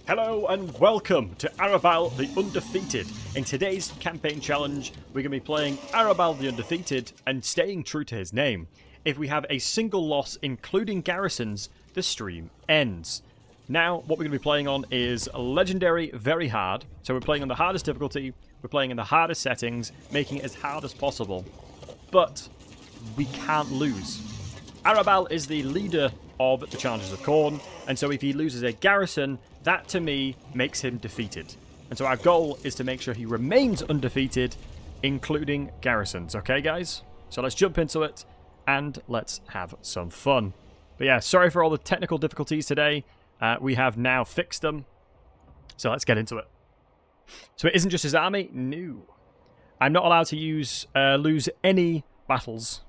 Hello and welcome to Arbaal the Undefeated. In today's campaign challenge, we're going to be playing Arbaal the Undefeated and staying true to his name. If we have a single loss, including Garrisons, the stream ends. Now, what we're going to be playing on is Legendary Very Hard. So we're playing on the hardest difficulty, we're playing in the hardest settings, making it as hard as possible. But we can't lose. Arbaal is the leader of the Challengers of Khorne, and so if he loses a garrison, that to me makes him defeated. And so our goal is to make sure he remains undefeated, including garrisons. Okay, guys? So let's jump into it, and let's have some fun. But yeah, sorry for all the technical difficulties today. We have now fixed them. So let's get into it. So it isn't just his army? No. I'm not allowed to lose any battles.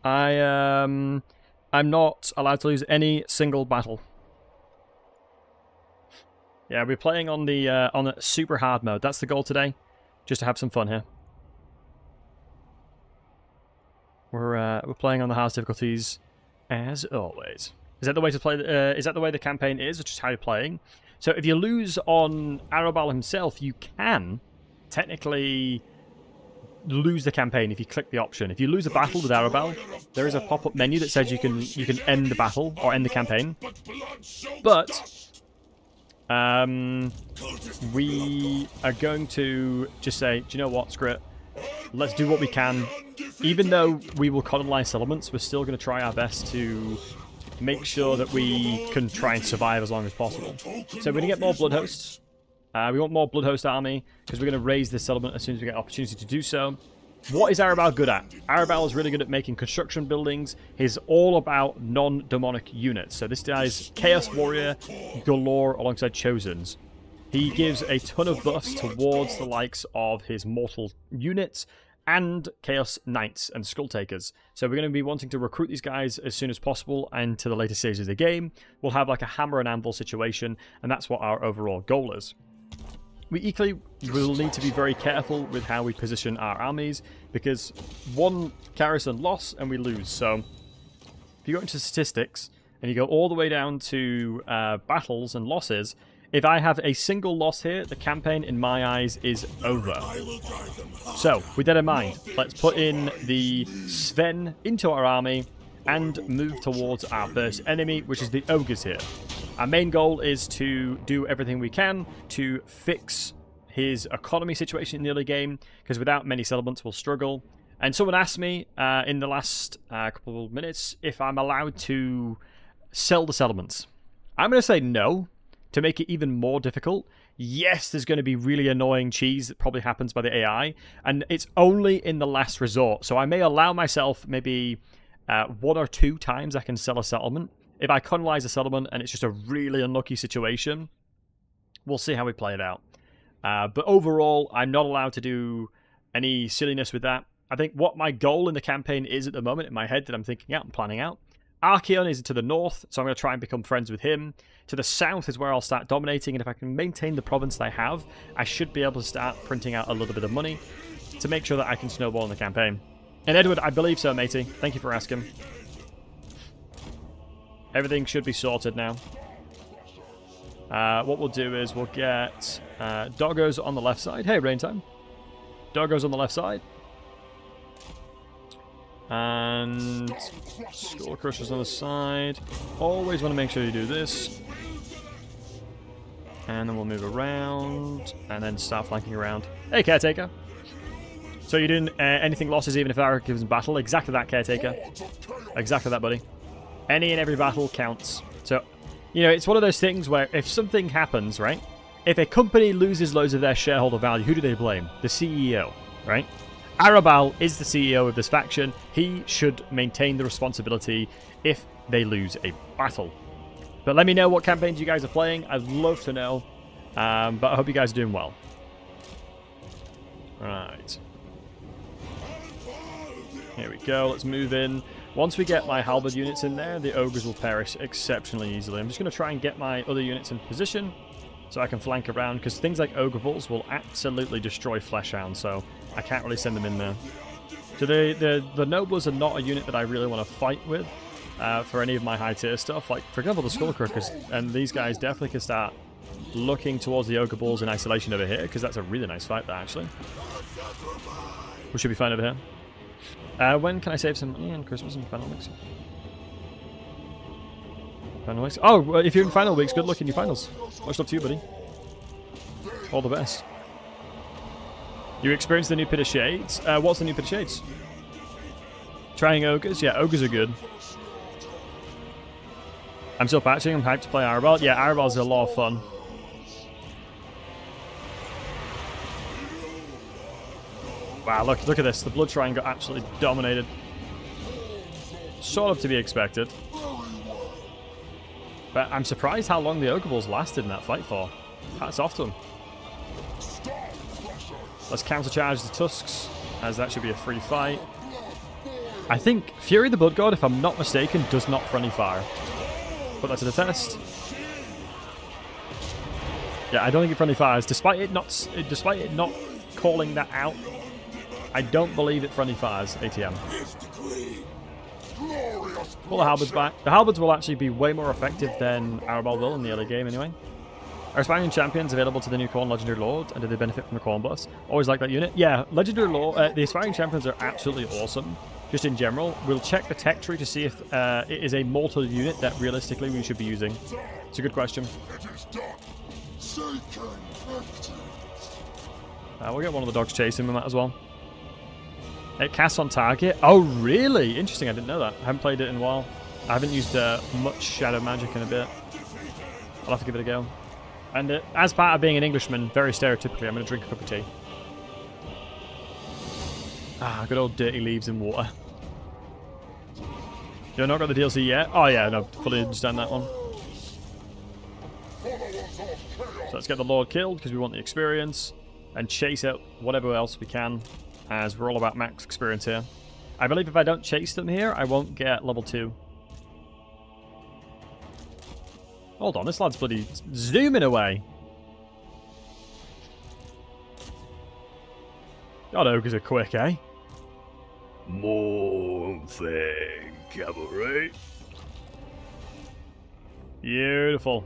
I'm not allowed to lose any single battle. Yeah, we're playing on the super hard mode. That's the goal today, just to have some fun here. We're playing on the hardest difficulties as always. Is that the way to play? Is that the way the campaign is, or just how you're playing? So if you lose on Arbaal himself, you can technically lose the campaign if you click the option. If you lose a battle with Arbaal, there is a pop-up menu that says you can end the battle or end the campaign. But we are going to just say, do you know what, screw it. Let's do what we can. Even though we will colonize settlements, we're still going to try our best to make sure that we can try and survive as long as possible. So we're going to get more blood hosts. We want more Bloodhost army, because we're going to raise this settlement as soon as we get opportunity to do so. What is Arbaal good at? Arbaal is really good at making construction buildings. He's all about non-demonic units. So this guy's Chaos Warrior galore alongside Chosens. He gives a ton of buffs towards the likes of his mortal units and Chaos Knights and Skull Takers. So we're going to be wanting to recruit these guys as soon as possible and to the later stages of the game. We'll have like a hammer and anvil situation, and that's what our overall goal is. We equally will need to be very careful with how we position our armies, because one garrison loss and we lose. So if you go into statistics and you go all the way down to battles and losses, if I have a single loss here, the campaign in my eyes is over. So with that in mind, let's put in the Sven into our army and move towards our first enemy, which is the ogres here. Our main goal is to do everything we can to fix his economy situation in the early game, because without many settlements we'll struggle. And someone asked me in the last couple of minutes if I'm allowed to sell the settlements. I'm going to say no, to make it even more difficult. Yes, there's going to be really annoying cheese that probably happens by the AI, and it's only in the last resort. So I may allow myself maybe 1 or 2 times I can sell a settlement. If I colonize a settlement and it's just a really unlucky situation, we'll see how we play it out. But overall, I'm not allowed to do any silliness with that. I think what my goal in the campaign is at the moment in my head that I'm thinking out and planning out. Archaon is to the north, so I'm going to try and become friends with him. To the south is where I'll start dominating, and if I can maintain the province that I have, I should be able to start printing out a little bit of money to make sure that I can snowball in the campaign. And Edward, I believe so, matey. Thank you for asking. Everything should be sorted now. What we'll do is we'll get Doggos on the left side. Hey, Raintime. Doggos on the left side. And Skull Crushers on the side. Always want to make sure you do this. And then we'll move around. And then start flanking around. Hey, Caretaker. So you're doing anything losses even if Arrow gives battle? Exactly that, Caretaker. Exactly that, buddy. Any and every battle counts. So, you know, it's one of those things where if something happens, right? If a company loses loads of their shareholder value, who do they blame? The CEO, right? Arbaal is the CEO of this faction. He should maintain the responsibility if they lose a battle. But let me know what campaigns you guys are playing. I'd love to know. But I hope you guys are doing well. Right. Here we go. Let's move in. Once we get my halberd units in there, the ogres will perish exceptionally easily. I'm just going to try and get my other units in position so I can flank around, because things like ogre bulls will absolutely destroy fleshhounds, so I can't really send them in there. So the noblers are not a unit that I really want to fight with. for any of my high tier stuff. Like, for example, the Skullcrookers, and these guys definitely can start looking towards the Ogre Balls in isolation over here, because that's a really nice fight there, actually. We should be fine over here. When can I save some money on Christmas and final weeks? Final weeks? Oh, if you're in final weeks, good luck in your finals. Much love to you, buddy. All the best. You experienced the new Pit of Shades? What's the new Pit of Shades? Trying Ogres? Yeah, Ogres are good. I'm still patching. I'm hyped to play Arbaal. Yeah, Arbaal's a lot of fun. Wow, look at this. The Blood Shrine got absolutely dominated. Sort of to be expected. But I'm surprised how long the Ogre Balls lasted in that fight for. Hats off to them. Let's countercharge the Tusks, as that should be a free fight. I think Fury the Blood God, if I'm not mistaken, does not friendly fire. Put that to the test. Yeah, I don't think it friendly fires, despite it not calling that out. I don't believe it friendly fires ATM. Pull the halberds back. The halberds will actually be way more effective than Arbaal will in the early game anyway. Are aspiring champions available to the new Khorne Legendary Lord, and do they benefit from the Khorne buffs? Always like that unit. Yeah, Legendary Lord, the aspiring champions are absolutely awesome, just in general. We'll check the tech tree to see if it is a mortal unit that realistically we should be using. It's a good question. We'll get one of the dogs chasing him that as well. It casts on target. Oh, really? Interesting. I didn't know that. I haven't played it in a while. I haven't used much shadow magic in a bit. I'll have to give it a go. And as part of being an Englishman, very stereotypically, I'm going to drink a cup of tea. Ah, good old dirty leaves and water. You've not got the DLC yet? Oh yeah, no, fully understand that one. So let's get the Lord killed, because we want the experience. And chase out whatever else we can, as we're all about max experience here. I believe if I don't chase them here, I won't get level 2. Hold on, this lad's bloody zooming away. God, ogres are quick, eh? More thing, cavalry. Beautiful.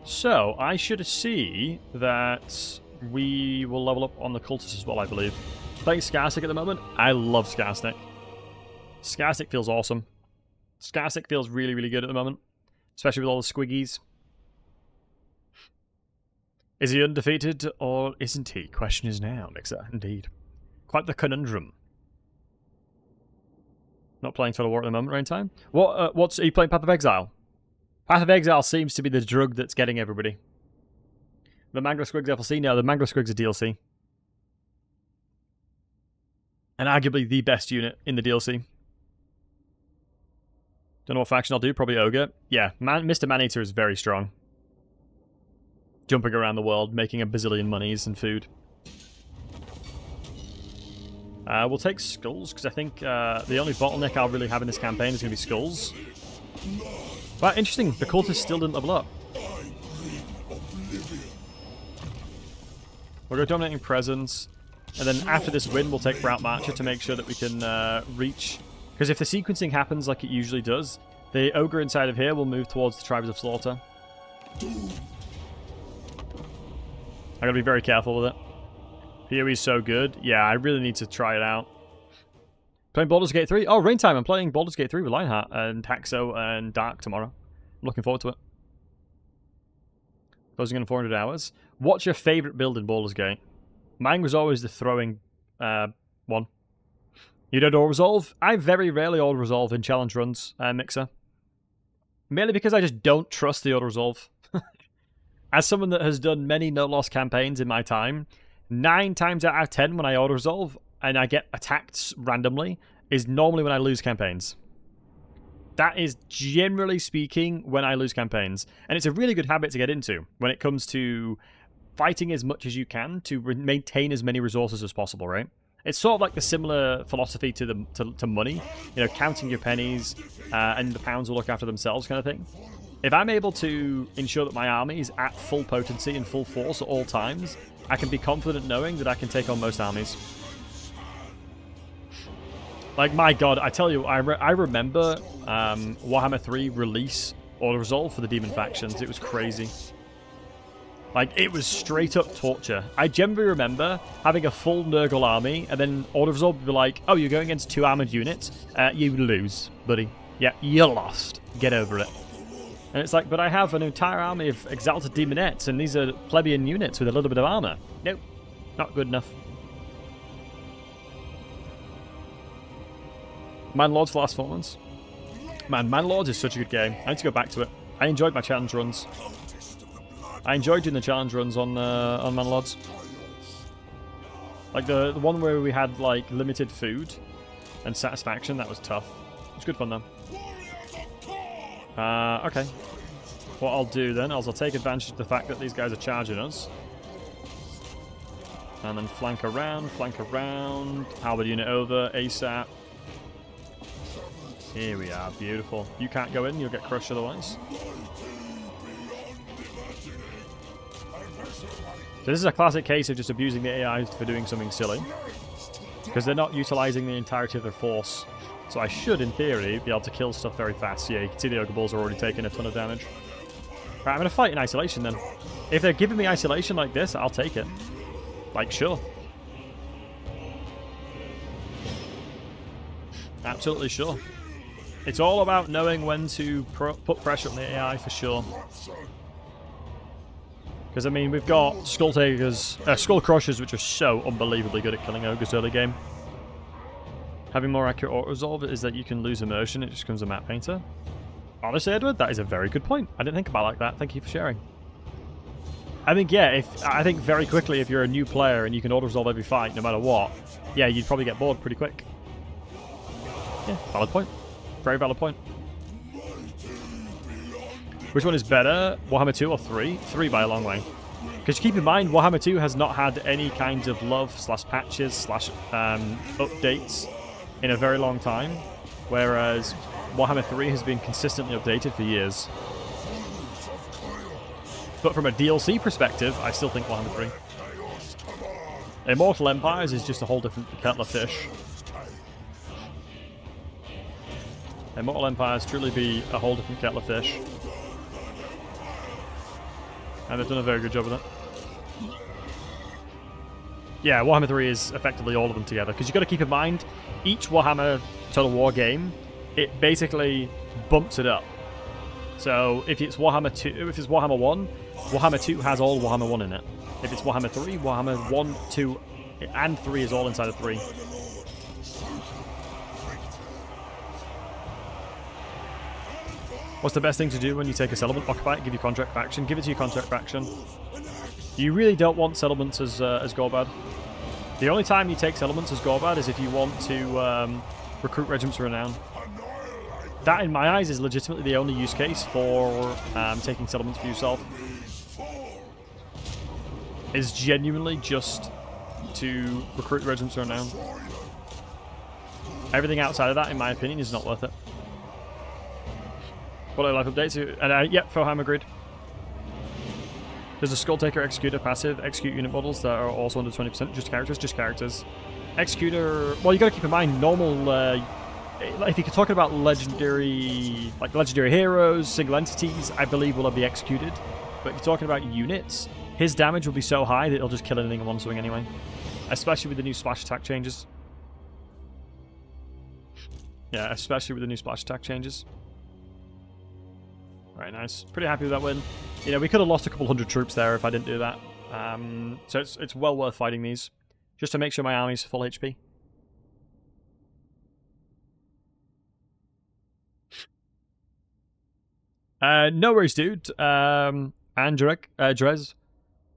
So, I should see that we will level up on the cultists as well, I believe. Playing Scarstic at the moment. I love Scarstic. Scarstic feels awesome. Scarstic feels really, really good at the moment. Especially with all the squiggies. Is he undefeated or isn't he? Question is now, Mixer. Indeed. Quite the conundrum. Not playing Total War at the moment, right time? Are you playing Path of Exile? Path of Exile seems to be the drug that's getting everybody. The Mangler Squigs FLC? No, the Mangler Squigs are DLC. And arguably the best unit in the DLC. Don't know what faction I'll do, probably Ogre. Yeah, Mr. Maneater is very strong. Jumping around the world, making a bazillion monies and food. We'll take Skulls, because I think the only bottleneck I'll really have in this campaign is going to be Skulls. But interesting, the cultists still didn't level up. We'll go Dominating Presence, and then after this win we'll take Route Marcher to make sure that we can reach... Because if the sequencing happens like it usually does, the Ogre inside of here will move towards the Tribes of Slaughter. I gotta be very careful with it. PoE's so good. Yeah, I really need to try it out. Playing Baldur's Gate 3? Oh, rain time. I'm playing Baldur's Gate 3 with Lionheart and Haxo and Dark tomorrow. I'm looking forward to it. Closing in 400 hours. What's your favourite build in Baldur's Gate? Mine was always the throwing one. You don't auto-resolve? I very rarely auto-resolve in challenge runs, Mixer. Mainly because I just don't trust the auto-resolve. As someone that has done many no-loss campaigns in my time, 9 times out of 10 when I auto-resolve and I get attacked randomly is normally when I lose campaigns. That is generally speaking when I lose campaigns. And it's a really good habit to get into when it comes to fighting as much as you can to maintain as many resources as possible, right? It's sort of like the similar philosophy to money, you know, counting your pennies and the pounds will look after themselves kind of thing. If I'm able to ensure that my army is at full potency and full force at all times, I can be confident knowing that I can take on most armies. Like, my god, I tell you, I remember Warhammer 3 release auto-resolve for the demon factions. It was crazy. Like, it was straight up torture. I generally remember having a full Nurgle army, and then auto-resolve would be like, oh, you're going against 2 armored units? You lose, buddy. Yeah, you lost. Get over it. And it's like, but I have an entire army of exalted demonettes, and these are plebeian units with a little bit of armor. Nope, not good enough. Manlords for the last 4 months. Man, Manlords is such a good game. I need to go back to it. I enjoyed my challenge runs. I enjoyed doing the challenge runs on Manlords. Like the one where we had like limited food and satisfaction, that was tough. It was good fun though. Okay. What I'll do then is I'll take advantage of the fact that these guys are charging us. And then flank around, halberd unit over, ASAP. Here we are, beautiful. You can't go in, you'll get crushed otherwise. So this is a classic case of just abusing the AIs for doing something silly. Because they're not utilising the entirety of their force. So I should, in theory, be able to kill stuff very fast. Yeah, you can see the ogre balls are already taking a ton of damage. Right, I'm going to fight in isolation then. If they're giving me isolation like this, I'll take it. Like, sure. Absolutely sure. It's all about knowing when to put pressure on the AI for sure. Because, I mean, we've got Skull Crushers, which are so unbelievably good at killing ogres early game. Having more accurate auto-resolve is that you can lose immersion, it just becomes a map painter. Honestly, Edward, that is a very good point. I didn't think about it like that. Thank you for sharing. I think, yeah, I think very quickly if you're a new player and you can auto-resolve every fight, no matter what, yeah, you'd probably get bored pretty quick. Yeah, valid point. Very valid point. Which one is better, Warhammer 2 or 3? 3 by a long way. Because keep in mind, Warhammer 2 has not had any kind of love / patches / updates in a very long time, whereas Warhammer 3 has been consistently updated for years. But from a DLC perspective, I still think Warhammer 3. Immortal Empires is just a whole different kettle of fish. Immortal Empires truly be a whole different kettle of fish. And they've done a very good job with it. Yeah, Warhammer 3 is effectively all of them together. Because you've got to keep in mind, each Warhammer Total War game, it basically bumps it up. So if it's Warhammer 2, if it's Warhammer 1, Warhammer 2 has all Warhammer 1 in it. If it's Warhammer 3, Warhammer 1, 2, and 3 is all inside of 3. What's the best thing to do when you take a settlement? Occupy it, give you contract faction. Give it to your contract faction. You really don't want settlements as Gorbad. The only time you take settlements as Gorbad is if you want to recruit regiments of renown. That, in my eyes, is legitimately the only use case for taking settlements for yourself. Is genuinely just to recruit regiments of renown. Everything outside of that, in my opinion, is not worth it. Quality life updates, and yep, Fohammer grid. There's a Skull Taker Executor passive, execute unit models that are also under 20%, just characters. Executor, well, you gotta keep in mind, normal, if you're talking about legendary heroes, single entities, I believe will be executed. But if you're talking about units, his damage will be so high that it'll just kill anything in one swing anyway. Especially with the new splash attack changes. Yeah, especially with the new splash attack changes. Very nice. Pretty happy with that win. You know, we could have lost a couple hundred troops there if I didn't do that. So it's well worth fighting these. Just to make sure my army's full HP. No worries, dude. Andrek, Drez,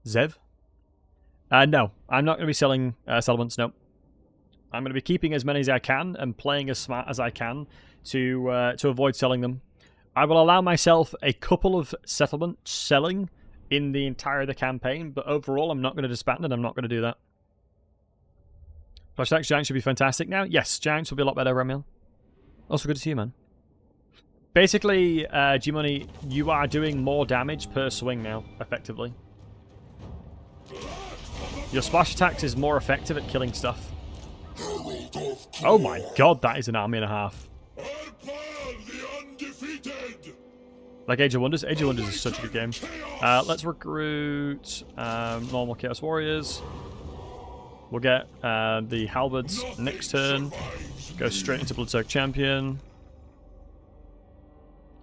Zev. No, I'm not going to be selling settlements, no. I'm going to be keeping as many as I can and playing as smart as I can to avoid selling them. I will allow myself a couple of settlements selling in the entire of the campaign, but overall I'm not going to disband and I'm not going to do that. Flash attacks Giants should be fantastic now. Yes, Giants will be a lot better, Ramil. Also good to see you, man. Basically, G-Money, you are doing more damage per swing now, effectively. Your splash attacks is more effective at killing stuff. Oh my god, that is an army and a half. Like Age of Wonders. Age of Wonders is such a good game. Let's recruit normal Chaos Warriors. We'll get the Halberds next turn. Go straight into Bloodsoaked Champion.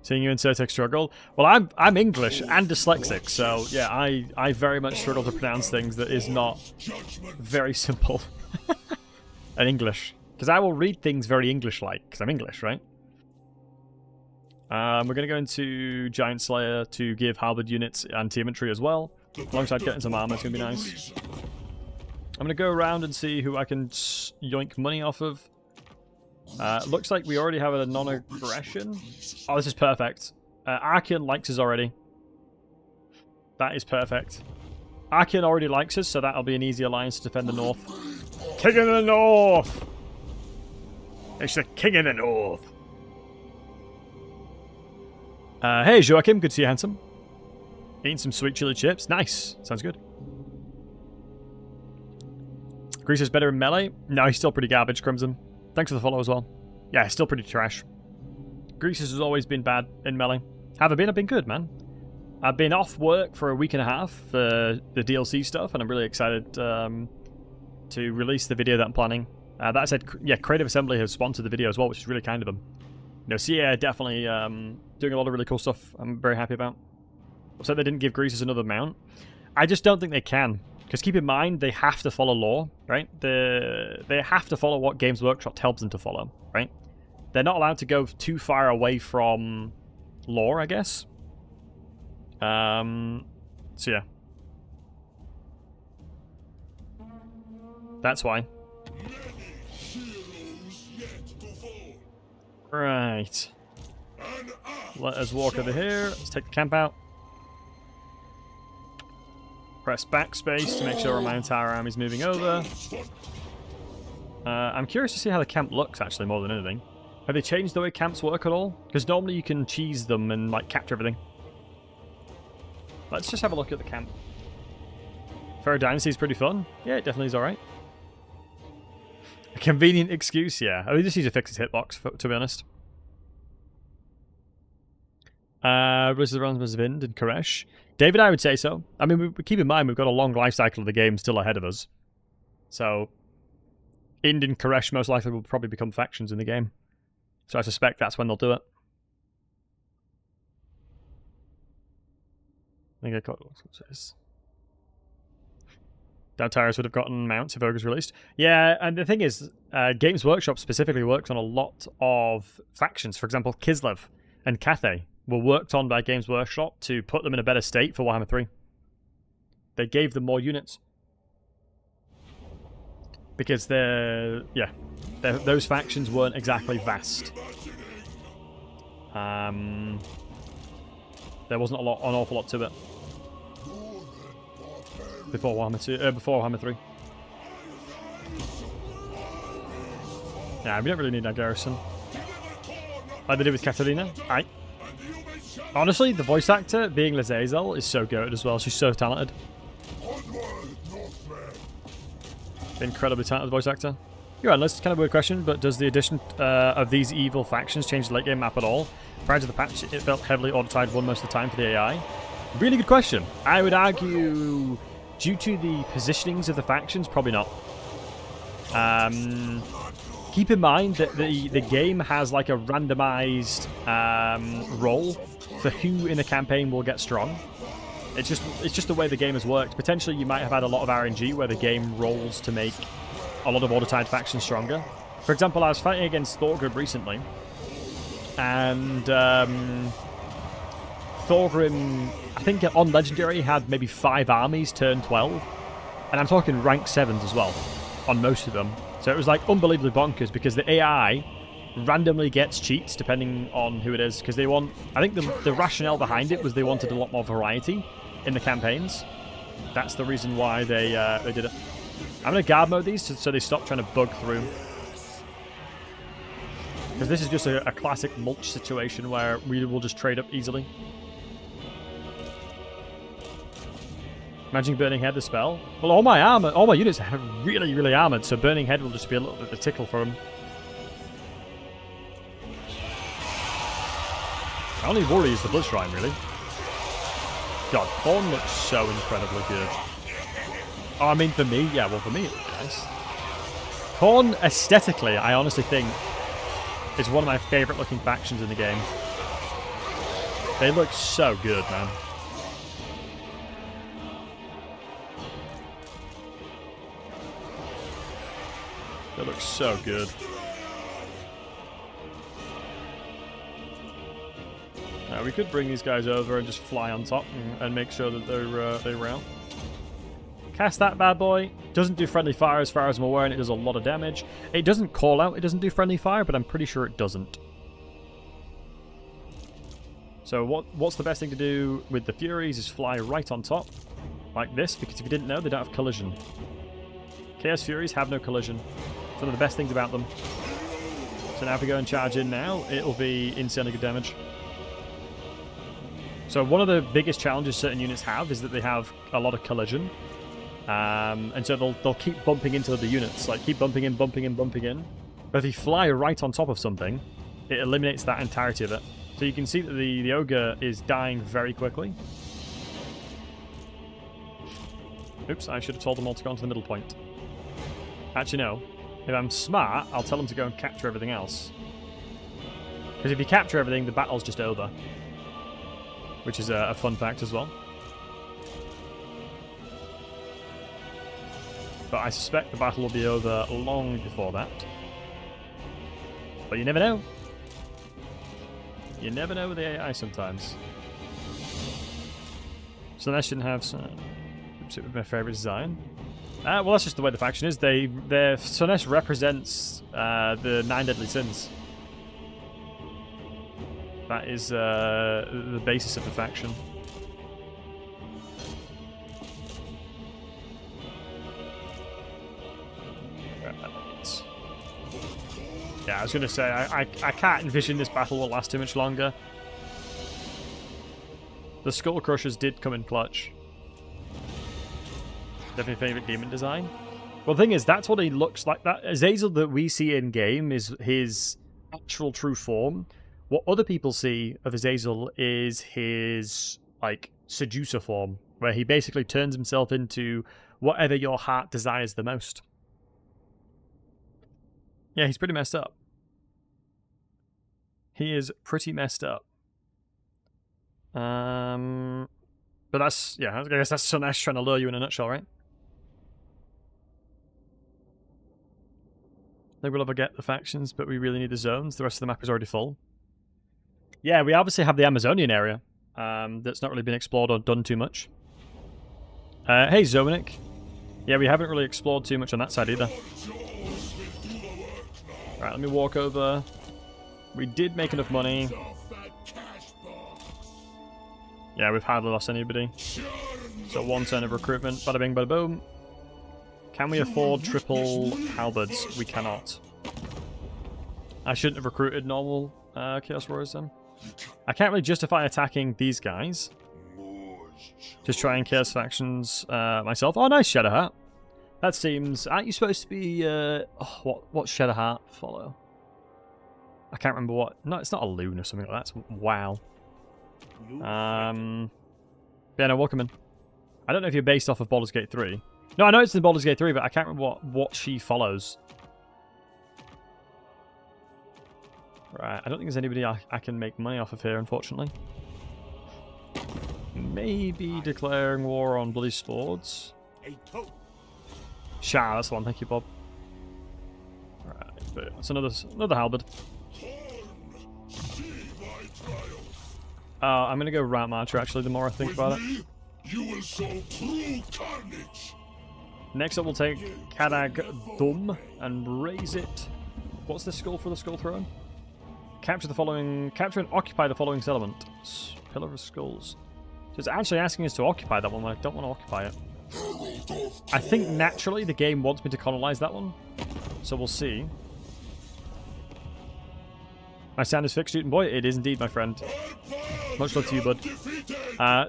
Seeing you in Certec struggle. Well, I'm English and dyslexic, so yeah, I very much struggle to pronounce things that is not very simple. And English. Because I will read things very English-like, because I'm English, right? We're going to go into Giant Slayer to give Halberd units anti-infantry as well. Alongside getting some armor, it's going to be nice. I'm going to go around and see who I can yoink money off of. Looks like we already have a non-aggression. Oh, this is perfect. Archeon likes us already. That is perfect. Archeon already likes us, so that'll be an easy alliance to defend the north. King of the North! It's the King of the North. Hey, Joachim. Good to see you, handsome. Eating some sweet chili chips. Nice. Sounds good. Grease is better in melee? No, he's still pretty garbage, Crimson. Thanks for the follow as well. Yeah, still pretty trash. Grease has always been bad in melee. Have I been? I've been good, man. I've been off work for a week and a half for the DLC stuff, and I'm really excited to release the video that I'm planning. That said, yeah, Creative Assembly has sponsored the video as well, which is really kind of them. You know, CA definitely doing a lot of really cool stuff I'm very happy about. So they didn't give Greases another mount. I just don't think they can. Because keep in mind, they have to follow lore, right? They have to follow what Games Workshop tells them to follow, right? They're not allowed to go too far away from lore, I guess. So yeah. That's why. Right. Let us walk over here. Let's take the camp out. Press backspace to make sure my entire army's moving over. I'm curious to see how the camp looks, actually, more than anything. Have they changed the way camps work at all? Because normally you can cheese them and, like, capture everything. Let's just have a look at the camp. Pharaoh Dynasty is pretty fun. Yeah, it definitely is alright. A convenient excuse, yeah. I just need to fix his hitbox, to be honest. Versus the Rounds of Vind and Koresh. David, I would say so. I mean, keep in mind, we've got a long life cycle of the game still ahead of us. So, Ind and Koresh most likely will probably become factions in the game. So I suspect that's when they'll do it. I think I got what's this. Downtirers would have gotten mounts if Ogres released. Yeah, and the thing is, Games Workshop specifically works on a lot of factions. For example, Kislev and Cathay were worked on by Games Workshop to put them in a better state for Warhammer 3. They gave them more units. Because those factions weren't exactly vast. There wasn't an awful lot to it. Before Warhammer 3. Yeah, we don't really need that garrison. Like they did with Catalina. Aye. Honestly, the voice actor, being Lazazel, is so good as well. She's so talented. Incredibly talented voice actor. Yeah, that's kind of a weird question, but does the addition of these evil factions change the late game map at all? Prior to the patch, it felt heavily auto-tied one most of the time for the AI. Really good question. I would argue, due to the positionings of the factions, probably not. Keep in mind that the game has like a randomized role for who in a campaign will get strong. It's just the way the game has worked. Potentially, you might have had a lot of RNG where the game rolls to make a lot of auto-tied factions stronger. For example, I was fighting against Thorgrim recently, and Thorgrim, I think on Legendary, had maybe 5 armies turn 12, and I'm talking rank 7s as well on most of them. So it was like unbelievably bonkers because the AI randomly gets cheats depending on who it is, because they want, I think the rationale behind it was they wanted a lot more variety in the campaigns. That's the reason why they did it. I'm going to guard mode these so they stop trying to bug through. Because this is just a classic mulch situation where we will just trade up easily. Imagine Burning Head the spell. Well, all my units are really, really armored, so Burning Head will just be a little bit of a tickle for them. My only worry is the Blood Shrine, really. God, Khorne looks so incredibly good. Oh, I mean, for me, yeah, well, for me, it looks nice. Khorne, aesthetically, I honestly think, is one of my favourite looking factions in the game. They look so good, man. They look so good. We could bring these guys over and just fly on top and make sure that they're out. Cast that bad boy. Doesn't do friendly fire as far as I'm aware, and it does a lot of damage. It doesn't call out it doesn't do friendly fire, but I'm pretty sure it doesn't. So what's the best thing to do with the Furies is fly right on top, like this, because if you didn't know, they don't have collision. Chaos Furies have no collision. It's one of the best things about them. So now if we go and charge in now, it'll be insanely good damage. So one of the biggest challenges certain units have is that they have a lot of collision. And so they'll keep bumping into other units, like keep bumping in. But if you fly right on top of something, it eliminates that entirety of it. So you can see that the ogre is dying very quickly. Oops, I should have told them all to go onto the middle point. Actually, no. If I'm smart, I'll tell them to go and capture everything else. Because if you capture everything, the battle's just over. Which is a fun fact as well. But I suspect the battle will be over long before that. But you never know. You never know with the AI sometimes. So that shouldn't have some... Oops, it was my favourite design. Well, that's just the way the faction is. Their Slaanesh represents the 9 deadly sins. That is the basis of the faction. Right. Yeah, I was going to say, I can't envision this battle will last too much longer. The Skull Crushers did come in clutch. Definitely favourite demon design. Well, the thing is, that's what he looks like. That Azazel that we see in game is his actual true form. What other people see of Azazel is his, like, seducer form, where he basically turns himself into whatever your heart desires the most. Yeah, he's pretty messed up. He is pretty messed up. But that's, yeah, I guess that's Slaanesh trying to lure you in a nutshell, right? They will ever get the factions, but we really need the zones. The rest of the map is already full. Yeah, we obviously have the Amazonian area that's not really been explored or done too much. Hey, Zonik. Yeah, we haven't really explored too much on that side either. Alright, let me walk over. We did make enough money. Yeah, we've hardly lost anybody. So 1 turn of recruitment. Bada bing, bada boom. Can we afford triple halberds? We cannot. I shouldn't have recruited normal Chaos Warriors then. I can't really justify attacking these guys. Just trying Chaos factions myself. Oh, nice Shadowheart. That seems... Aren't you supposed to be... what's Shadowheart follow? I can't remember what... No, it's not a loon or something like that. It's wow. Yeah, no, welcome in. I don't know if you're based off of Baldur's Gate 3. No, I know it's in Baldur's Gate 3, but I can't remember what she follows. Right, I don't think there's anybody I can make money off of here, unfortunately. Maybe declaring war on Bloody Swords. Shah, that's the one. Thank you, Bob. Right, but it's another halberd. I'm gonna go Rat Marcher, actually, the more I think about it. You will show true carnage. Next up, we'll take Kadag Dum and raise it. What's the skull for the Skull Throne? Capture and occupy the following settlement. Pillar of Skulls. So it's actually asking us to occupy that one when I don't want to occupy it. I think naturally the game wants me to colonize that one. So we'll see. My sound is fixed, Newton boy. It is indeed, my friend. Much love to you, bud.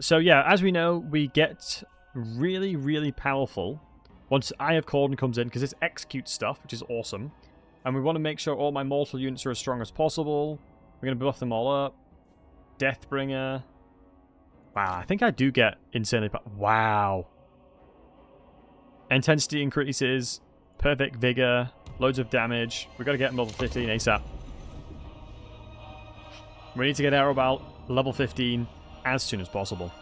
So yeah, as we know, we get really, really powerful once Eye of Corden comes in, because it's execute stuff, which is awesome. And we want to make sure all my mortal units are as strong as possible. We're going to buff them all up. Deathbringer. Wow, I think I do get insanely... Wow. Intensity increases. Perfect vigor. Loads of damage. We've got to get him level 15 ASAP. We need to get Arbaal level 15 as soon as possible.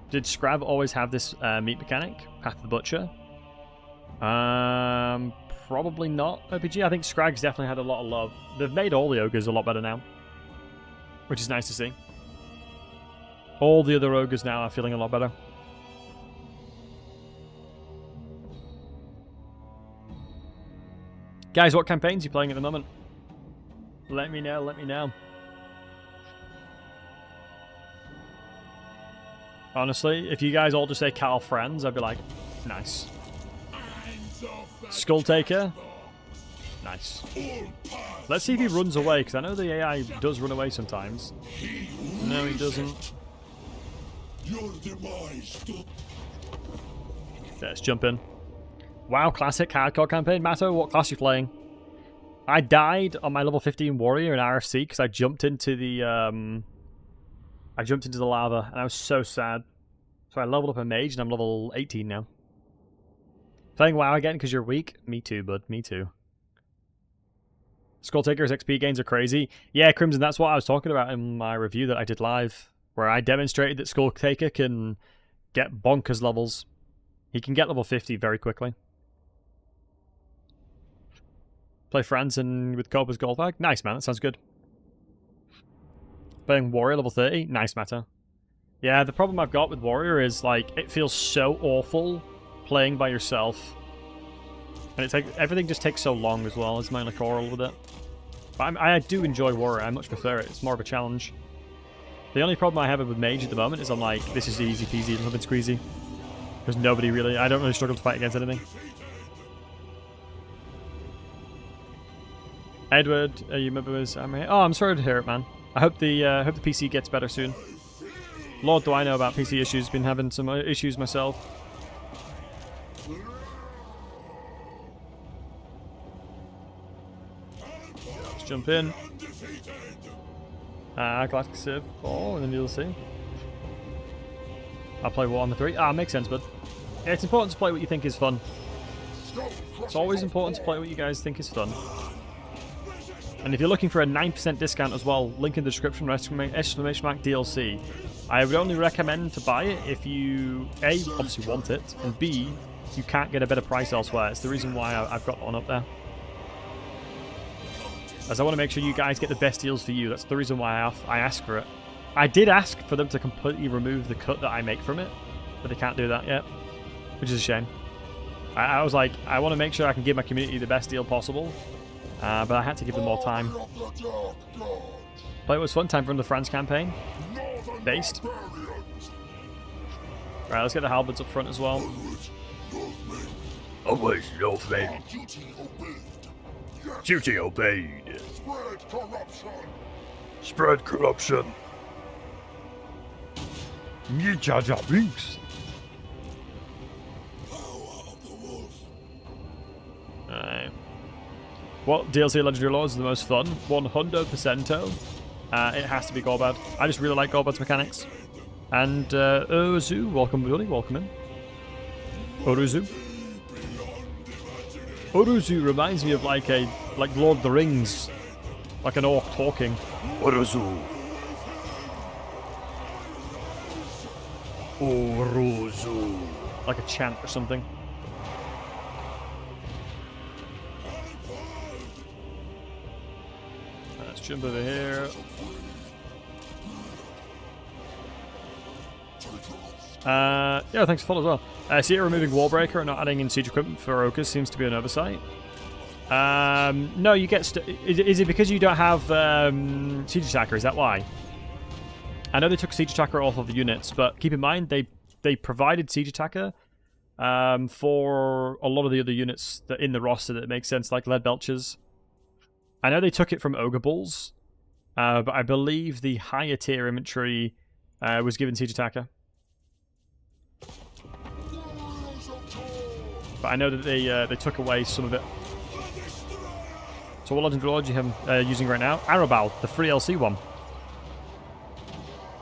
Did Scrab always have this meat mechanic? Path of the Butcher? Probably not, OPG. I think Scrag's definitely had a lot of love. They've made all the ogres a lot better now, which is nice to see. All the other ogres now are feeling a lot better. Guys, what campaigns are you playing at the moment? Let me know, let me know. Honestly, if you guys all just say Carl Friends, I'd be like, nice. Skull Taker. Nice. Let's see if he runs away, because I know the AI does run away sometimes. No, he doesn't. Let's jump in. WoW Classic Hardcore Campaign. Matto, what class are you playing? I died on my level 15 warrior in RFC because I jumped into the lava, and I was so sad. So I leveled up a mage, and I'm level 18 now. Playing WoW again because you're weak? Me too, bud. Me too. Skull Taker's XP gains are crazy. Yeah, Crimson, that's what I was talking about in my review that I did live, where I demonstrated that Skull Taker can get bonkers levels. He can get level 50 very quickly. Play Franz and with Cobra's Goldbag? Nice, man. That sounds good. Playing Warrior level 30? Nice, Matter. Yeah, the problem I've got with Warrior is, like, it feels so awful playing by yourself. And it's like, everything just takes so long as well. It's my only quarrel with it. But I do enjoy Warrior. I much prefer it. It's more of a challenge. The only problem I have with Mage at the moment is I'm like, this is easy peasy, lemon squeezy. Because nobody really... I don't really struggle to fight against anything. Edward, you remember his... Oh, I'm sorry to hear it, man. I hope the PC gets better soon. Lord, do I know about PC issues. Been having some issues myself. Let's jump in. Classic Civ 4 and then you'll see. I'll play Warhammer 3. Makes sense, bud. Yeah, it's important to play what you think is fun. It's always important to play what you guys think is fun. And if you're looking for a 9% discount as well, link in the description, exclamation mark DLC. I would only recommend to buy it if you, A, obviously want it, and B, you can't get a better price elsewhere. It's the reason why I've got one up there. As I want to make sure you guys get the best deals for you. That's the reason why I ask for it. I did ask for them to completely remove the cut that I make from it, but they can't do that yet, which is a shame. I was like, I want to make sure I can give my community the best deal possible, but I had to give them more time. But it was fun. Time from the France campaign. Based. Right, let's get the halberds up front as well. Always love me. Duty obeyed. Spread corruption. Me Jaja Binks. Alright. What DLC Legendary Lords is the most fun? 100%. It has to be Gorbad. I just really like Gorbad's mechanics. And Uruzu, welcome buddy, welcome in. Uruzu. Uruzu reminds me of like Lord of the Rings, like an orc talking. Uruzu. Uruzu. Like a chant or something. Let's jump over here. Yeah, thanks for follow as well. See, removing Wallbreaker and not adding in siege equipment for ogres seems to be an oversight. No, you get... Is it because you don't have siege attacker? Is that why? I know they took siege attacker off of the units, but keep in mind they provided siege attacker for a lot of the other units that in the roster that make sense, like lead belchers. I know they took it from ogre bulls, but I believe the higher tier infantry was given siege attacker. but I know that they took away some of it. So what legendary lord you have using right now? Arbaal, the free LC one.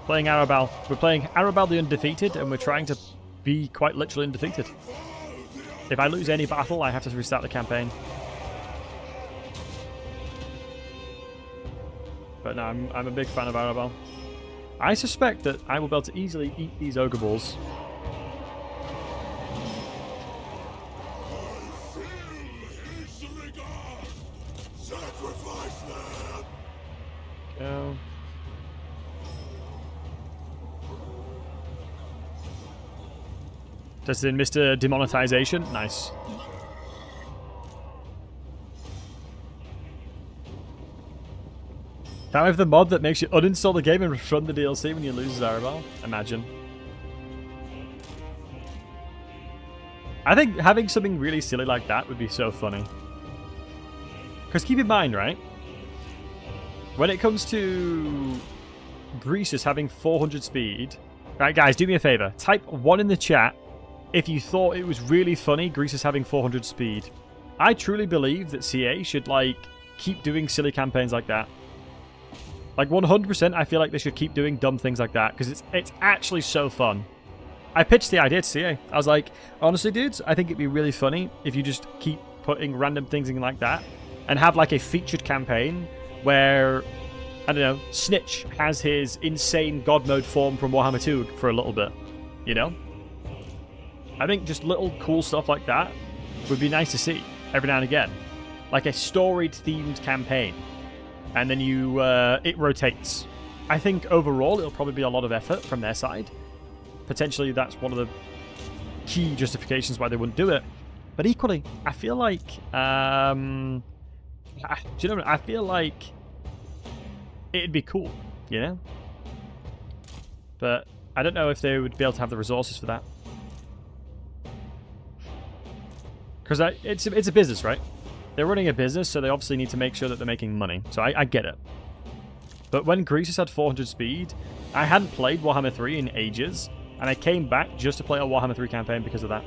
Playing Arbaal. We're playing Arbaal the Undefeated, and we're trying to be quite literally undefeated. If I lose any battle, I have to restart the campaign. But no, I'm a big fan of Arbaal. I suspect that I will be able to easily eat these ogre balls. Go. Tested in Mr. Demonetization. Nice. Can I have the mod that makes you uninstall the game and run the DLC when you lose Arbaal? Imagine. I think having something really silly like that would be so funny. Because keep in mind, right? When it comes to Greasus having 400 speed... Right, guys, do me a favor. Type 1 in the chat if you thought it was really funny Greasus having 400 speed. I truly believe that CA should, like, keep doing silly campaigns like that. Like, 100%, I feel like they should keep doing dumb things like that, because it's actually so fun. I pitched the idea to CA. I was like, honestly, dudes, I think it'd be really funny if you just keep putting random things in like that, and have, like, a featured campaign where, I don't know, Snitch has his insane God mode form from Warhammer 2 for a little bit, you know? I think just little cool stuff like that would be nice to see every now and again. Like a storied themed campaign. And then it rotates. I think overall it'll probably be a lot of effort from their side. Potentially that's one of the key justifications why they wouldn't do it. But equally, I feel like... do you know what? I feel like it'd be cool, you know? But I don't know if they would be able to have the resources for that. Because it's a business, right? They're running a business, so they obviously need to make sure that they're making money. So I get it. But when Greasus had 400 speed, I hadn't played Warhammer 3 in ages, and I came back just to play a Warhammer 3 campaign because of that.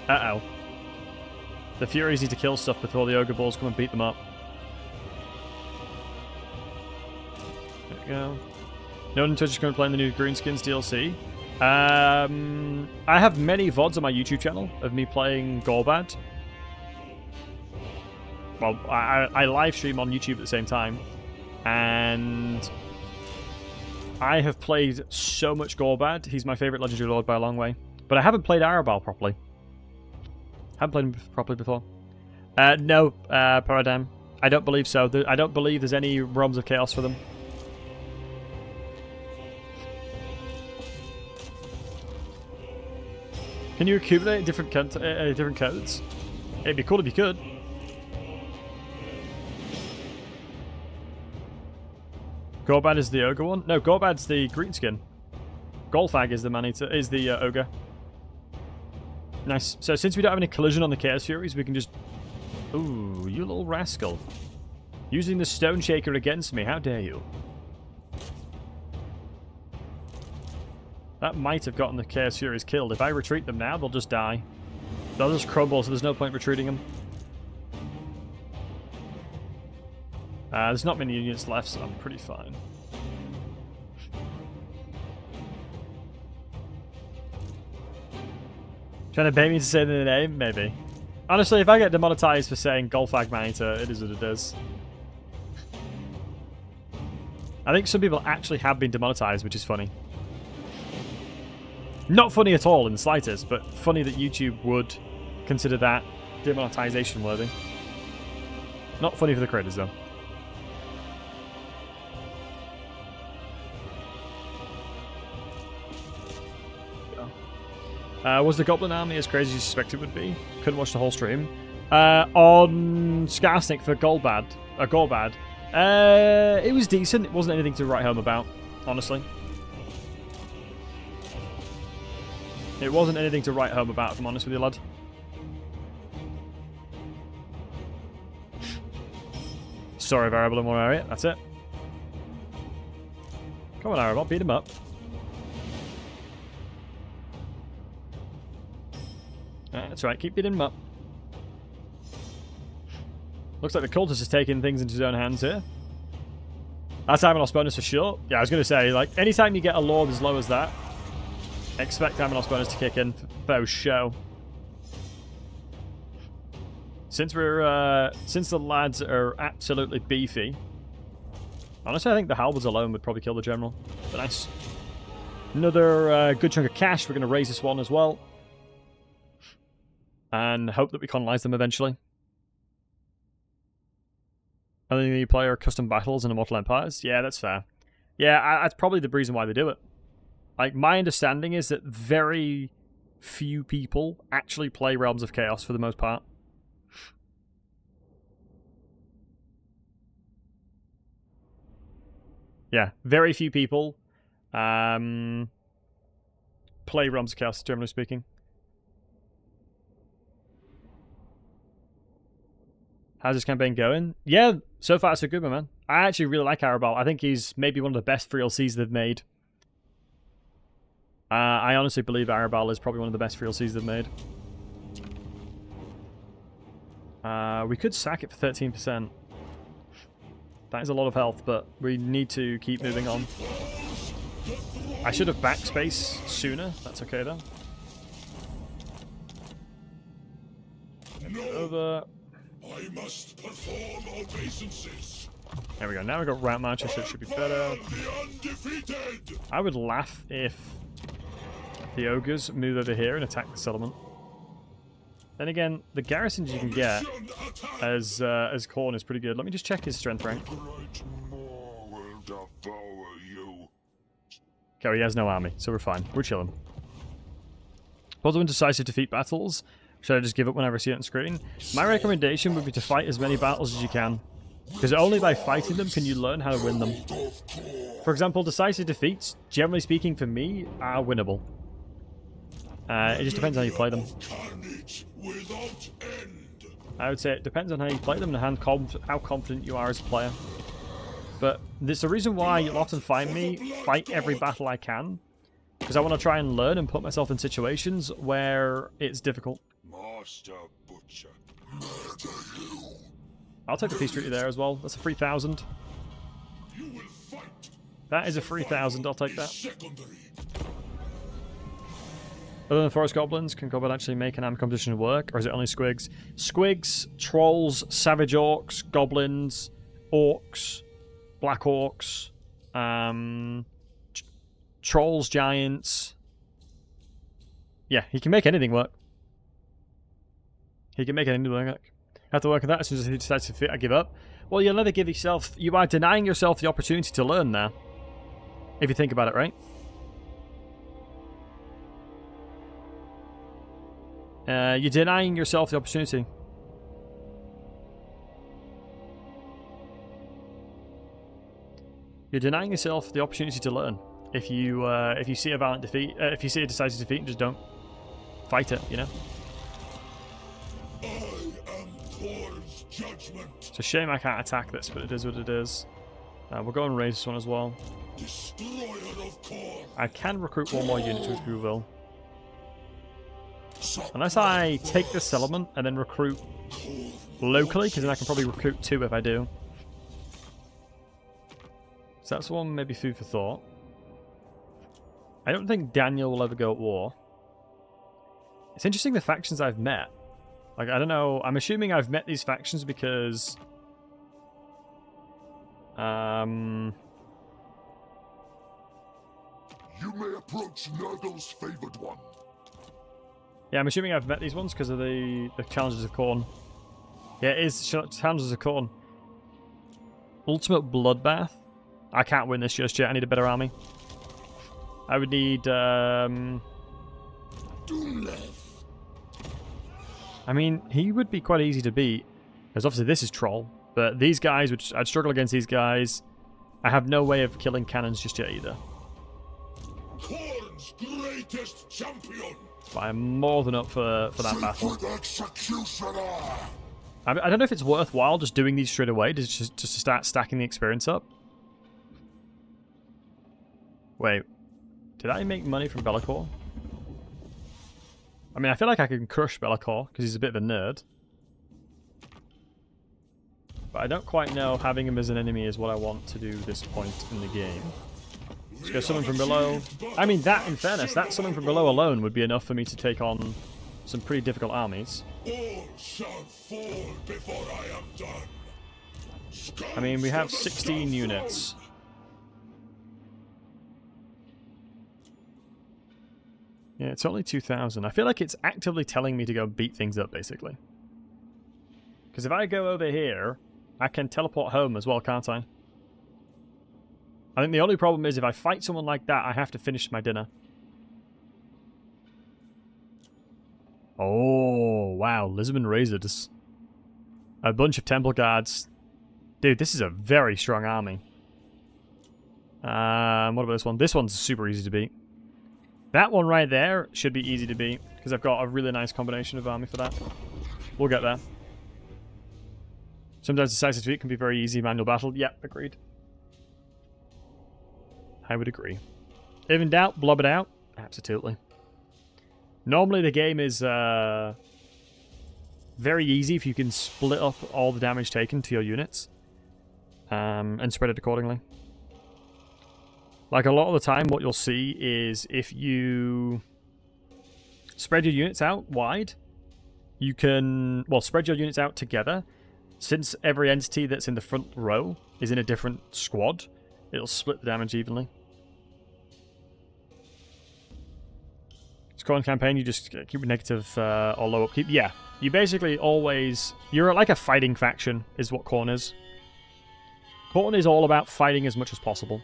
Uh-oh. The Furies need to kill stuff before the Ogre Balls come and beat them up. There we go. No one in Twitch is currently playing the new Greenskins DLC. I have many VODs on my YouTube channel of me playing Gorbad. Well, I live stream on YouTube at the same time. And I have played so much Gorbad. He's my favorite legendary lord by a long way. But I haven't played Arbaal properly. Haven't played him properly before. No, Paradigm. I don't believe so. I don't believe there's any Realms of Chaos for them. Can you accumulate different codes? It'd be cool if you could. Gorbad is the ogre one? No, Gorbad's the greenskin. Golfag is the man-eater, is the ogre. Nice. So since we don't have any collision on the Chaos Furies, we can just... Ooh, you little rascal. Using the Stone Shaker against me, how dare you? That might have gotten the Chaos Furies killed. If I retreat them now, they'll just die. They'll just crumble, so there's no point retreating them. There's not many units left, so I'm pretty fine. Trying to bait me to say the name? Maybe. Honestly, if I get demonetized for saying Golfag Man-Eater, it is what it is. I think some people actually have been demonetized, which is funny. Not funny at all in the slightest, but funny that YouTube would consider that demonetization worthy. Not funny for the creators, though. Was the Goblin Army as crazy as you suspect it would be? Couldn't watch the whole stream. On Skarsnik for Gorbad, it was decent. It wasn't anything to write home about, honestly. It wasn't anything to write home about, if I'm honest with you, lad. Sorry, variable in one area. That's it. Come on, Arbaal, beat him up. That's right, keep beating him up. Looks like the cultist is taking things into his own hands here. That's time loss bonus for sure. Yeah, I was going to say, like, anytime you get a lord as low as that, expect time loss bonus to kick in for show. Since the lads are absolutely beefy, honestly, I think the halberds alone would probably kill the general. But nice. Another good chunk of cash. We're going to raise this one as well. And hope that we colonize them eventually. I think you play our custom battles in Immortal Empires. Yeah, that's fair. Yeah, that's probably the reason why they do it. Like, my understanding is that very few people actually play Realms of Chaos for the most part. Yeah, very few people play Realms of Chaos, generally speaking. How's this campaign going? Yeah, so far so good, my man. I actually really like Arbaal. I think he's maybe one of the best free LCs they've made. I honestly believe Arbaal is probably one of the best free LCs they've made. We could sack it for 13%. That is a lot of health, but we need to keep moving on. I should have backspace sooner. That's okay, though. Over. I must perform obeisances. There we go. Now we've got Route Marcher, so it should be better. I would laugh if the ogres move over here and attack the settlement. Then again, the garrisons you can get as Khorne is pretty good. Let me just check his strength rank. Okay, he has no army, so we're fine. We're chilling. Possible Decisive defeat battles. Should I just give up whenever I see it on screen? My recommendation would be to fight as many battles as you can. Because only by fighting them can you learn how to win them. For example, decisive defeats, generally speaking for me, are winnable. It just depends on how you play them. I would say it depends on how you play them and how confident you are as a player. But there's a reason why you'll often find me fight every battle I can. Because I want to try and learn and put myself in situations where it's difficult. Master Butcher. I'll take the peace treaty there as well. That's a 3,000. That is a 3,000. I'll take that. Other than forest goblins, can Goblin actually make an armed competition work, or is it only squigs? Squigs, trolls, savage orcs, goblins, orcs, black orcs, trolls, giants. Yeah, he can make anything work. He can make anything work. Have to work on that as soon as he decides to fit. I give up. Well, you'll never give yourself. You are denying yourself the opportunity to learn now. If you think about it, right? You're denying yourself the opportunity. You're denying yourself the opportunity to learn. If you see a violent defeat, if you see a decisive defeat, just don't fight it. You know. It's a shame I can't attack this, but it is what it is. We'll go and raise this one as well. I can recruit one more unit to we will. Unless I take this settlement and then recruit locally, because then I can probably recruit 2 if I do. So that's one maybe food for thought. I don't think Daniel will ever go at war. It's interesting the factions I've met. Like, I don't know, I'm assuming I've met these factions because... You may approach Nurgle's favored one. Yeah, I'm assuming I've met these ones because of the challenges of Khorne. Yeah, it is challenges of Khorne. Ultimate Bloodbath. I can't win this just yet. I need a better army. I would need... I mean, he would be quite easy to beat. Because obviously this is Troll. But these guys, I'd struggle against these guys. I have no way of killing cannons just yet either. Khorne's greatest champion. But I'm more than up for that battle. I don't know if it's worthwhile just doing these straight away, just to start stacking the experience up. Wait, did I make money from Be'lakor? I mean, I feel like I can crush Be'lakor because he's a bit of a nerd. But I don't quite know having him as an enemy is what I want to do this point in the game. Let's go summon from below. I mean, that, in fairness, that summon from below alone would be enough for me to take on some pretty difficult armies. All shall fall before I am done. I mean, we have 16 units. Yeah, it's only 2,000. I feel like it's actively telling me to go beat things up, basically. Because if I go over here, I can teleport home as well, can't I? I think the only problem is if I fight someone like that, I have to finish my dinner. Oh, wow. Lisbon Razors. A bunch of temple guards. Dude, this is a very strong army. What about this one? This one's super easy to beat. That one right there should be easy to beat, because I've got a really nice combination of army for that. We'll get there. Sometimes decisive defeat can be very easy manual battle. Yep, agreed. I would agree. If in doubt, blob it out. Absolutely. Normally the game is very easy if you can split up all the damage taken to your units and spread it accordingly. Like a lot of the time what you'll see is if you spread your units out wide, you can, well, spread your units out together. Since every entity that's in the front row is in a different squad, it'll split the damage evenly. Scoring campaign, you just keep negative or low upkeep. Yeah, you basically always... You're like a fighting faction, is what Khorne is. Khorne is all about fighting as much as possible.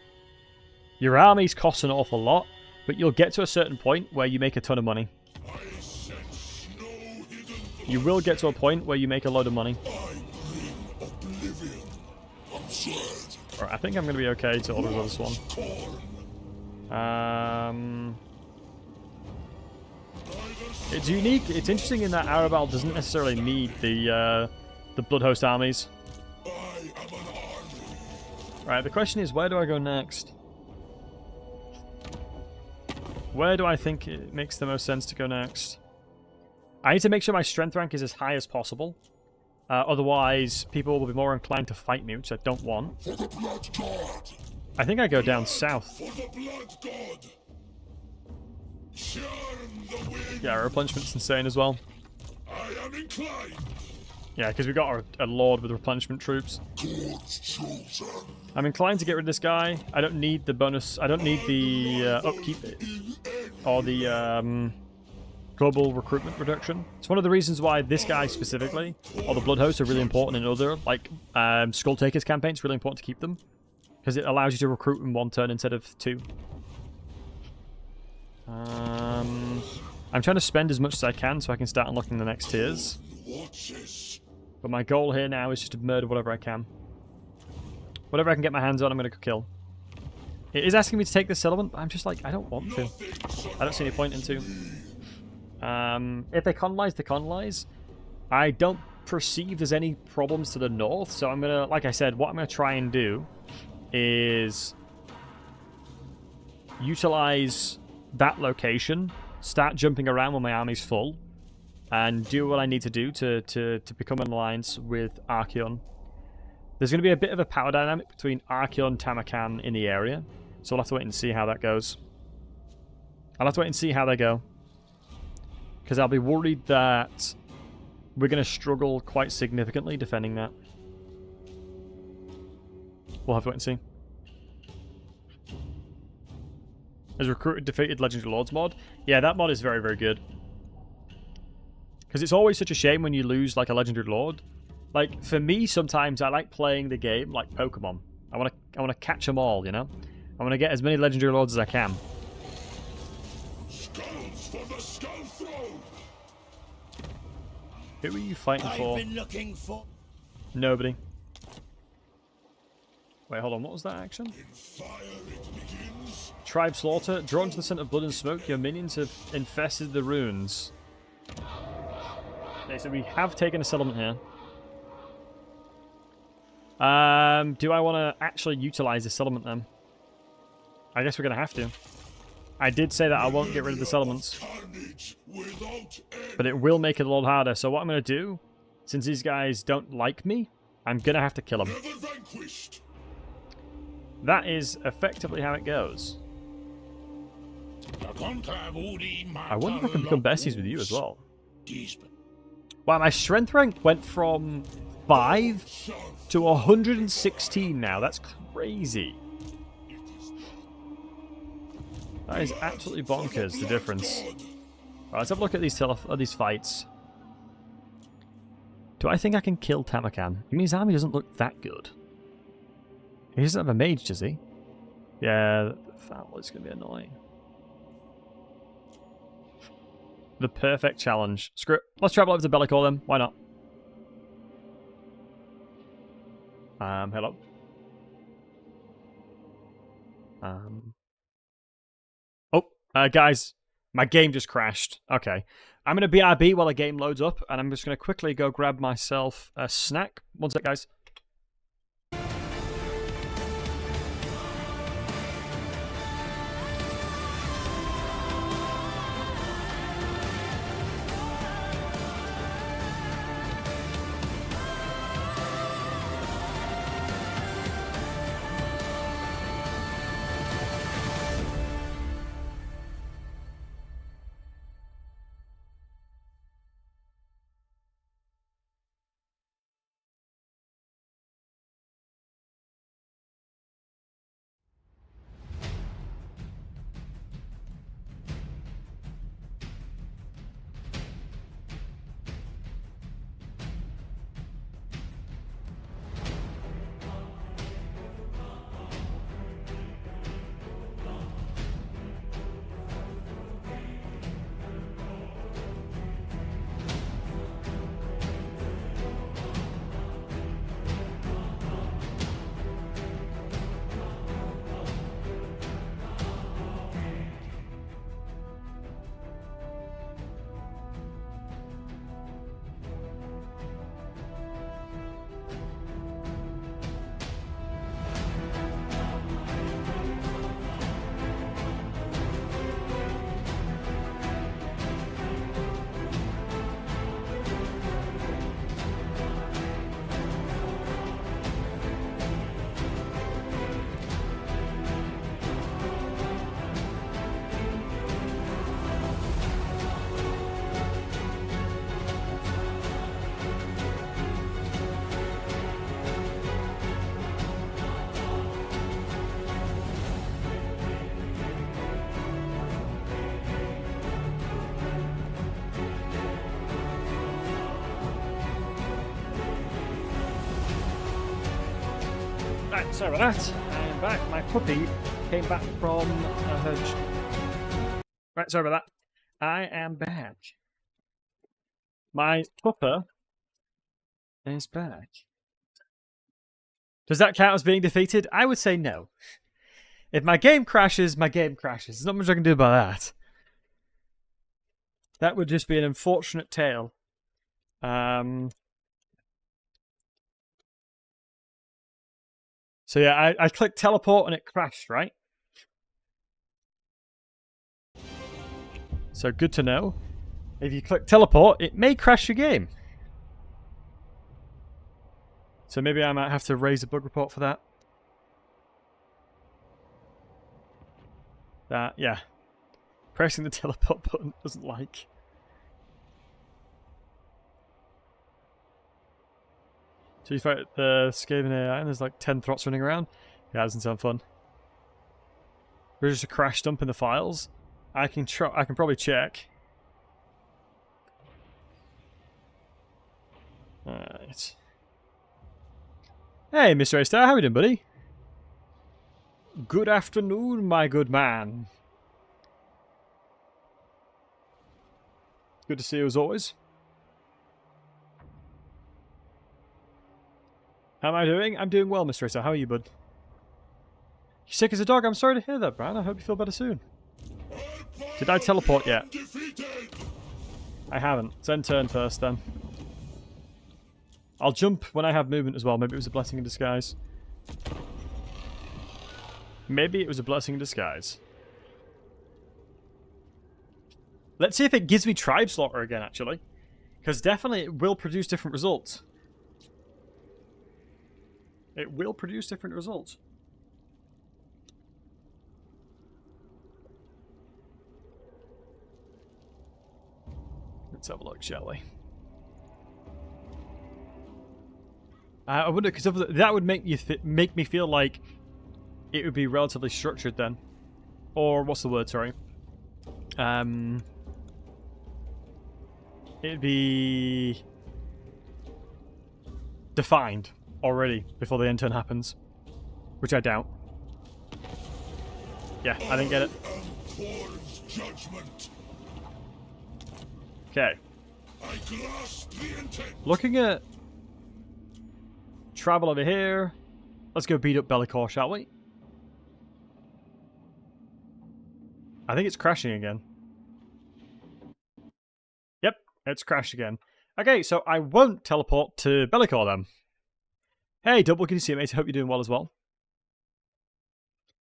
Your armies cost an awful lot, but you'll get to a certain point where you make a ton of money. You will get to a point where you make a load of money. Alright, I think I'm going to be okay to order this one. It's unique. It's interesting in that Arbaal doesn't necessarily need the Bloodhost armies. Right, the question is, where do I go next? Where do I think it makes the most sense to go next? I need to make sure my strength rank is as high as possible. Otherwise, people will be more inclined to fight me, which I don't want. For the blood god. I think I go down south. For the blood god. Churn the wind. Yeah, our replenishment's insane as well. I am inclined. Yeah, because we got a lord with replenishment troops. God's chosen. I'm inclined to get rid of this guy. I don't need the bonus. I don't need the upkeep or the global recruitment reduction. It's one of the reasons why this guy specifically, or the Bloodhosts, are really important in other, like, Skull Takers campaigns. It's really important to keep them, because it allows you to recruit in one turn instead of two. I'm trying to spend as much as I can so I can start unlocking the next tiers. But my goal here now is just to murder whatever I can. Whatever I can get my hands on, I'm going to kill. It is asking me to take this settlement, but I'm just like, I don't want to. I don't see any point in to. If they colonize, they colonize. I don't perceive there's any problems to the north, so I'm gonna, like I said, what I'm gonna try and do is utilize that location, start jumping around when my army's full, and do what I need to do to become an alliance with Archaon. There's going to be a bit of a power dynamic between Archaon and Tamarkan in the area, so I'll have to wait and see how that goes. I'll have to wait and see how they go, because I'll be worried that we're going to struggle quite significantly defending that. We'll have to wait and see. Has recruited defeated Legendary Lords mod? Yeah, that mod is very, very good. Because it's always such a shame when you lose, like, a Legendary Lord. Like, for me, sometimes I like playing the game like Pokemon. I want to catch them all, you know? I want to get as many Legendary Lords as I can. Skulls for the skull throne. Who are you fighting for? I've been looking for... Nobody. Wait, hold on. What was that action? In fire it begins. Tribe Slaughter. Drawn to the scent of blood and smoke, your minions have infested the ruins. Okay, so we have taken a settlement here. Do I want to actually utilize this settlement then? I guess we're going to have to. I did say that I won't get rid of the settlements. Carnage without end. But it will make it a lot harder. So what I'm going to do, since these guys don't like me, I'm going to have to kill them. Never vanquished. That is effectively how it goes. I wonder if I can become besties with you as well. Wow, my strength rank went from 5 to 116 now. That's crazy. That is absolutely bonkers, the difference. Right, let's have a look at these fights. Do I think I can kill Tamakan? I mean, his army doesn't look that good. He doesn't have a mage, does he? Yeah, that was going to be annoying. The perfect challenge. Screw it. Let's travel over to Bellicor then. Why not? Hello. Guys, my game just crashed. Okay. I'm going to BRB while the game loads up, and I'm just going to quickly go grab myself a snack. One sec, guys. Right, sorry about that. I am back. My puppy came back from her... Right, sorry about that. I am back. My pupper is back. Does that count as being defeated? I would say no. If my game crashes, my game crashes. There's not much I can do about that. That would just be an unfortunate tale. So yeah, I clicked teleport and it crashed, right? So good to know. If you click teleport, it may crash your game. So maybe I might have to raise a bug report for that. Yeah. Pressing the teleport button doesn't like. So you fight the Skaven AI and there's like 10 throts running around? Yeah, that doesn't sound fun. There's just a crash dump in the files. I can probably check. Alright. Hey, Mr. A-Star, how are you doing, buddy? Good afternoon, my good man. Good to see you as always. How am I doing? I'm doing well, Mr. A-Star. How are you, bud? You sick as a dog? I'm sorry to hear that, Brian. I hope you feel better soon. Did I teleport yet? I haven't. Send turn first, then. I'll jump when I have movement as well. Maybe it was a blessing in disguise. Maybe it was a blessing in disguise. Let's see if it gives me tribe slaughter again, actually. Because definitely it will produce different results. It will produce different results. Let's have a look, shall we? I wonder, because that would make me feel like it would be relatively structured then. Or, what's the word, sorry? It'd be defined already before the end turn happens, which I doubt. Yeah, I didn't get it. Okay. Looking at travel over here. Let's go beat up Bellicor, shall we? I think it's crashing again. Yep, it's crashed again. Okay, so I won't teleport to Bellicor then. Hey, Double, can you see me? I hope you're doing well as well.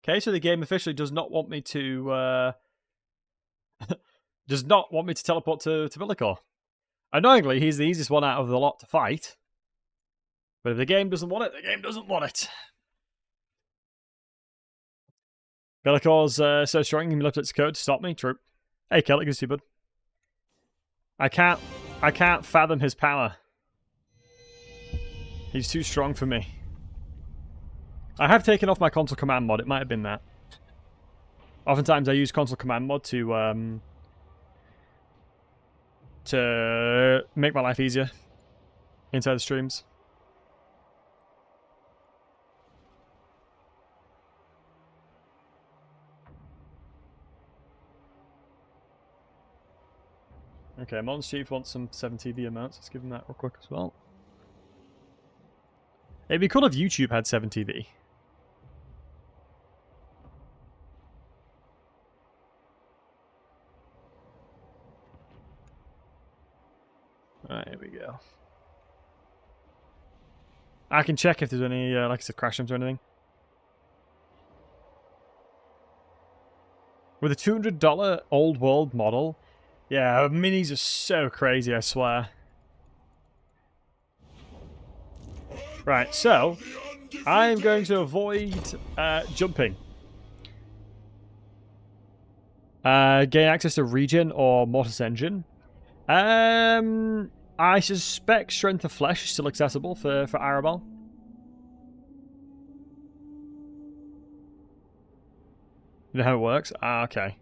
Okay, so the game officially does not want me to does not want me to teleport to Bellicor. Annoyingly, he's the easiest one out of the lot to fight. But if the game doesn't want it, the game doesn't want it. Bellicor's so strong, he left its code to stop me. True. Hey, Kelly, good to see you, bud. I can't fathom his power. He's too strong for me. I have taken off my console command mod. It might have been that. Oftentimes I use console command mod to make my life easier inside the streams. Okay, Mons Chief wants some 7TV amounts. Let's give him that real quick as well. It'd be cool if YouTube had 7TV. Alright, here we go. I can check if there's any, like I said, crash rooms or anything. With a $200 old world model, yeah, minis are so crazy, I swear. Right, so I'm going to avoid jumping. Gain access to regen or mortis engine. I suspect strength of flesh is still accessible for Arbaal. You know how it works? Ah, okay.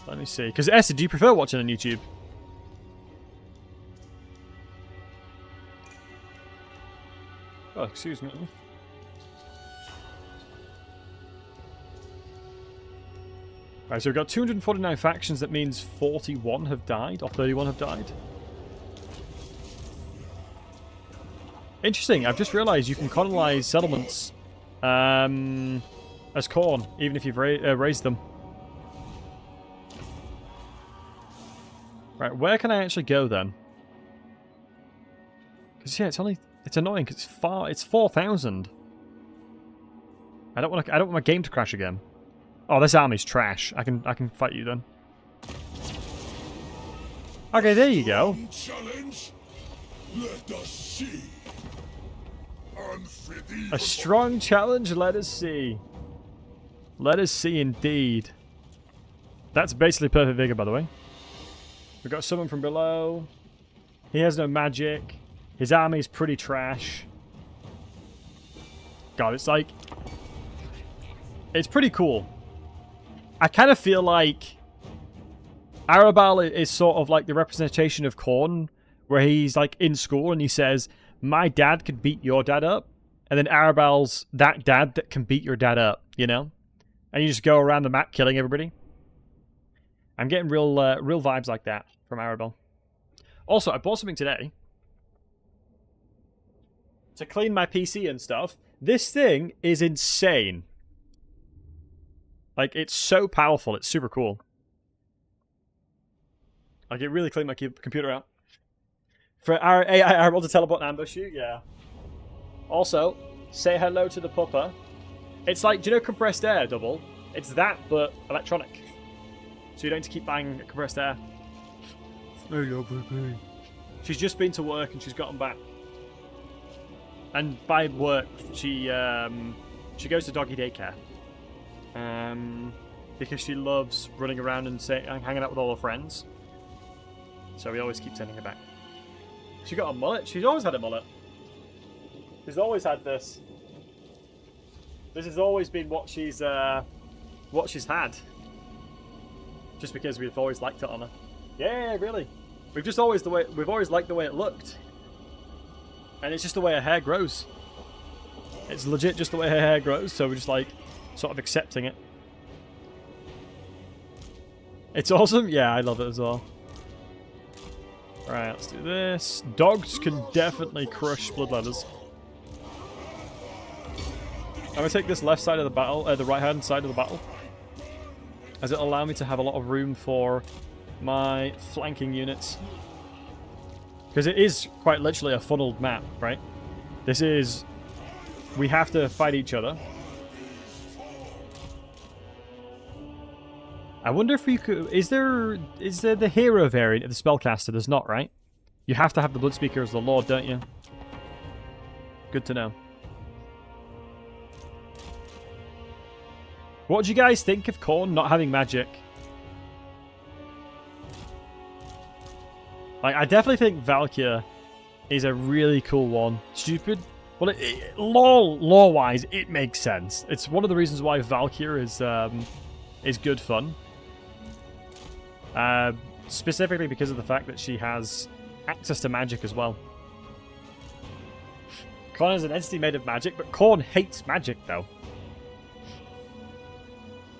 Let me see. Because Esther, do you prefer watching on YouTube? Oh, excuse me. Right, so we've got 249 factions. That means 41 have died, or 31 have died. Interesting. I've just realised you can colonize settlements as corn, even if you've raised them. Right, where can I actually go then? Because yeah, it's annoying because it's 4,000. I don't want my game to crash again. Oh, this army's trash. I can fight you then. Okay, there you go. Challenge. Let us see. A strong challenge. Let us see. Let us see, indeed. That's basically perfect vigor, by the way. We've got someone from below. He has no magic. His army's pretty trash. God, it's like... It's pretty cool. I kind of feel like Arbaal is sort of like the representation of Khorne, where he's like in school and he says, my dad could beat your dad up. And then Arbaal's that dad that can beat your dad up, you know? And you just go around the map killing everybody. I'm getting real vibes like that from Arbaal. Also, I bought something today to clean my PC and stuff. This thing is insane. Like, it's so powerful. It's super cool. Like, it really cleaned my computer out. For our AI Arbaal to teleport and ambush you, yeah. Also, say hello to the pupper. It's like, do you know compressed air double? It's that, but electronic. So you don't need to keep buying compressed air. She's just been to work and she's gotten back. And by work, she goes to doggy daycare. Because she loves running around and hanging out with all her friends. So we always keep sending her back. She got a mullet. She's always had a mullet. She's always had this. This has always been what she's had. Just because we've always liked it on her. Yeah, really. We've always liked the way it looked. And it's just the way her hair grows. It's legit just the way her hair grows, so we're just like sort of accepting it. It's awesome. Yeah, I love it as well. Alright, let's do this. Dogs can definitely crush bloodletters. I'm going to take this left side of the battle, the right hand side of the battle, as it'll allow me to have a lot of room for my flanking units. Because it is quite literally a funneled map, right? This is... we have to fight each other. I wonder if you could... Is there the hero variant of the spellcaster? There's not, right? You have to have the Bloodspeaker as the Lord, don't you? Good to know. What do you guys think of Khorne not having magic? Like, I definitely think Valkyr is a really cool one. Stupid. Well, lore-wise, it makes sense. It's one of the reasons why Valkyr is good fun. Specifically because of the fact that she has access to magic as well. Khorne is an entity made of magic, but Khorne hates magic, though.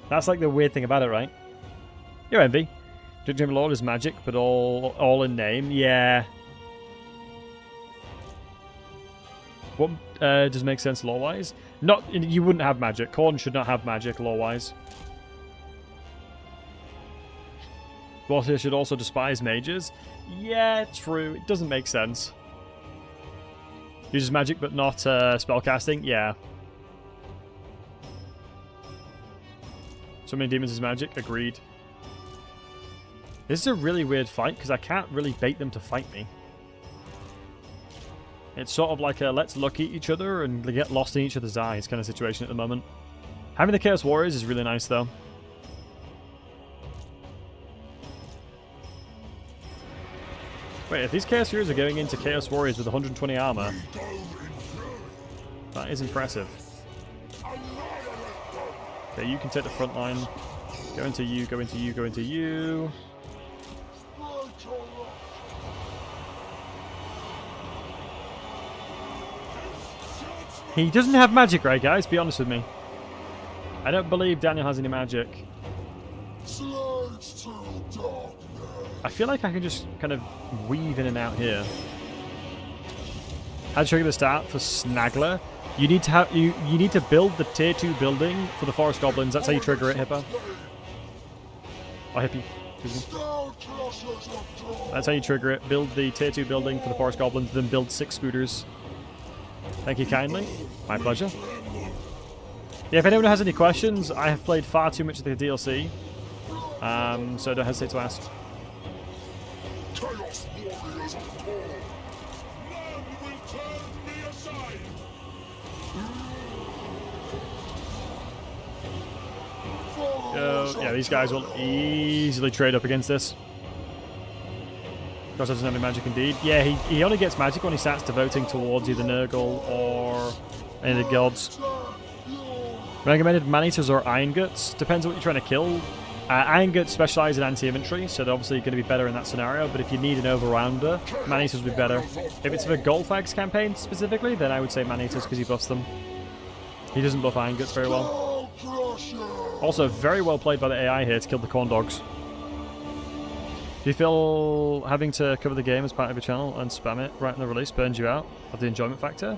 That's like the weird thing about it, right? Your envy. Judgment Lord is magic, but all in name. Yeah. What does make sense lore-wise? Not you wouldn't have magic. Khorne should not have magic lore-wise. Water should also despise mages. Yeah, true. It doesn't make sense. Uses magic, but not spellcasting. Yeah. So many demons is magic. Agreed. This is a really weird fight because I can't really bait them to fight me. It's sort of like a let's look at each other and get lost in each other's eyes kind of situation at the moment. Having the Chaos Warriors is really nice though. Wait, if these Chaos Heroes are going into Chaos Warriors with 120 armor, that is impressive. Okay, you can take the front line. Go into you, go into you, go into you. He doesn't have magic, right, guys? Be honest with me. I don't believe Daniel has any magic. I feel like I can just kind of weave in and out here. How to trigger the start for Snagler? You need to have you need to build the tier 2 building for the Forest Goblins. That's how you trigger it, Hippo. Oh, Hippie. That's how you trigger it. Build the tier 2 building for the Forest Goblins, then build 6 spooters. Thank you kindly. My pleasure. Yeah, if anyone has any questions, I have played far too much of the DLC. So don't hesitate to ask. Chaos Warriors of Khorne. None will turn me aside. Yeah, these guys will easily trade up against this. Because doesn't have any magic indeed. Yeah, he only gets magic when he starts devoting towards either Nurgle or any of the gods. Recommended Man-Eaters or Iron Guts. Depends on what you're trying to kill. Iron Guts specialise in anti-infantry, so they're obviously going to be better in that scenario, but if you need an over-rounder, Man-Eaters would be better. If it's for a Goldfags campaign specifically, then I would say Man-Eaters because he buffs them. He doesn't buff Iron Guts very well. Also, very well played by the AI here to kill the corn dogs. Do you feel having to cover the game as part of your channel and spam it right in the release burns you out of the enjoyment factor?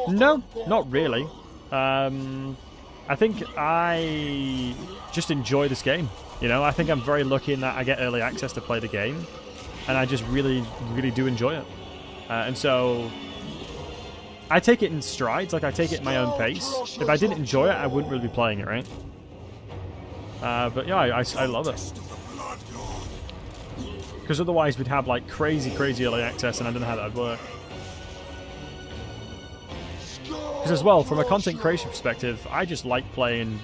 No, not really. I think I just enjoy this game. You know, I think I'm very lucky in that I get early access to play the game, and I just really, really do enjoy it. And so I take it in strides, like I take it at my own pace. If I didn't enjoy it, I wouldn't really be playing it, right? But yeah, I love it. Because otherwise we'd have like crazy early access, and I don't know how that would work. Because as well, from a content creation perspective, I just like playing.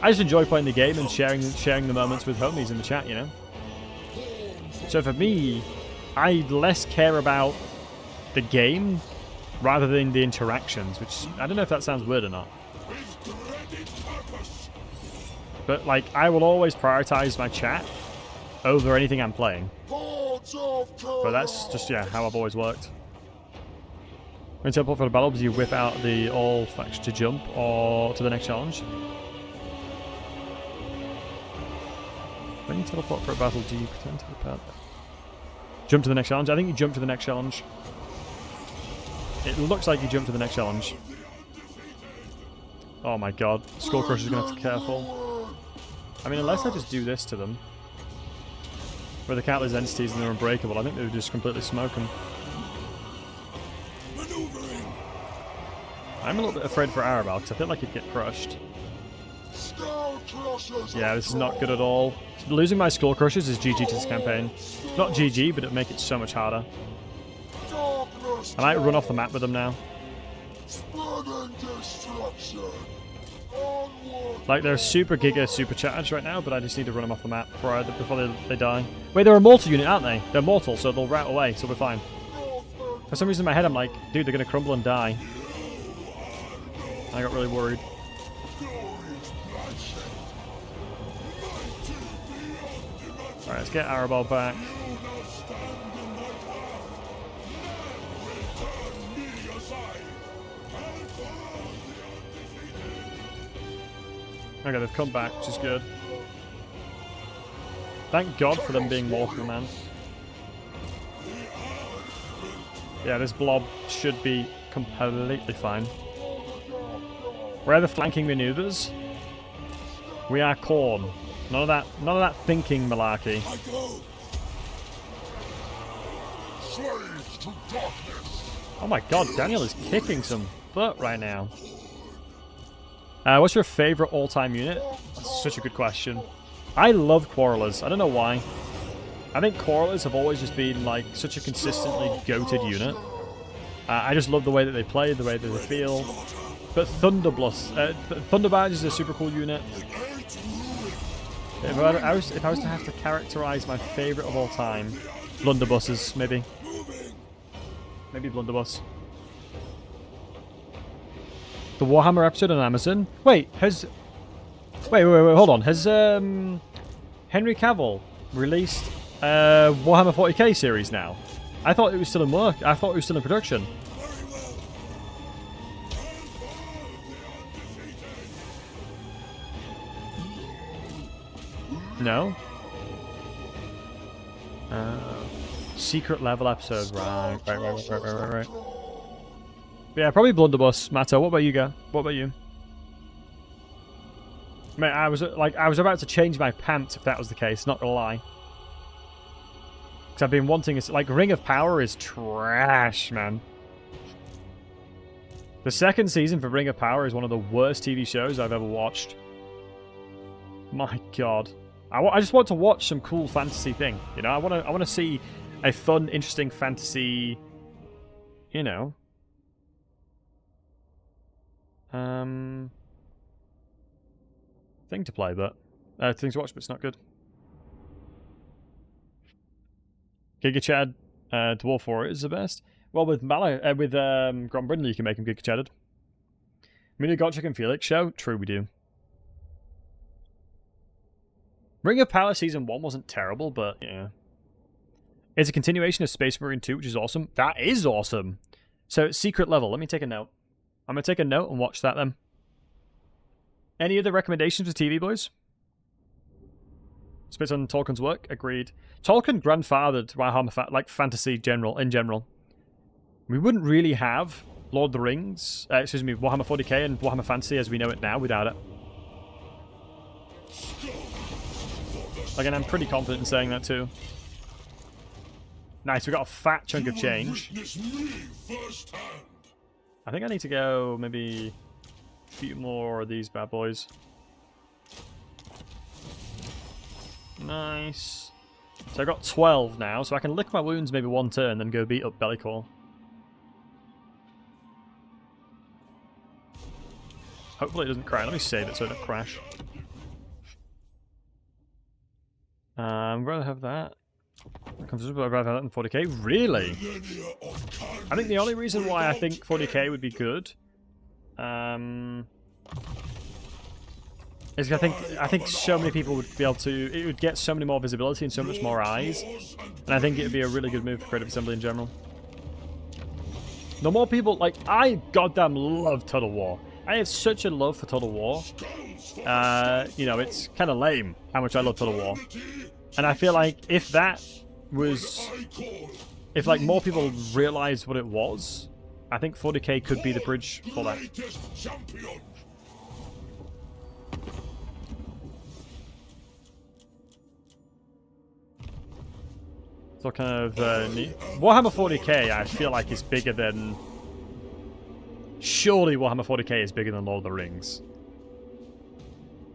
I just enjoy playing the game and sharing the moments with homies in the chat, you know. So for me, I less care about the game rather than the interactions, which I don't know if that sounds weird or not. But like, I will always prioritize my chat over anything I'm playing. But that's just, yeah, how I've always worked. When you teleport for the battle, do you whip out the all faction to jump or to the next challenge? When you teleport for a battle, do you pretend to whip out? Jump to the next challenge? I think you jump to the next challenge. It looks like you jump to the next challenge. Oh my god. Skullcrusher's gonna have to be careful. I mean, unless I just do this to them. Where they count as entities and they're unbreakable, I think they would just completely smoke them. I'm a little bit afraid for Arbaal because I feel like he'd get crushed. Yeah, this is not good at all. Losing my Skullcrushers is GG to this campaign. Not GG, but it'd make it so much harder. I might run off the map with them now. Like, they're super giga supercharged right now, but I just need to run them off the map before they die. Wait, they're a mortal unit, aren't they? They're mortal, so they'll rout away, so we're fine. For some reason in my head I'm like, dude, they're gonna crumble and die. I got really worried. Alright, let's get Arbaal back. Okay, they've come back, which is good. Thank God for them being mortal, man. Yeah, this blob should be completely fine. Where are the flanking maneuvers? We are corn. None of that thinking malarkey. Oh my god, Daniel is kicking some butt right now. What's your favorite all-time unit? That's such a good question. I love Quarrelers. I don't know why. I think Quarrelers have always just been like such a consistently goated unit. I just love the way that they play, the way that they feel. But Thunderbarge is a super cool unit. If I was to have to characterize my favorite of all time, blunderbusses, maybe. Maybe blunderbuss. The Warhammer episode on Amazon. Wait, hold on. Has Henry Cavill released Warhammer 40k series now? I thought it was still in work. I thought it was still in production. No? Secret level episode. Right. Yeah, probably blunderbuss. Matto, what about you, guy? What about you? Mate, I was about to change my pants if that was the case. Not gonna lie. Because I've been wanting it. Like, Ring of Power is trash, man. The second season for Ring of Power is one of the worst TV shows I've ever watched. My God. I just want to watch some cool fantasy thing. You know, I want to see a fun, interesting fantasy. You know. Thing to play, but thing to watch, but it's not good. Giga Chad, Dwarf Warrior is the best. Well, with Grombrindle, you can make him Giga Chadded. Mini Gotcha and Felix show? True, we do. Ring of Power Season 1 wasn't terrible, but yeah. It's a continuation of Space Marine 2, which is awesome. That is awesome! So, secret level. Let me take a note. I'm going to take a note and watch that then. Any other recommendations for TV, boys? Spits on Tolkien's work? Agreed. Tolkien grandfathered Warhammer fantasy in general. We wouldn't really have Lord of the Rings, Warhammer 40k and Warhammer Fantasy as we know it now without it. Again, I'm pretty confident in saying that too. Nice, we got a fat chunk of change. Witness me firsthand. I think I need to go maybe a few more of these bad boys. Nice. So I got 12 now, so I can lick my wounds maybe one turn, then go beat up Bellycore. Hopefully it doesn't crash. Let me save it so it doesn't crash. I'm going to have that. I'd rather have that than 40k. Really? I think the only reason why I think 40k would be good is I think so many people would be able to. It would get so many more visibility and so much more eyes, and I think it would be a really good move for creative assembly in general. The more people, like, I goddamn love Total War. I have such a love for Total War. You know, it's kind of lame how much I love Total War. And I feel like if that was... If, like, more people realized what it was, I think 40k could be the bridge for that. So kind of neat. Warhammer 40k, I feel like, is bigger than... Surely Warhammer 40k is bigger than Lord of the Rings.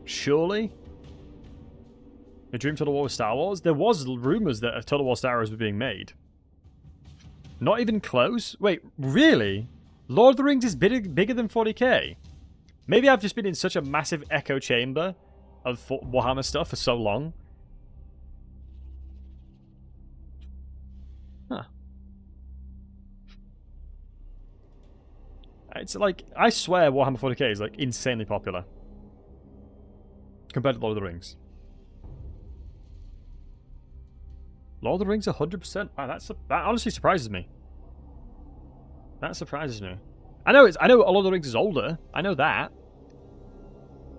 Surely? A Dream Total War with Star Wars? There was rumors that a Total War Star Wars were being made. Not even close? Wait, really? Lord of the Rings is bigger than 40k? Maybe I've just been in such a massive echo chamber of Warhammer stuff for so long. Huh. It's like, I swear Warhammer 40k is like insanely popular. Compared to Lord of the Rings. Lord of the Rings 100%. Wow, that honestly surprises me. That surprises me. I know Lord of the Rings is older. I know that.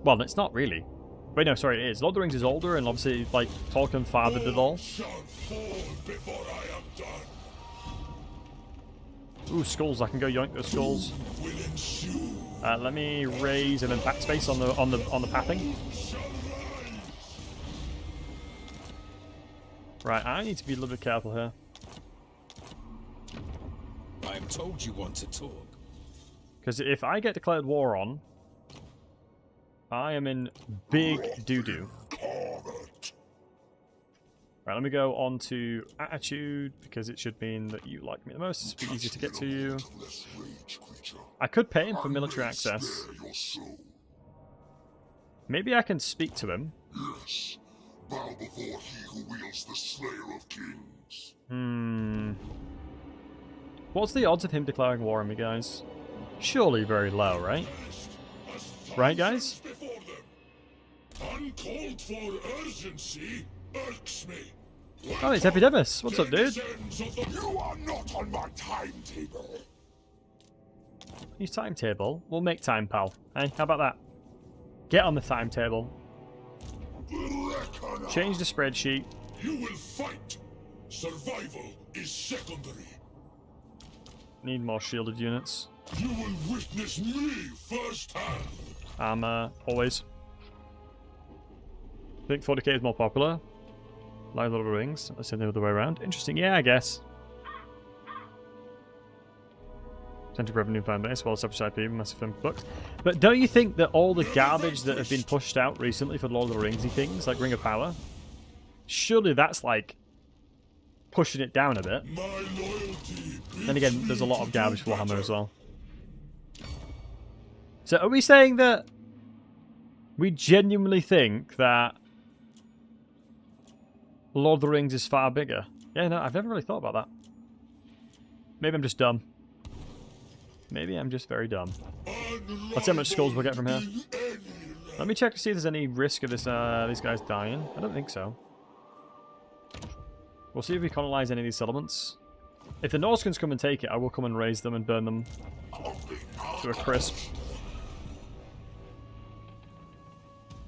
Well, it's not really. Wait, no, sorry, it is. Lord of the Rings is older, and obviously, like, Tolkien fathered it all. Ooh, skulls. I can go yoink those skulls. Let me raise and then backspace on the pathing. Right, I need to be a little bit careful here. I'm told you want to talk. Because if I get declared war on, I am in big doo-doo. Right, let me go on to attitude, because it should mean that you like me the most. It's be easy to get to you. I could pay him for military access. Maybe I can speak to him. Yes. Bow before he who wields the Slayer of Kings. What's the odds of him declaring war on me, guys? Surely very low, right? Right, guys? Uncalled for urgency irks me. Oh, it's Epidemus. What's up, dude? You are not on my timetable. Use timetable? We'll make time, pal. Hey, how about that? Get on the timetable. Change the spreadsheet. You will fight. Survival is secondary. Need more shielded units. You will witness me firsthand. Armor, always. I think 40k is more popular. Like Lord of the Rings. Let's say the other way around. Interesting, yeah, I guess. Central revenue fan base, well, separate IP, massive film books. But don't you think that all the garbage that have been pushed out recently for Lord of the Ringsy things, like Ring of Power, surely that's like pushing it down a bit. Then again, there's a lot of garbage for Warhammer as well. So are we saying that we genuinely think that Lord of the Rings is far bigger? Yeah, no, I've never really thought about that. Maybe I'm just dumb. Maybe I'm just very dumb. Let's see how much skulls we'll get from here. Let me check to see if there's any risk of this these guys dying. I don't think so. We'll see if we colonize any of these settlements. If the Norskins come and take it, I will come and raise them and burn them to a crisp.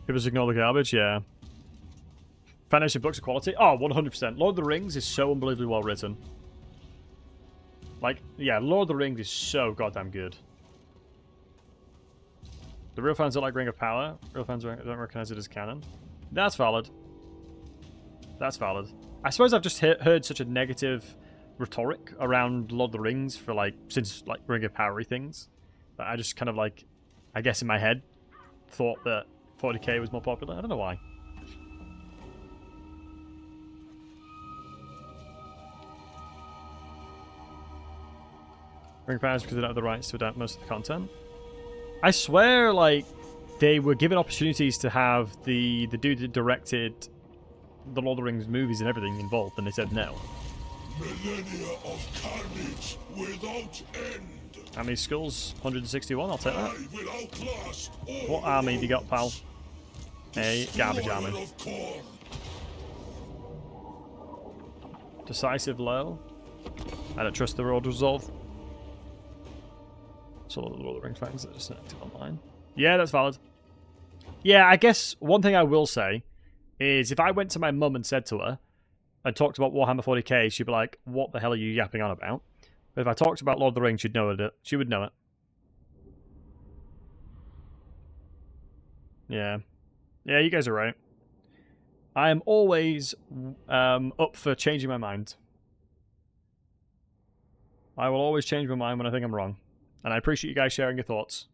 People just ignore the garbage, yeah. Foundation books of quality? Oh, 100%. Lord of the Rings is so unbelievably well written. Like, yeah, Lord of the Rings is so goddamn good. The real fans don't like Ring of Power. Real fans don't recognize it as canon. That's valid. That's valid. I suppose I've just heard such a negative rhetoric around Lord of the Rings for like since like Ring of Powery things. That I just kind of like, I guess in my head, thought that 40k was more popular. I don't know why. Ring of Power because they don't have the rights to adapt most of the content. I swear, like, they were given opportunities to have the dude that directed the Lord of the Rings movies and everything involved, and they said no. Millennia of carnage without end. How many skulls? 161, I'll take that. I will outlast all What army have you got, pal? A garbage army. oil of corn. Decisive low. I don't trust the road resolve. So the Lord of the Rings fans that are just active online. Yeah, that's valid. Yeah, I guess one thing I will say is if I went to my mum and said to her and talked about Warhammer 40k, she'd be like, "What the hell are you yapping on about?" But if I talked about Lord of the Rings, she'd know it. She would know it. Yeah. Yeah, you guys are right. I am always up for changing my mind. I will always change my mind when I think I'm wrong. And I appreciate you guys sharing your thoughts.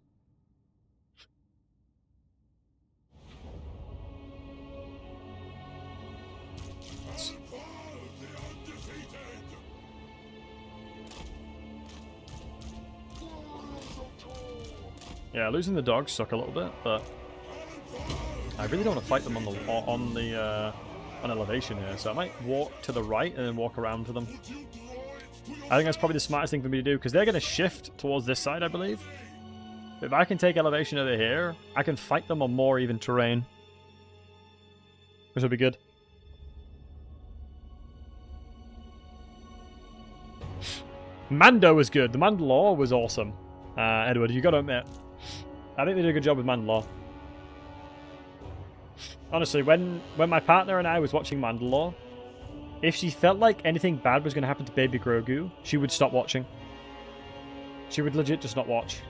Yeah, losing the dogs suck a little bit, but I really don't want to fight them on elevation here. So I might walk to the right and then walk around to them. I think that's probably the smartest thing for me to do because they're going to shift towards this side, I believe. If I can take elevation over here, I can fight them on more even terrain, which would be good. Mando was good. The Mandalore was awesome. Edward, you got to admit. I think they did a good job with Mandalore. Honestly, when my partner and I was watching Mandalore, if she felt like anything bad was going to happen to Baby Grogu, she would stop watching. She would legit just not watch.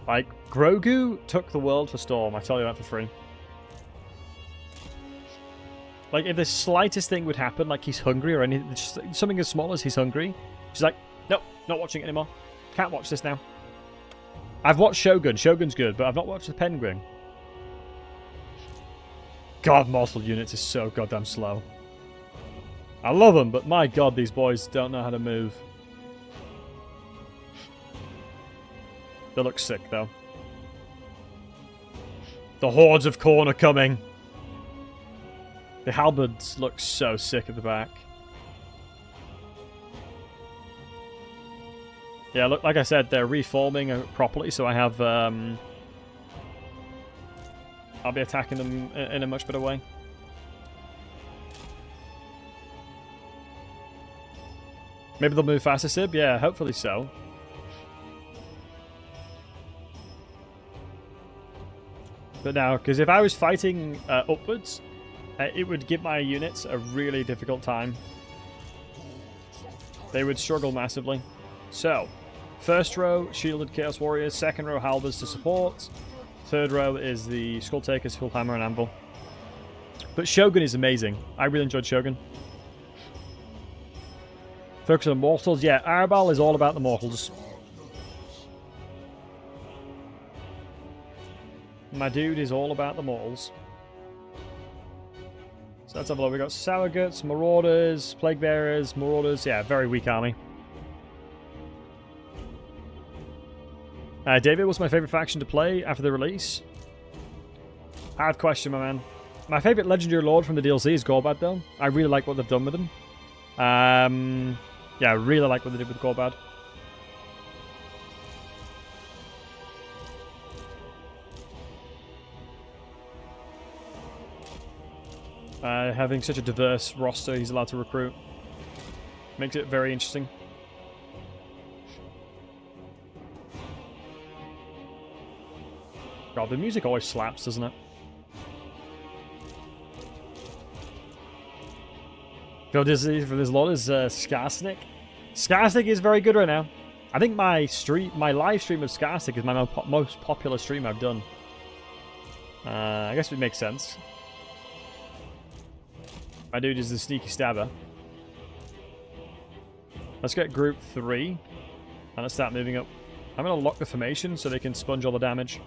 Like, Grogu took the world for storm, I tell you that for free. Like, if the slightest thing would happen, like he's hungry or anything, just something as small as he's hungry, she's like, nope, not watching it anymore. Can't watch this now. I've watched Shogun. Shogun's good, but I've not watched The Penguin. God, Mortal Units is so goddamn slow. I love them, but my god, these boys don't know how to move. They look sick, though. The hordes of corn are coming. The halberds look so sick at the back. Yeah, look, like I said, they're reforming properly, so I have... I'll be attacking them in a much better way. Maybe they'll move faster, Sib? Yeah, hopefully so. But now, because if I was fighting upwards, it would give my units a really difficult time. They would struggle massively. So, first row, shielded Chaos Warriors. Second row, halberds to support. Third row is the Skull Takers, Full Hammer, and Anvil. But Shogun is amazing. I really enjoyed Shogun. Focus on mortals. Yeah, Arbaal is all about the mortals. My dude is all about the mortals. So let's have a look. We got Sourguts, Marauders, Plague Bearers, Marauders. Yeah, very weak army. David was my favorite faction to play after the release. Hard question, my man. My favorite legendary lord from the DLC is Gorbad, though. I really like what they've done with him. Yeah, I really like what they did with Gorbad. Having such a diverse roster he's allowed to recruit makes it very interesting. God, the music always slaps, doesn't it? For this lot is Skarsnik. Skarsnik is very good right now. I think my live stream of Skarsnik is my most popular stream I've done. I guess it makes sense. My dude is the sneaky stabber. Let's get group 3. And let's start moving up. I'm going to lock the formation so they can sponge all the damage.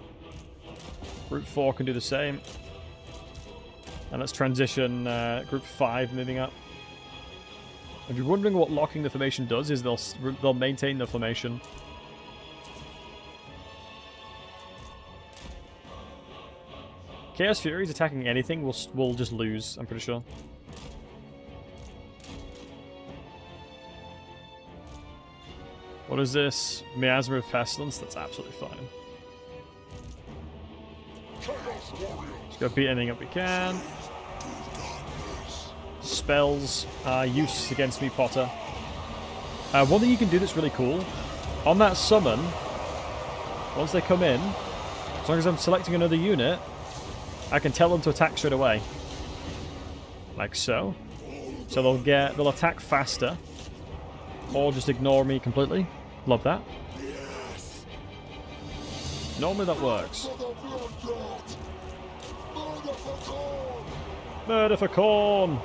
Group 4 can do the same. And let's transition group 5 moving up. If you're wondering what locking the formation does, is they'll maintain the formation. Chaos Furies attacking anything will just lose, I'm pretty sure. What is this? Miasma of Pestilence? That's absolutely fine. Just go beat anything up we can. Spells are useless against me, Potter. One thing you can do that's really cool, on that summon, once they come in, as long as I'm selecting another unit, I can tell them to attack straight away. Like so. So they'll attack faster. Or just ignore me completely. Love that. Normally that works. Murder for corn!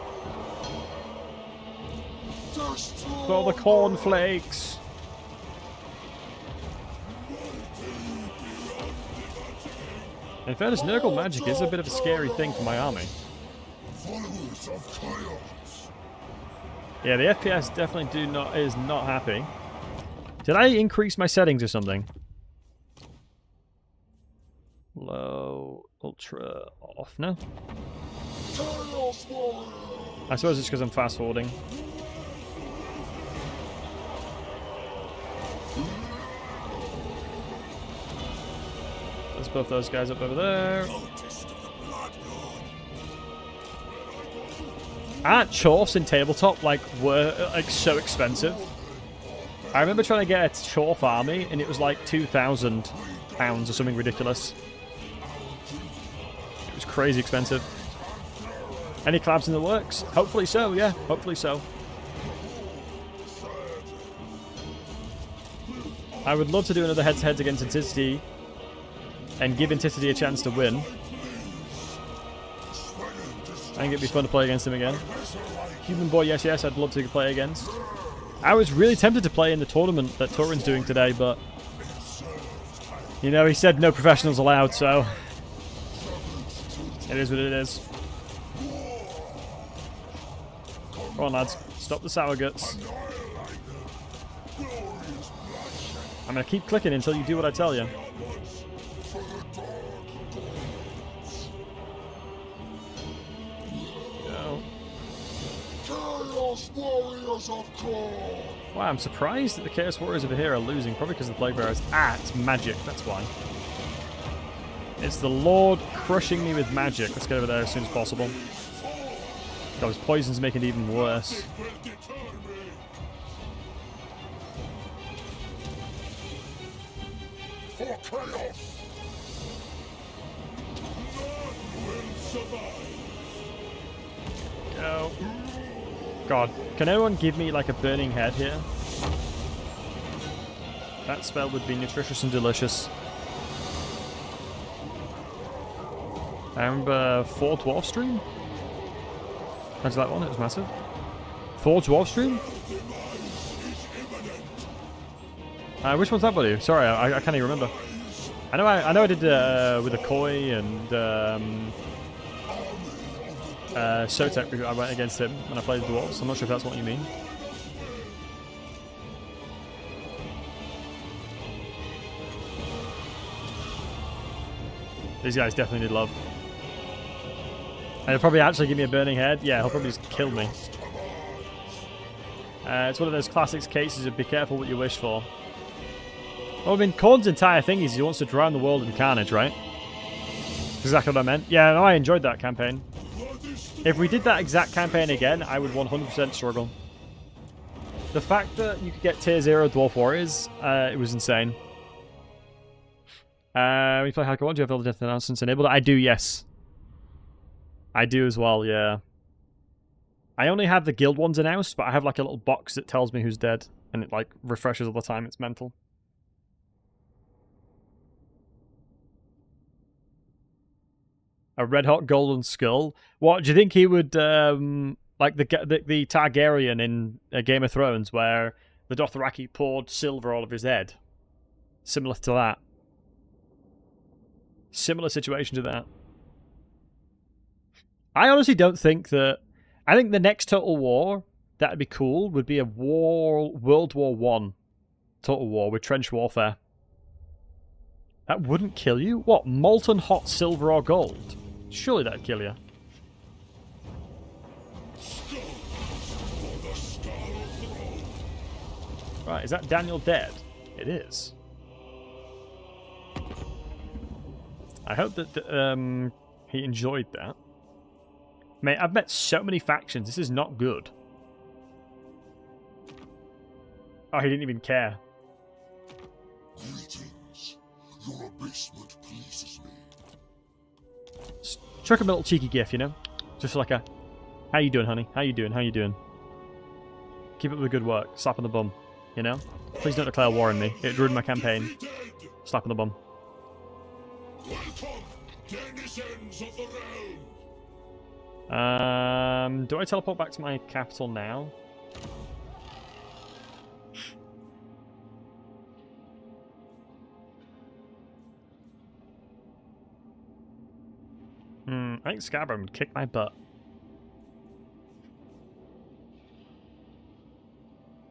For the cornflakes! In fairness, Nurgle magic is a bit of a scary thing for my army. Yeah, the FPS definitely is not happy. Did I increase my settings or something? Low, ultra, off. No. I suppose it's because I'm fast forwarding. Let's buff those guys up over there. Aren't chorfs in tabletop were so expensive? I remember trying to get a chorf army and it was like £2,000 or something ridiculous. It was crazy expensive. Any collabs in the works? Hopefully so, yeah. Hopefully so. I would love to do another head-to-head against Anticity and give Anticity a chance to win. I think it'd be fun to play against him again. Human Boy, yes, I'd love to play against. I was really tempted to play in the tournament that Turin's doing today, but... You know, he said no professionals allowed, so... It is what it is. Come on, lads. Stop the sour guts. I'm going to keep clicking until you do what I tell you. Wow, I'm surprised that the Chaos Warriors over here are losing, probably because the Plague Bearer is at magic, that's why. It's the Lord crushing me with magic. Let's get over there as soon as possible. God, his poison's making it even worse. Go. God, can anyone give me like a burning head here? That spell would be nutritious and delicious. I remember 4 Dwarf Stream. How's that one? It was massive. 4 Dwarf Stream? Which one's that, buddy? Sorry, I can't even remember. I know I did with Okoii and Shoutout. I went against him when I played Dwarves. I'm not sure if that's what you mean. These guys definitely need love. And he'll probably actually give me a burning head. Yeah, he'll probably just kill me. It's one of those classic cases of be careful what you wish for. Well, I mean, Korn's entire thing is he wants to drown the world in carnage, right? That's exactly what I meant. Yeah, no, I enjoyed that campaign. If we did that exact campaign again, I would 100% struggle. The fact that you could get tier 0 Dwarf Warriors, it was insane. When you play Hardcore 1, do you have all the death announcements enabled? I do, yes. I do as well, yeah. I only have the guild ones announced, but I have like a little box that tells me who's dead. And it like refreshes all the time, it's mental. A red hot golden skull. What do you think he would like the Targaryen in Game of Thrones, where the Dothraki poured silver all over his head. Similar to that. Similar situation to that. I honestly don't think that... I think the next Total War that'd be cool would be a World War One Total War with trench warfare. That wouldn't kill you? What, molten hot silver or gold? Surely that'd kill you. Right, is that Daniel dead? It is. I hope that he enjoyed that. Mate, I've met so many factions. This is not good. Oh, he didn't even care. Greetings. Your abasement pleases me. Chuck him a little cheeky gif, you know? Just like a, how you doing, honey? How you doing? How you doing? Keep up the good work. Slap on the bum, you know? Please don't declare war on me. It ruined my campaign. Slap on the bum. Welcome, denizens of the realm. Do I teleport back to my capital now? I think Scabbard would kick my butt.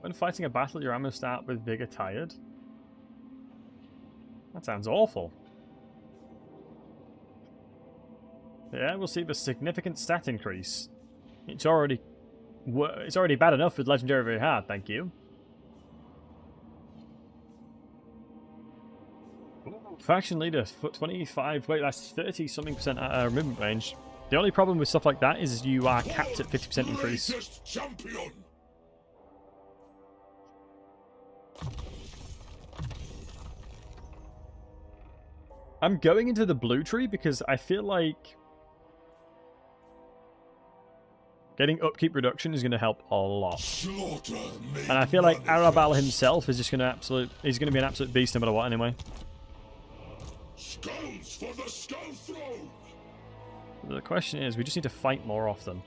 When fighting a battle, your ammo start with vigor tired. That sounds awful. Yeah, we'll see the significant stat increase. It's already bad enough with legendary very hard, thank you. Faction leader, 25, wait, that's 30-something% out of movement range. The only problem with stuff like that is you are capped at 50% increase. Champion. I'm going into the blue tree because I feel like getting upkeep reduction is going to help a lot. And I feel like Arbaal himself is just going to he's going to be an absolute beast no matter what anyway. Skulls for the skull throne. The question is, we just need to fight more often.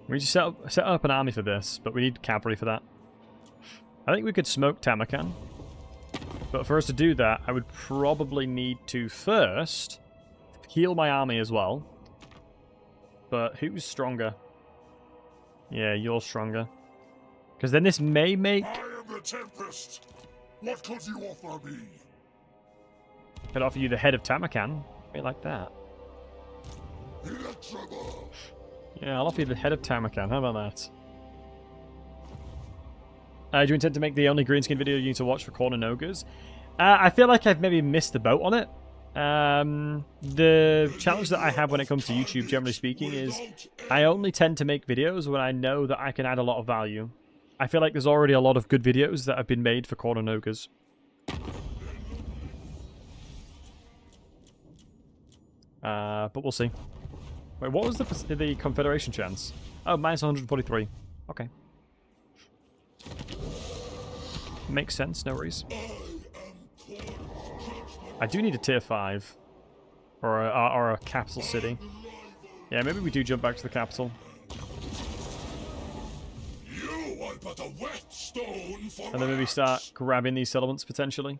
We need to set up an army for this, but we need cavalry for that. I think we could smoke Tamarkan. But for us to do that, I would probably need to first heal my army as well. But who's stronger? Yeah, you're stronger. Because then this may make... I am the Tempest. What could you offer me? I could offer you the head of Tamarkan. Be like that. Electrable. Yeah, I'll offer you the head of Tamarkan. How about that? Do you intend to make the only greenskin video you need to watch for Corn and Ogres? I feel like I've maybe missed the boat on it. The challenge that I have when it comes to YouTube, generally speaking, is I only tend to make videos when I know that I can add a lot of value. I feel like there's already a lot of good videos that have been made for Corn and Ogres. But we'll see. Wait, what was the Confederation chance? Oh, minus 143. Okay. Makes sense, no worries. I do need a tier 5. Or a capital city. Yeah, maybe we do jump back to the capital. You are but a whetstone for And then maybe start grabbing these settlements, potentially.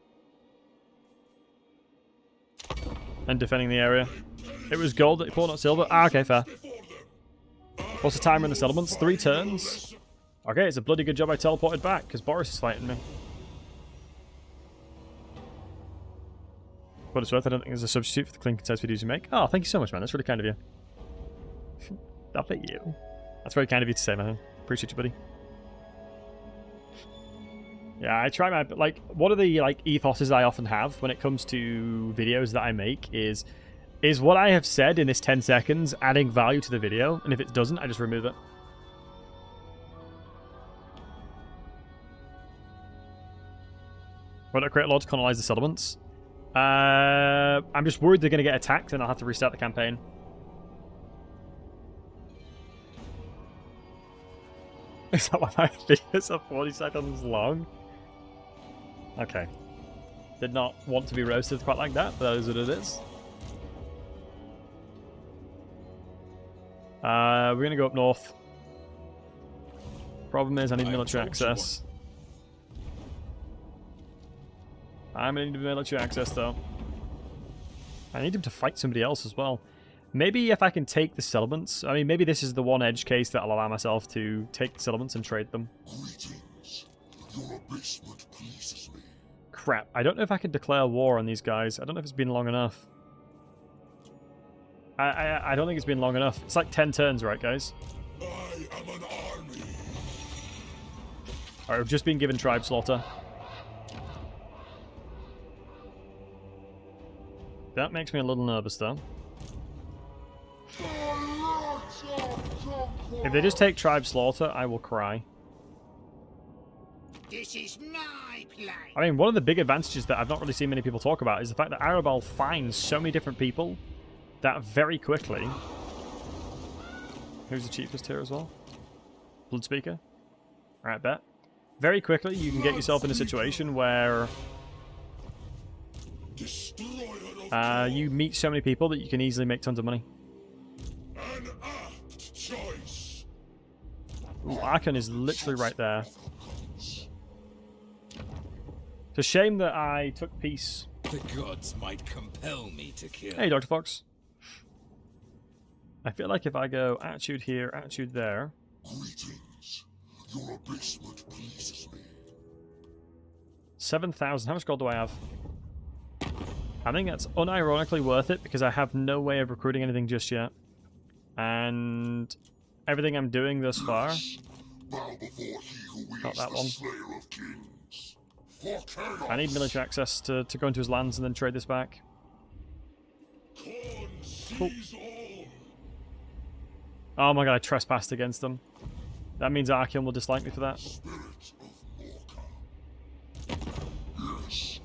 And defending the area. It was gold that you pulled, not silver. Ah, okay, fair. What's the timer in the settlements? 3 turns. Okay, it's a bloody good job I teleported back, because Boris is fighting me. What it's worth, I don't think there's a substitute for the clean contest videos you make. Oh, thank you so much, man. That's really kind of you. Stop at you. That's very kind of you to say, man. Appreciate you, buddy. Yeah, I try my... Like, one of the, ethoses I often have when it comes to videos that I make is what I have said in this 10 seconds adding value to the video? And if it doesn't, I just remove it. Why don't I create Lord to colonize the settlements? I'm just worried they're going to get attacked and I'll have to restart the campaign. Is that why my videos are 40 seconds long? Okay. Did not want to be roasted quite like that, but that is what it is. We're going to go up north. Problem is, I need I military told you access. I'm gonna need military access, though. I need him to fight somebody else as well. Maybe if I can take the settlements... I mean, maybe this is the one edge case that I'll allow myself to take the settlements and trade them. Greetings. Your abasement pleases me. Crap. I don't know if I can declare war on these guys. I don't know if it's been long enough. I don't think it's been long enough. It's like 10 turns, right, guys? I am an army. Alright, we've just been given tribe slaughter. That makes me a little nervous, though. If they just take tribe slaughter, I will cry. This is my place. I mean, one of the big advantages that I've not really seen many people talk about is the fact that Arbaal finds so many different people that very quickly... Who's the cheapest here as well? Bloodspeaker? Alright, bet. Very quickly, you can get yourself in a situation where... you meet so many people that you can easily make tons of money. An apt choice. Ooh, Arkhan is literally right there. It's a shame that I took peace. The gods might compel me to kill. Hey, Dr. Fox. I feel like if I go attitude here, attitude there... Greetings. Your abasement pleases me. 7,000. How much gold do I have? I think that's unironically worth it because I have no way of recruiting anything just yet. And everything I'm doing thus far... Bow before he who wields Not that the one. Slayer of Kings. For chaos. I need military access to go into his lands and then trade this back. Khan Cool. sees all. Oh my god, I trespassed against them. That means Arkin will dislike me for that. Spirit of Morka. Yes.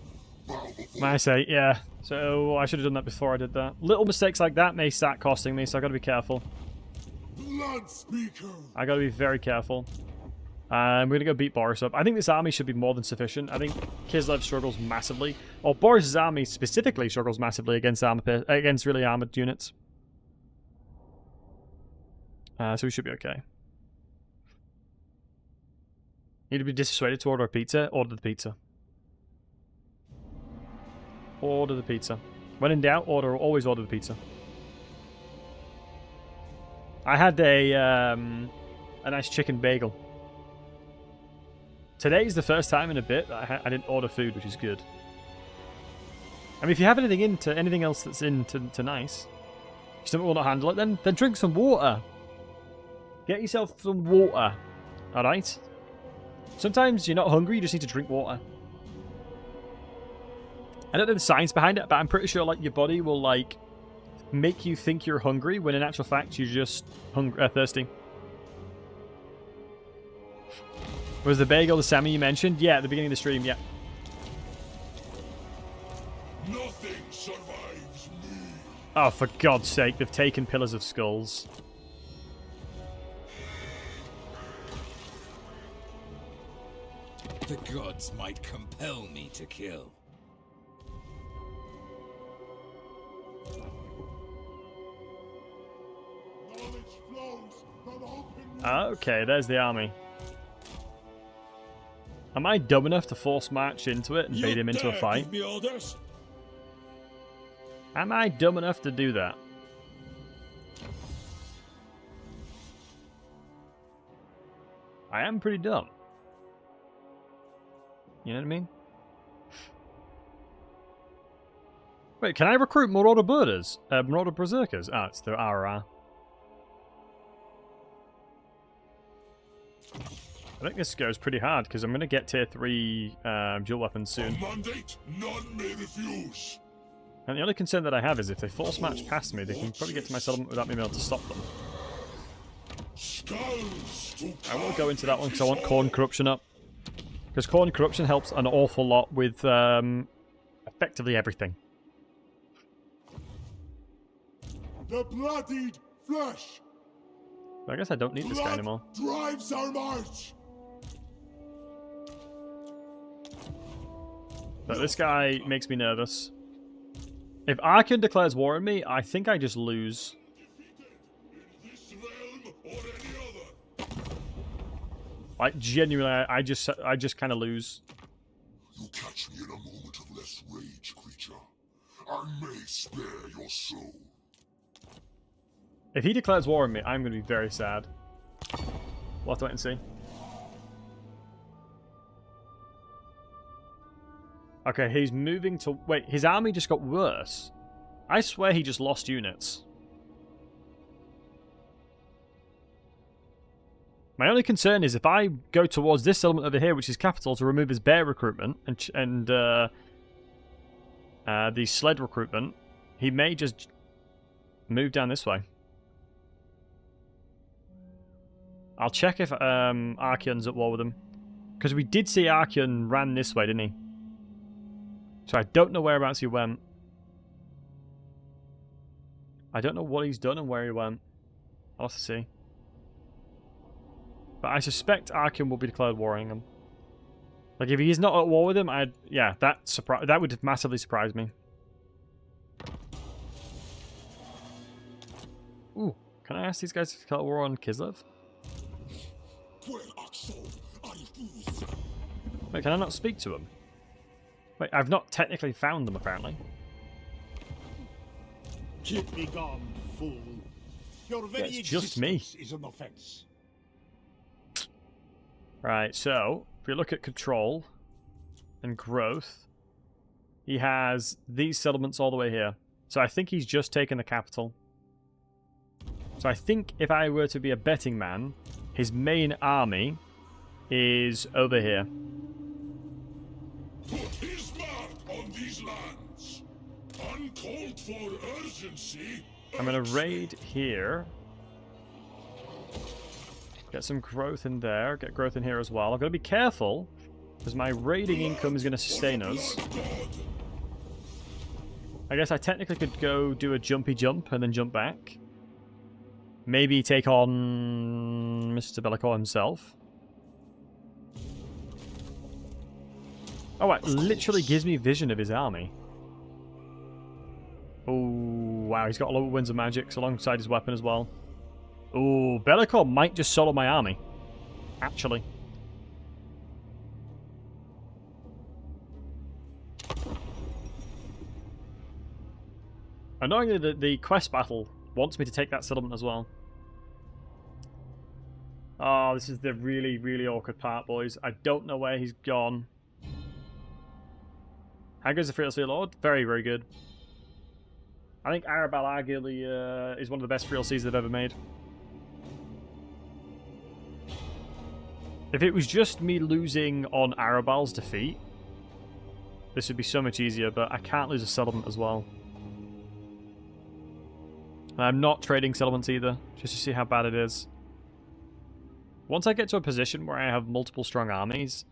Bow before May I say, yeah. So I should have done that before I did that. Little mistakes like that may start costing me, so I gotta be careful. Blood Speaker. I gotta be very careful. We're gonna go beat Boris up. I think this army should be more than sufficient. I think Kislev struggles massively. Or Boris's army specifically struggles massively against really armored units. So we should be okay. Need to be dissuaded to order a pizza? Order the pizza. Order the pizza. When in doubt, always order the pizza. I had a nice chicken bagel. Today's the first time in a bit that I didn't order food, which is good. I mean, if you have anything else that's into nice, your stomach will not handle it, then drink some water. Get yourself some water. Alright? Sometimes you're not hungry, you just need to drink water. I don't know the science behind it, but I'm pretty sure like your body will like make you think you're hungry when in actual fact you're just thirsty. Was the bagel the salmon you mentioned? Yeah, at the beginning of the stream, yeah. Nothing survives me. Oh, for God's sake, they've taken Pillars of Skulls. The gods might compel me to kill. Knowledge flows from open wounds. Okay, there's the army. Am I dumb enough to force march into it and bait him into a fight? Give me orders? Am I dumb enough to do that? I am pretty dumb. You know what I mean? Wait, can I recruit Marauder Birders? Marauder Berserkers? Ah, it's the RR. I think this goes pretty hard, because I'm going to get tier 3 dual weapons soon. A mandate none may refuse. And the only concern that I have is if they force match past me, they can probably get to my settlement without me being able to stop them. Skulls to I won't go into that one because I want Corn Corruption up. Because Corn Corruption helps an awful lot with effectively everything. the bloodied flesh. I guess I don't need this guy anymore. Drives our march. But this guy makes me nervous. If Arkhan declares war on me, I think I just lose. This realm or any other. Like, genuinely, I just kind of lose. You catch me in a moment of less rage, creature. I may spare your soul. If he declares war on me, I'm going to be very sad. We'll have to wait and see. Okay, he's moving to... Wait, his army just got worse. I swear he just lost units. My only concern is if I go towards this settlement over here, which is capital, to remove his bear recruitment and the sled recruitment, he may just move down this way. I'll check if Archeon's at war with him. Because we did see Archeon ran this way, didn't he? So I don't know whereabouts he went. I don't know what he's done and where he went. I'll have to see. But I suspect Archeon will be declared war on him. Like, if he's not at war with him, yeah, that would massively surprise me. Ooh, can I ask these guys to declare war on Kislev? Wait, can I not speak to him? Wait, I've not technically found them, apparently. Keep me gone, fool. Your very it's just me. existence is an offense. Right, so, if we look at control and growth, he has these settlements all the way here. So I think he's just taken the capital. So I think if I were to be a betting man, his main army is over here. Put his mark on these lands. Uncalled for urgency. I'm going to raid here. Get some growth in there. Get growth in here as well. I've got to be careful, because my raiding income is going to sustain us. I guess I technically could go do a jumpy jump and then jump back. Maybe take on Mr. Bellicor himself. Oh, it literally gives me vision of his army. Oh, wow. He's got a lot of winds of magic alongside his weapon as well. Oh, Bellicor might just solo my army. Actually. Annoyingly, the quest battle wants me to take that settlement as well. Oh, this is the really, really awkward part, boys. I don't know where he's gone. How good is the Free Lord? Very, very good. I think Arbaal arguably is one of the best Free they've ever made. If it was just me losing on Arbaal's defeat, this would be so much easier, but I can't lose a settlement as well. I'm not trading settlements either, just to see how bad it is. Once I get to a position where I have multiple strong armies,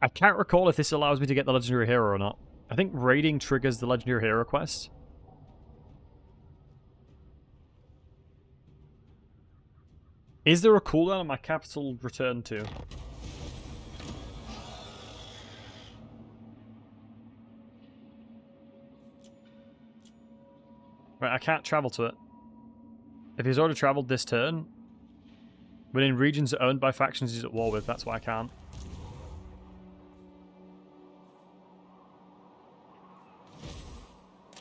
I can't recall if this allows me to get the Legendary Hero or not. I think raiding triggers the Legendary Hero quest. Is there a cooldown on my capital return to? Right, I can't travel to it. If he's already travelled this turn, within regions owned by factions he's at war with, that's why I can't.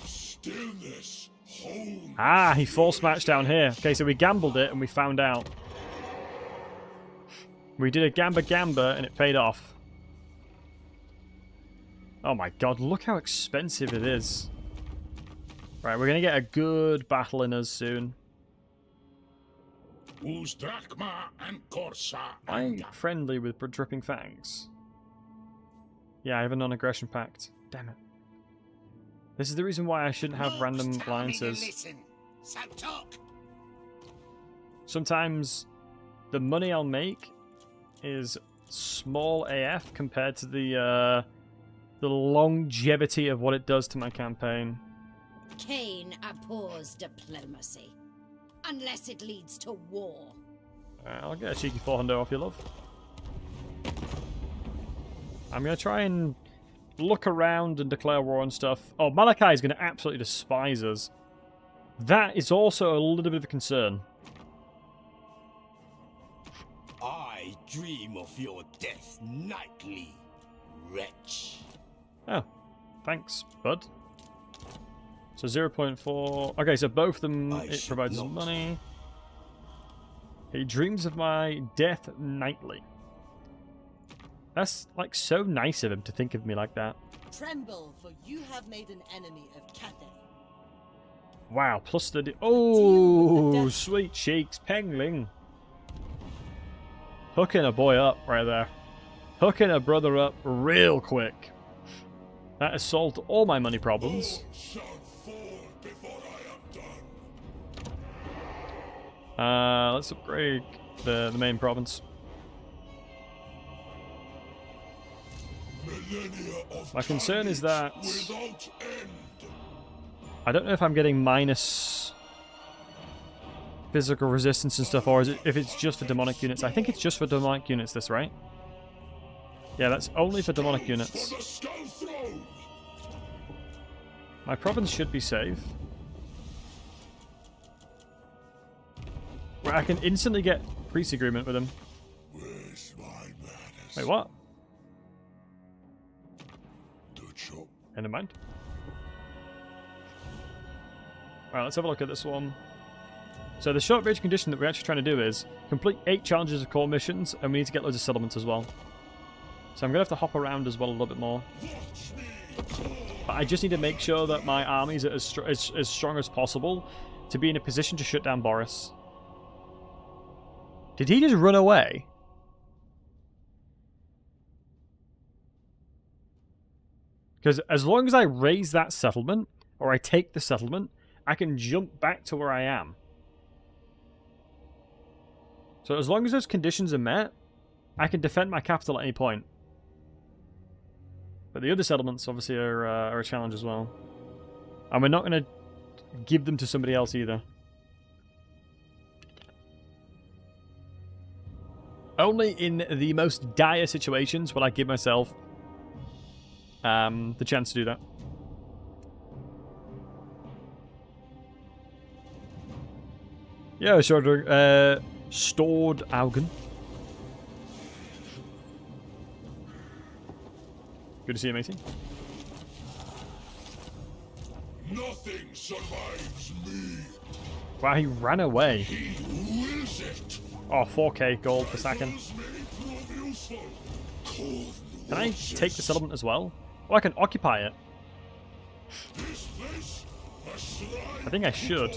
Stillness, hold. Ah, he force matched down here. Okay, so we gambled it and we found out. We did a gamba and it paid off. Oh my god, look how expensive it is. Right, we're going to get a good battle in us soon. I'm friendly with Dripping Fangs. Yeah, I have a non-aggression pact. Damn it. This is the reason why I shouldn't have random alliances. So talk. Sometimes the money I'll make is small AF compared to the longevity of what it does to my campaign. Cain abhors diplomacy, unless it leads to war. I'll get a cheeky 400 off you, love. I'm going to try and look around and declare war and stuff. Oh, Malachi is going to absolutely despise us. That is also a little bit of a concern. I dream of your death nightly, wretch. Oh, thanks, bud. So 0.4. Okay, so both of them, it provides us money. He dreams of my death nightly. That's like so nice of him to think of me like that. Tremble, for you have made an enemy of Cathay. Wow, plus the... Oh, sweet cheeks, Pengling. Hooking a boy up right there. Hooking a brother up real quick. That has solved all my money problems. Let's upgrade the main province. My concern is that I don't know if I'm getting minus physical resistance and stuff, or is it if it's just for demonic units. I think it's just for demonic units, this, right? Yeah, that's only for demonic units. My province should be safe. Where I can instantly get peace agreement with him. Wait, what? Never mind. Alright, let's have a look at this one. So the short range condition that we're actually trying to do is complete 8 challenges of core missions, and we need to get loads of settlements as well. So I'm going to have to hop around as well a little bit more. But I just need to make sure that my armies are as strong as possible to be in a position to shut down Boris. Did he just run away? Because as long as I raise that settlement, or I take the settlement, I can jump back to where I am. So as long as those conditions are met, I can defend my capital at any point. But the other settlements obviously are a challenge as well. And we're not going to give them to somebody else either. Only in the most dire situations will I give myself the chance to do that. Yeah, sure. Stored Augen. Good to see you, matey. Nothing survives me. Wow, he ran away. He who wills it. Oh, 4k gold per second. Can I take the settlement as well? Oh, I can occupy it. I think I should.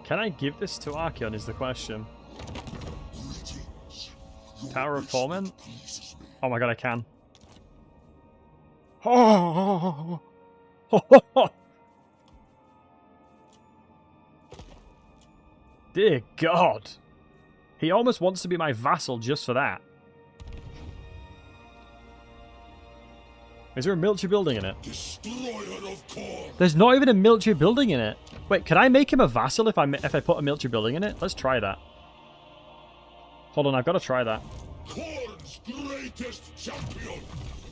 Can I give this to Archeon is the question. Tower of Torment? Oh my god, I can. Oh! Dear God. He almost wants to be my vassal just for that. Is there a military building in it? There's not even a military building in it. Wait, can I make him a vassal if I put a military building in it? Let's try that. Hold on, I've got to try that.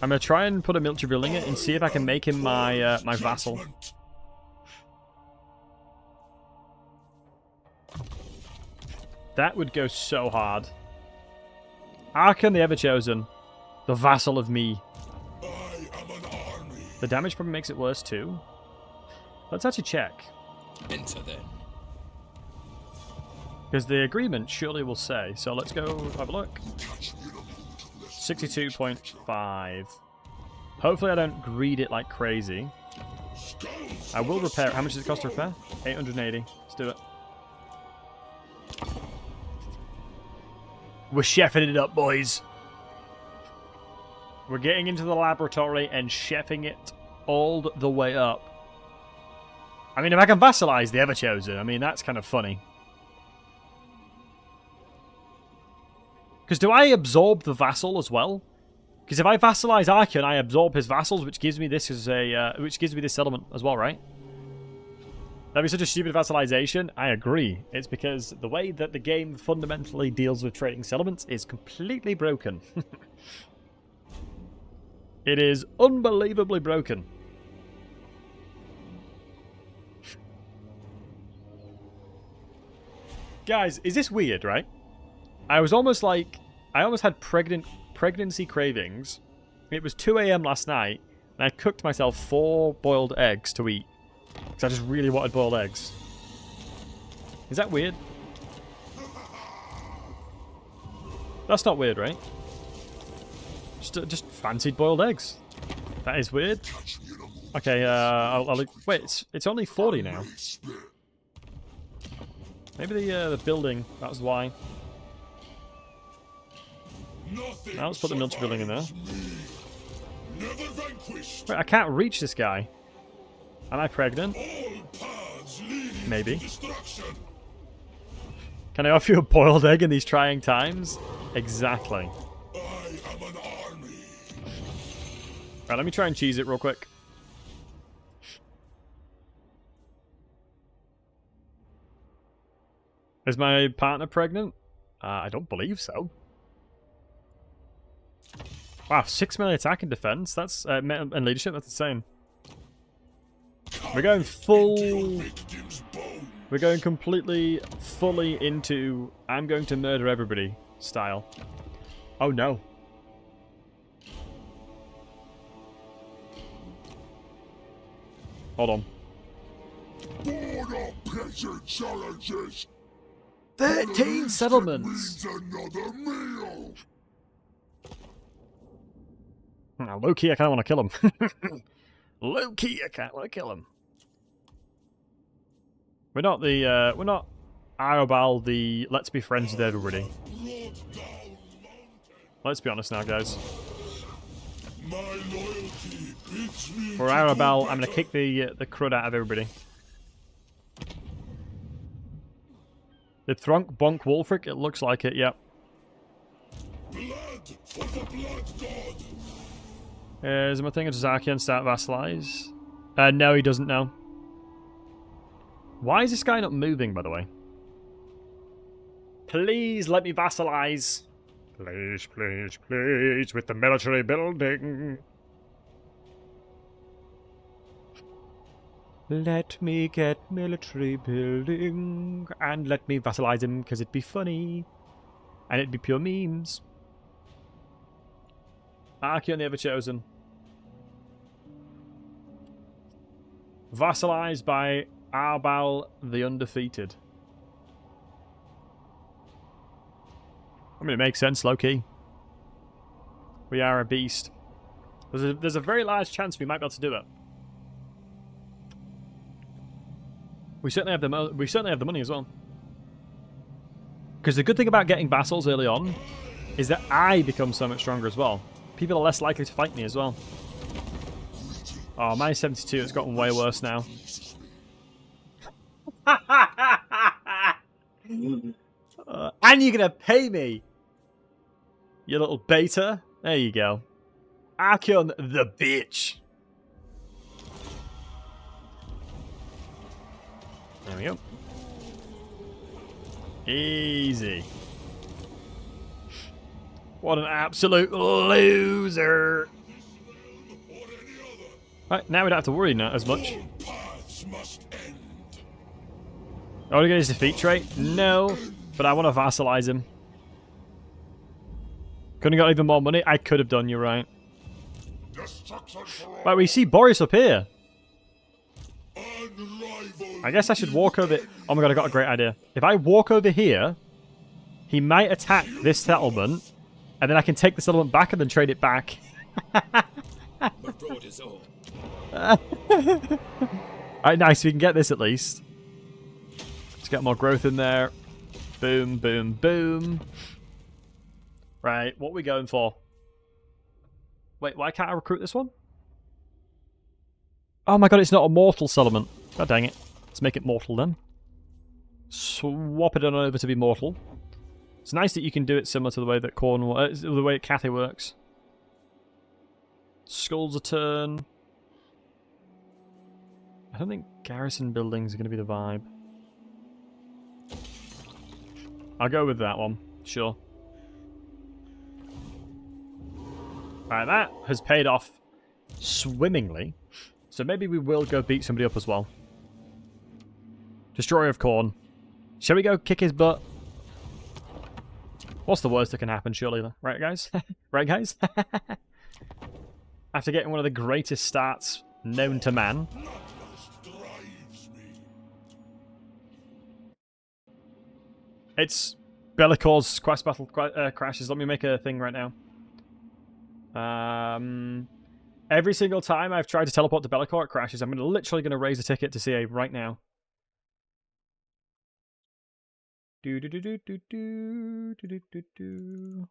I'm going to try and put a military building in it and see if I can make him my my vassal. That would go so hard. Archon the Everchosen. The vassal of me. The damage probably makes it worse too. Let's actually check. Enter then. Because the agreement surely will say. So let's go have a look. 62.5. Hopefully I don't greed it like crazy. I will repair. How much does it cost to repair? 880. Let's do it. We're chefing it up, boys. We're getting into the laboratory and chefing it all the way up. I mean, if I can vassalize the Everchosen, I mean, that's kind of funny. Because do I absorb the vassal as well? Because if I vassalize Archeon, I absorb his vassals, which gives me this as a, which gives me this settlement as well, right? That'd be such a stupid vassalization. I agree. It's because the way that the game fundamentally deals with trading settlements is completely broken. It is unbelievably broken. Guys, is this weird, right? I was almost like... I almost had pregnancy cravings. It was 2 a.m. last night, and I cooked myself 4 boiled eggs to eat. Because I just really wanted boiled eggs. Is that weird? That's not weird, right? Just fancied boiled eggs. That is weird. Okay, I'll wait, it's only 40 now. Maybe the building, that's why. Now let's put the military building in there. Wait, I can't reach this guy. Am I pregnant? Maybe. Can I offer you a boiled egg in these trying times? Exactly. Right, let me try and cheese it real quick. Is my partner pregnant? I don't believe so. Wow, 6 melee attack and defense. That's and leadership. That's insane. We're going full. We're going completely, fully into I'm going to murder everybody style. Oh no. Hold on. 13 settlements. Low key, I kind of want to kill him. Low key, I can't want to kill him. We're not Arbaal, the let's be friends with everybody. Let's be honest now, guys. For Arbaal, I'm gonna kick the crud out of everybody. The Thrunk Bonk Wolfric, it looks like it, yep. Blood for the blood god. Is my thing a Zakian start vassalize? No, he doesn't know. Why is this guy not moving, by the way? Please let me vassalize. Please, please, please, with the military building. Let me get military building and let me vassalize him because it'd be funny. And it'd be pure memes. Archaeon the Ever-Chosen. Vassalized by Arbaal the Undefeated. I mean, it makes sense, low-key. We are a beast. There's a very large chance we might be able to do it. We certainly have the money as well. Because the good thing about getting vassals early on is that I become so much stronger as well. People are less likely to fight me as well. Oh, minus 72, it's gotten way worse now. And you're gonna pay me! You little beta. There you go. Archaeon the bitch. There we go. Easy. What an absolute loser. Right, now we don't have to worry now as much. I want to get his defeat trait? No, but I want to vassalize him. Couldn't have got even more money? I could have done, you're right. Right, we see Boris up here. I guess I should walk over... Oh my god, I got a great idea. If I walk over here, he might attack this settlement, and then I can take the settlement back and then trade it back. Alright, nice. We can get this at least. Let's get more growth in there. Boom, boom, boom. Right, what are we going for? Wait, why can't I recruit this one? Oh my god, it's not a mortal settlement. God dang it. Let's make it mortal then. Swap it on over to be mortal. It's nice that you can do it similar to the way that the way Cathay works. Skulls a turn. I don't think garrison buildings are going to be the vibe. I'll go with that one. Sure. Alright, that has paid off swimmingly. So maybe we will go beat somebody up as well. Destroyer of Khorne. Shall we go kick his butt? What's the worst that can happen, surely? Right, guys? Right, guys? After getting one of the greatest stats known to man. It's Bellicor's quest battle crashes. Let me make a thing right now. Every single time I've tried to teleport to Bellicor, it crashes. I'm literally going to raise a ticket to CA right now. Do do do do do do do do do do.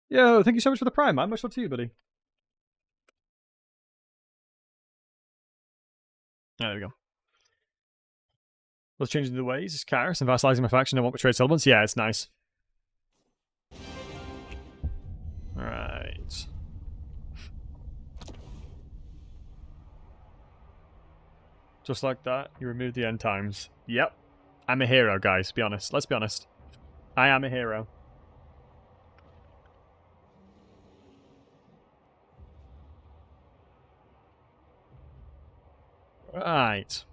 Yo, thank you so much for the prime, man. Much love to you, buddy. There we go. Let's change the ways. It's Karis and vassalizing my faction. I want betrayed settlements. Yeah, it's nice. Alright. Just like that, you remove the end times. Yep. I'm a hero, guys. Be honest. Let's be honest. I am a hero. Right.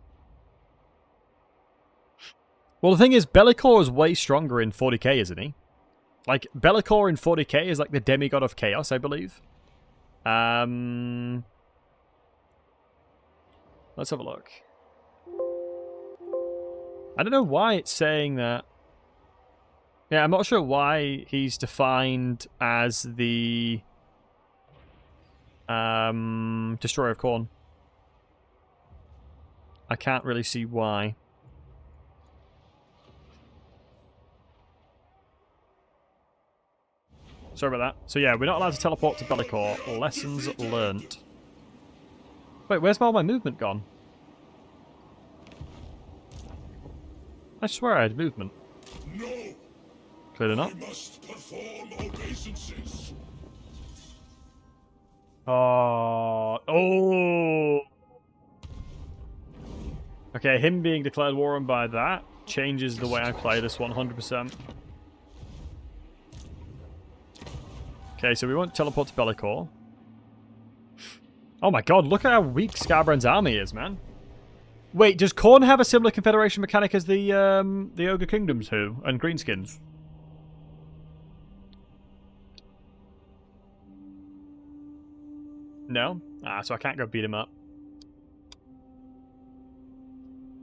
Well, the thing is, Bellicor is way stronger in 40k, isn't he? Like, Bellicor in 40k is like the demigod of chaos, I believe. Let's have a look. I don't know why it's saying that. Yeah, I'm not sure why he's defined as the Destroyer of Khorne. I can't really see why. Sorry about that. So yeah, we're not allowed to teleport to Bellicor. Lessons learnt. Wait, where's all my movement gone? I swear I had movement. No. Clearly not. We must perform obeisances. Oh. Okay, him being declared war on by that changes the way I play this 100%. Okay, so we won't teleport to Bellicor. Oh my god, look at how weak Scarbrand's army is, man. Wait, does Khorne have a similar confederation mechanic as the Ogre Kingdoms who? And Greenskins? No? Ah, so I can't go beat him up.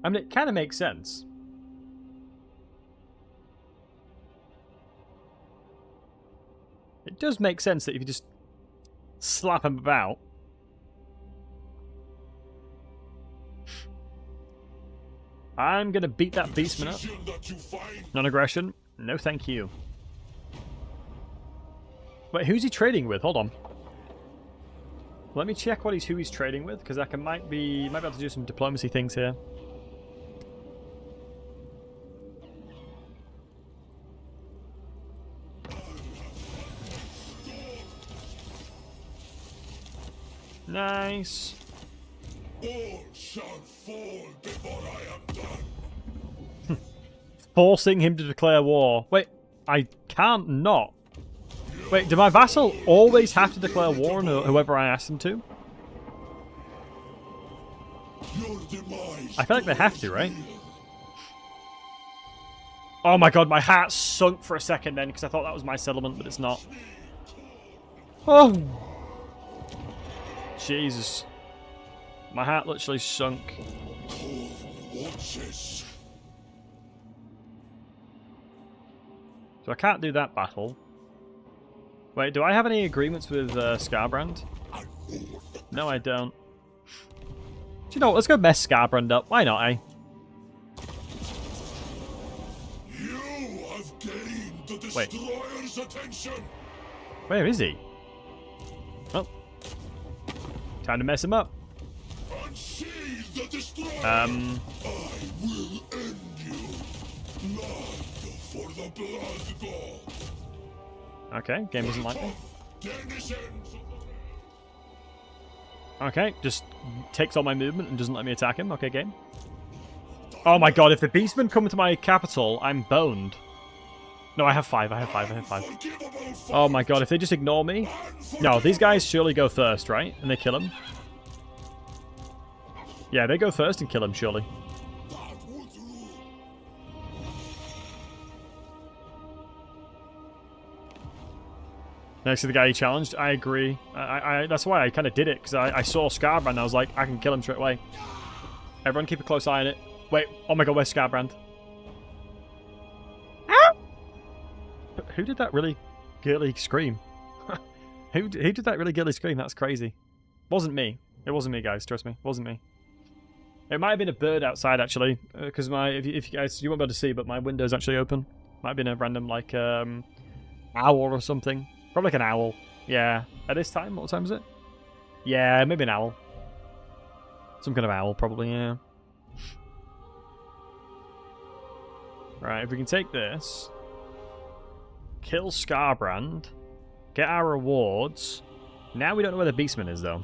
I mean, it kind of makes sense. It does make sense that if you just slap him about. I'm going to beat that beastman up. Non-aggression? No, thank you. Wait, who's he trading with? Hold on. Let me check who he's trading with, because I might be able to do some diplomacy things here. Nice. All shall fall before I am done. Forcing him to declare war. Wait, I can't not. Wait, do my vassal always have to declare war on whoever I ask them to? I feel like they have to, right? Oh my god, my heart sunk for a second then, because I thought that was my settlement, but it's not. Oh! Jesus. My heart literally sunk. So I can't do that battle. Wait, do I have any agreements with Scarbrand? No, I don't. Do you know what? Let's go mess Scarbrand up. Why not, eh? You have gained the destroyer's attention. Where is he? Oh. Time to mess him up. Unsheathe the destroyer. I will end you. Blood for the blood god. Okay, game doesn't like me. Okay, just takes all my movement and doesn't let me attack him. Okay, game. Oh my god, if the beastmen come to my capital, I'm boned. No, I have 5. Oh my god, if they just ignore me... No, these guys surely go first, right? And they kill him. Yeah, they go first and kill him, surely. Next to the guy he challenged, I agree. That's why I kind of did it, because I saw Scarbrand and I was like, I can kill him straight away. Everyone keep a close eye on it. Wait, oh my god, where's Scarbrand? Ah! Who did that really girly scream? Who did that really girly scream? That's crazy. Wasn't me. It wasn't me, guys. Trust me. It wasn't me. It might have been a bird outside, actually, because if you guys, you won't be able to see, but my window's actually open. Might have been a random, like, owl or something. Probably like an owl. Yeah. At this time? What time is it? Yeah, maybe an owl. Some kind of owl, probably, yeah. Right, if we can take this, kill Scarbrand, get our rewards. Now we don't know where the beastman is, though.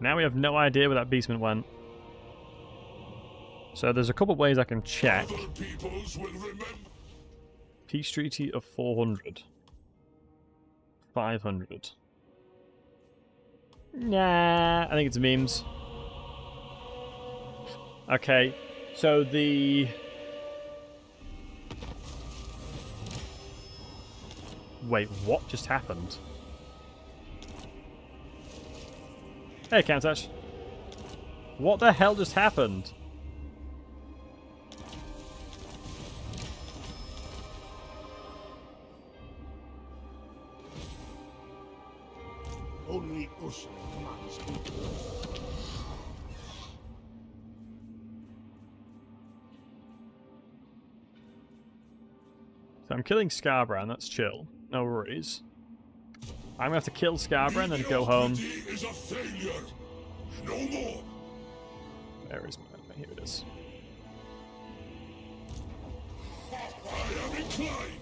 Now we have no idea where that beastman went. So there's a couple of ways I can check. Peace treaty of 400. 500. Nah, I think it's memes. Okay, so the... Wait, what just happened? Hey, Countach. What the hell just happened? Only Usul commands me. So I'm killing Scarbrand, that's chill. No worries. I'm gonna have to kill Scarbrand and go home. Is a failure. No more. Where is my... Here it is. I am inclined.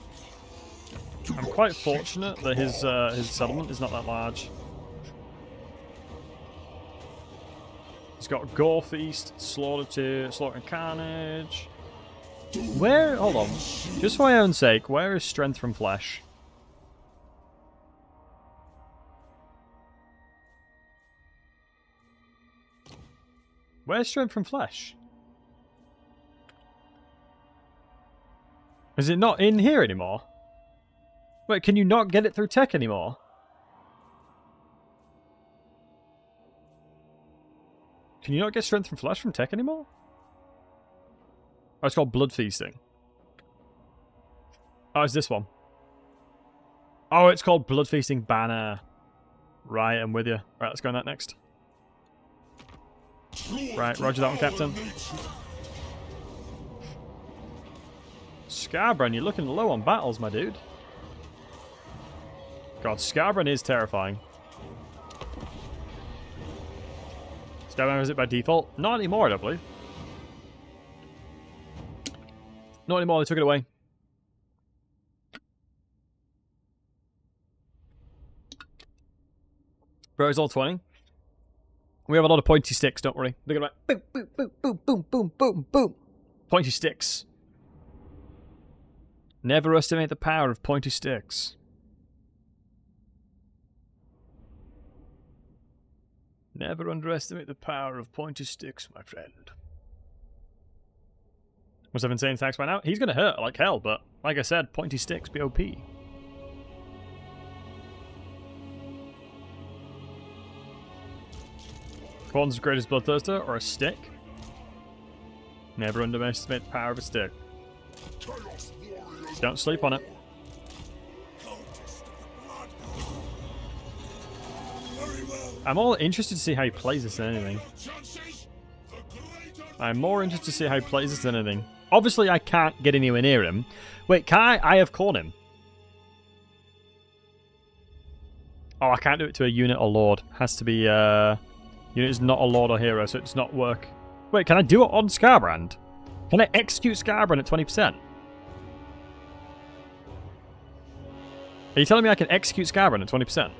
I'm quite fortunate that his settlement is not that large. He's got Gore Feast, Slaughter and Carnage. Where... Hold on. Just for my own sake, where is Strength from Flesh? Where's Strength from Flesh? Is it not in here anymore? Wait, can you not get it through tech anymore? Can you not get Strength from Flesh from tech anymore? Oh, it's called Blood Feasting. Oh, it's this one. Oh, it's called Blood Feasting Banner. Right, I'm with you. Right, let's go on that next. Right, roger that one, Captain. Scarbrand, you're looking low on battles, my dude. God, Scarbrand is terrifying. Scarbrand is it by default? Not anymore, I don't believe. Not anymore, they took it away. Bro, it's all 20. We have a lot of pointy sticks, don't worry. They're gonna be like, boom, boom, boom, boom, boom, boom, boom. Pointy sticks. Never estimate the power of pointy sticks. Never underestimate the power of pointy sticks, my friend. Must have insane attacks by now. He's gonna hurt like hell, but like I said, pointy sticks be OP. One's greatest bloodthirster or a stick. Never underestimate the power of a stick. Don't sleep on it. I'm all interested to see how he plays this than anything. I'm more interested to see how he plays this than anything. Obviously, I can't get anywhere near him. Wait, can I? I have corn him. Oh, I can't do it to a unit or lord. Has to be, unit is not a lord or hero, so it does not work. Wait, can I do it on Scarbrand? Can I execute Scarbrand at 20%? Are you telling me I can execute Scarbrand at 20%?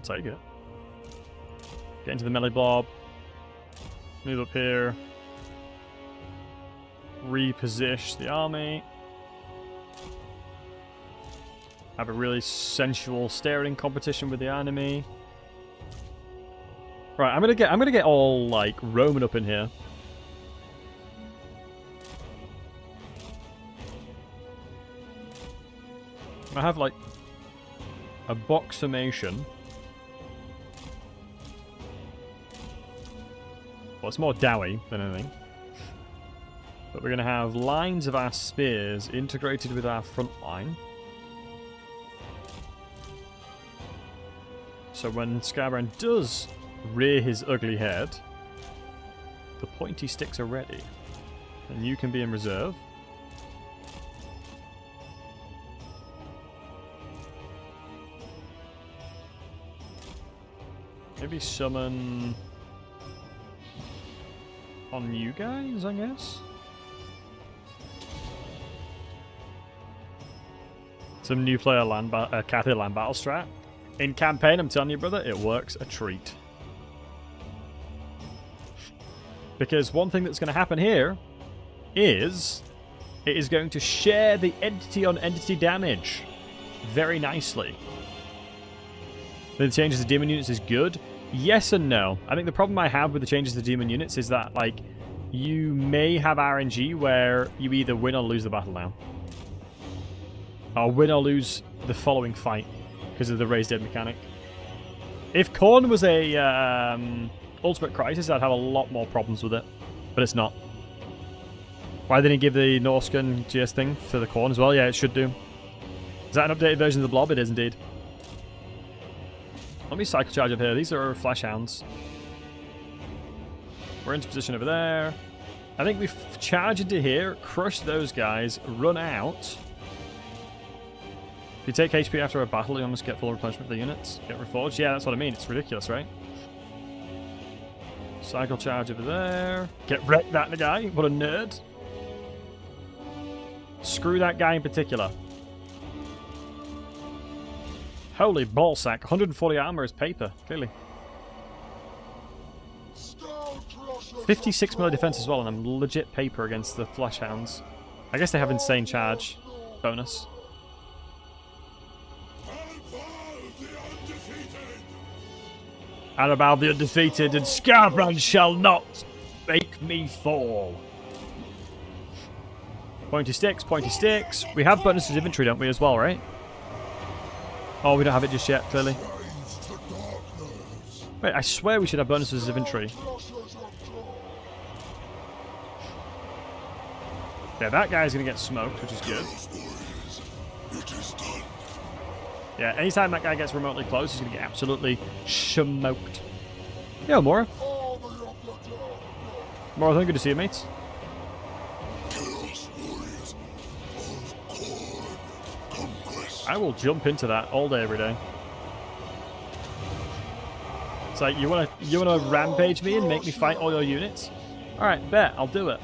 Take it. Get into the melee blob. Move up here. Reposition the army. Have a really sensual staring competition with the enemy. Right, I'm gonna get all like Roman up in here. I have like a box formation. Well, it's more doughy than anything. But we're going to have lines of our spears integrated with our front line. So when Scarbrand does rear his ugly head, the pointy sticks are ready. And you can be in reserve. Maybe summon on you guys, I guess? Some new player Cathay land battle strat. In campaign, I'm telling you, brother, it works a treat. Because one thing that's going to happen here is it is going to share the entity-on-entity damage very nicely. The changes to demon units is good. Yes and no. I think the problem I have with the changes to demon units is that, like, you may have RNG where you either win or lose the battle now. Or win or lose the following fight because of the raised dead mechanic. If Khorne was a Ultimate Crisis, I'd have a lot more problems with it. But it's not. Why didn't he give the Norscan GS thing for the Khorne as well? Yeah, it should do. Is that an updated version of the Blob? It is indeed. Let me cycle charge up here. These are flash hounds. We're into position over there. I think we charge into here, crush those guys, run out. If you take HP after a battle, you almost get full replenishment of the units. Get reforged. Yeah, that's what I mean. It's ridiculous, right? Cycle charge over there. Get wrecked that guy. What a nerd. Screw that guy in particular. Holy ballsack. 140 armor is paper, clearly. 56 melee defense as well, and I'm legit paper against the flash hounds. I guess they have insane charge bonus. Arbaal the undefeated, and Scarbrand shall not make me fall. Pointy sticks, pointy sticks. We have bonuses of infantry, don't we, as well, right? Oh, we don't have it just yet, clearly. Wait, I swear we should have bonuses of infantry. Yeah, that guy's going to get smoked, which is good. Yeah, anytime that guy gets remotely close, he's going to get absolutely smoked. Yo, Mora. Mora, good to see you, mates. I will jump into that all day, every day. It's like, you wanna rampage me and make me fight all your units? Alright, bet, I'll do it.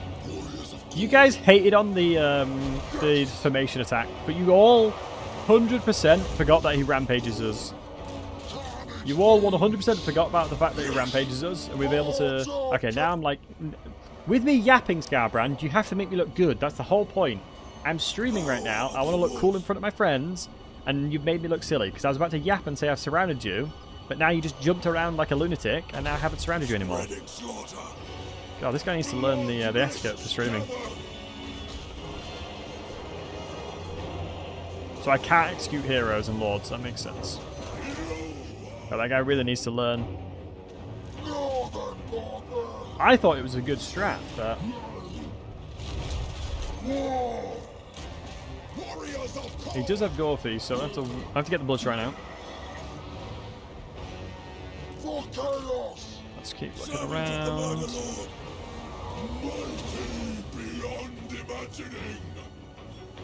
You guys hated on the formation attack, but you all 100% forgot that he rampages us. You all 100% forgot about the fact that he rampages us, and we'll be able to... Okay, now I'm like... With me yapping, Scarbrand, you have to make me look good. That's the whole point. I'm streaming right now. I want to look cool in front of my friends, and you've made me look silly, because I was about to yap and say I've surrounded you, but now you just jumped around like a lunatic, and now I haven't surrounded you anymore. God, this guy needs to learn the etiquette for streaming. So I can't execute heroes and lords, that makes sense. But that guy really needs to learn. I thought it was a good strat, but... He does have Gorthy, so I have to get the blood shrine out. Let's keep looking around.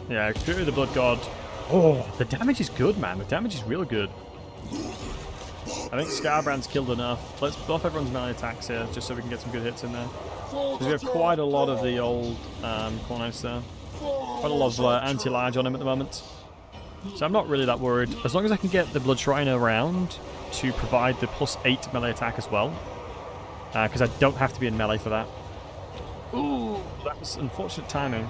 Yeah, Fury of the Blood God. Oh, the damage is good, man. The damage is really good. I think Scarbrand's killed enough. Let's buff everyone's melee attacks here, just so we can get some good hits in there. Because we have quite a lot of the old Cornice there. Quite a lot of anti-large on him at the moment. So I'm not really that worried. As long as I can get the Blood Shrine around to provide the +8 melee attack as well. Because I don't have to be in melee for that. Ooh, that was unfortunate timing.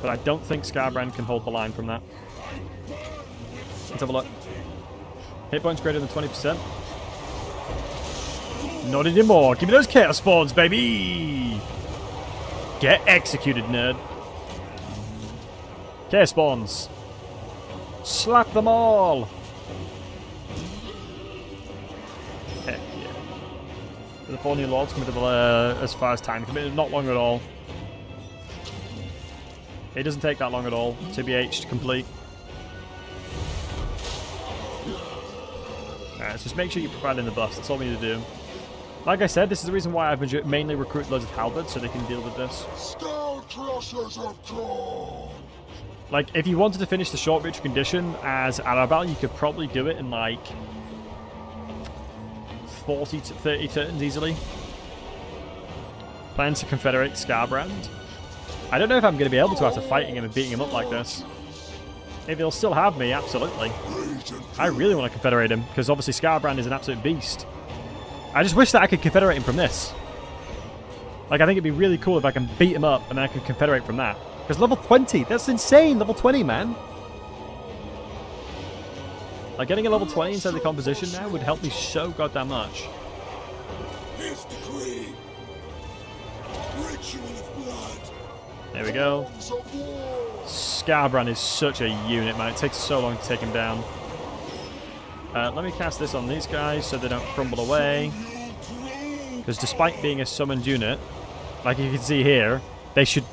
But I don't think Scarbrand can hold the line from that. Let's have a look. Hit points greater than 20%. Not anymore. Give me those chaos spawns, baby! Get executed, nerd. Chaos spawns. Slap them all! Heck yeah. The 4 new lords committed as far as time committed. Not long at all. It doesn't take that long at all to be H'd complete. Alright, let's just make sure you provide in the buffs. That's all we need to do. Like I said, this is the reason why I've been mainly recruiting loads of halberds so they can deal with this. Like, if you wanted to finish the short reach condition as Arbaal, you could probably do it in like 40 to 30 turns easily. Plans to confederate Scarbrand. I don't know if I'm going to be able to after fighting him and beating him up like this. If he'll still have me, absolutely. I really want to confederate him, because obviously Scarbrand is an absolute beast. I just wish that I could confederate him from this. Like, I think it'd be really cool if I can beat him up and then I can confederate from that. Because level 20, that's insane! Level 20, man! Like, getting a level 20 inside the composition now would help me so goddamn much. There we go. Scarbrand is such a unit, man. It takes so long to take him down. Let me cast this on these guys so they don't crumble away. Because despite being a summoned unit, like you can see here, they should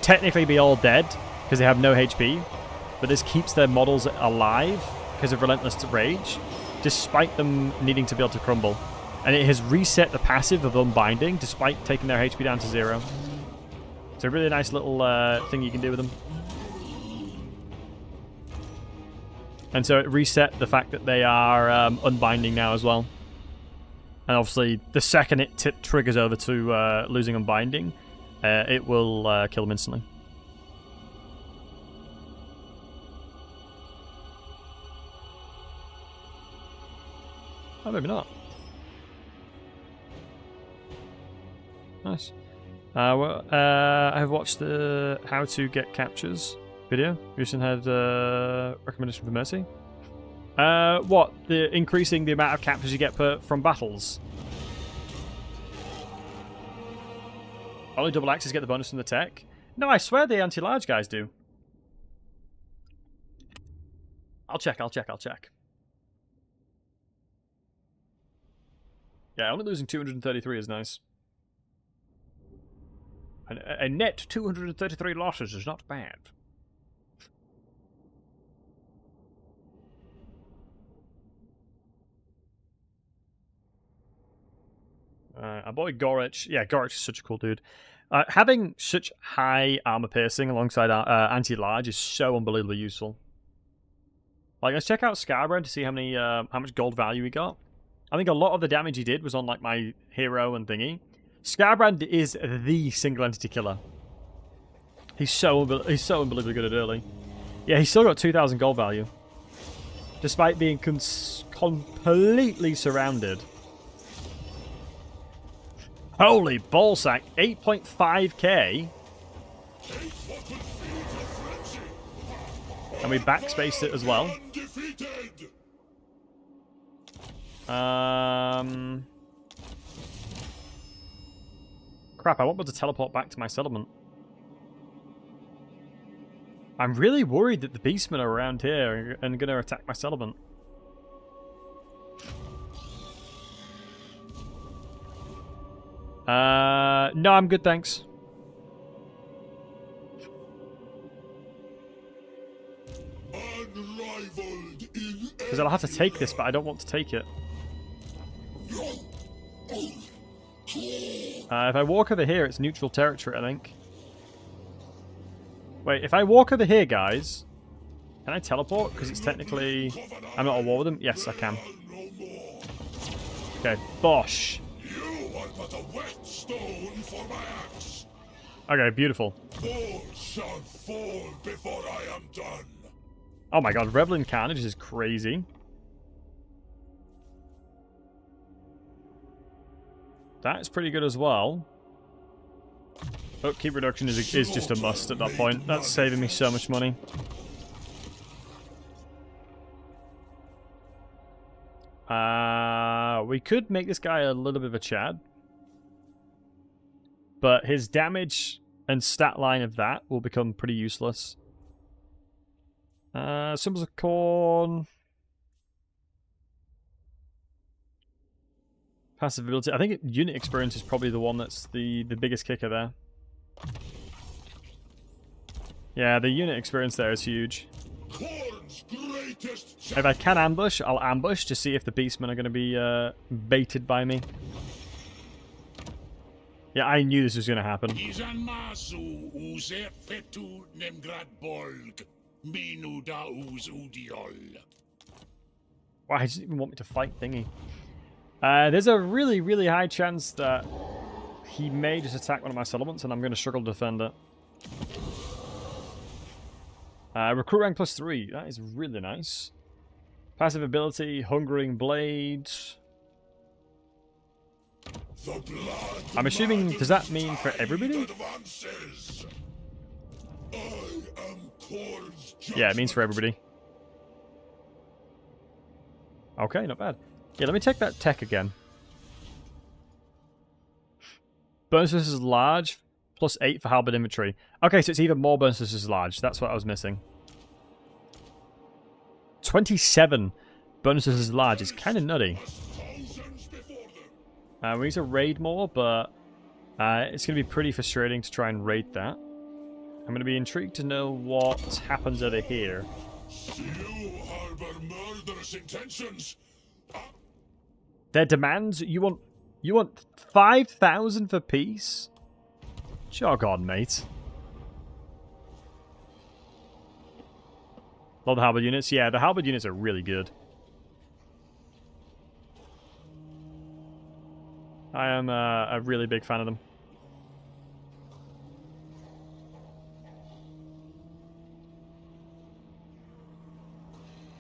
technically be all dead because they have no HP. But this keeps their models alive because of Relentless Rage, despite them needing to be able to crumble. And it has reset the passive of Unbinding despite taking their HP down to 0. It's a really nice little thing you can do with them. And so it reset the fact that they are unbinding now as well. And obviously, the second it triggers over to losing unbinding, it will kill them instantly. Oh, maybe not. Nice. I have watched the How to Get Captures video. Recently had recommendation for Mercy. What? The increasing the amount of captures you get from battles? Only double axes get the bonus from the tech? No, I swear the anti-large guys do. I'll check. Yeah, only losing 233 is nice. A net 233 losses is not bad. Our boy Gorich. Yeah, Gorich is such a cool dude. Having such high armor piercing alongside anti-large is so unbelievably useful. Like, let's check out Scarbrand to see how much gold value he got. I think a lot of the damage he did was on like my hero and thingy. Scarbrand is the single entity killer. He's so unbelievably good at early. Yeah, he's still got 2,000 gold value, despite being completely surrounded. Holy ballsack, 8.5k. And we backspaced it as well. Crap, I won't be able to teleport back to my settlement. I'm really worried that the beastmen are around here and going to attack my settlement. No, I'm good, thanks. Because I'll have to take this, but I don't want to take it. If I walk over here, it's neutral territory, I think. Wait, if I walk over here, guys, can I teleport? Because it's technically... I'm not at war with them? Yes, I can. Okay, bosh. You are but a whetstone for my axe. Okay, beautiful. All shall fall before I am done. Oh my god, Reveling Carnage is crazy. That's pretty good as well. Upkeep reduction is just a must at that point. That's saving me so much money. We could make this guy a little bit of a Chad. But his damage and stat line of that will become pretty useless. Symbols of Corn. Passive ability. I think unit experience is probably the one that's the biggest kicker there. Yeah, the unit experience there is huge. If I can ambush, I'll ambush to see if the beastmen are going to be baited by me. Yeah, I knew this was going to happen. Why does he even want me to fight Thingy? There's a really, really high chance that he may just attack one of my settlements and I'm going to struggle to defend it. Recruit rank +3. That is really nice. Passive ability, Hungering Blade. I'm assuming, does that mean for everybody? Yeah, it means for everybody. Okay, not bad. Yeah, let me take that tech again. Bonus versus large, +8 for halberd inventory. Okay, so it's even more bonus versus large. That's what I was missing. 27 bonus versus large is kind of nutty. We need to raid more, but it's going to be pretty frustrating to try and raid that. I'm going to be intrigued to know what happens over here. You harbor murderous intentions. Their demands? You want 5,000 for peace? Jog on, mate. Love the halberd units. Yeah, the halberd units are really good. I am a really big fan of them.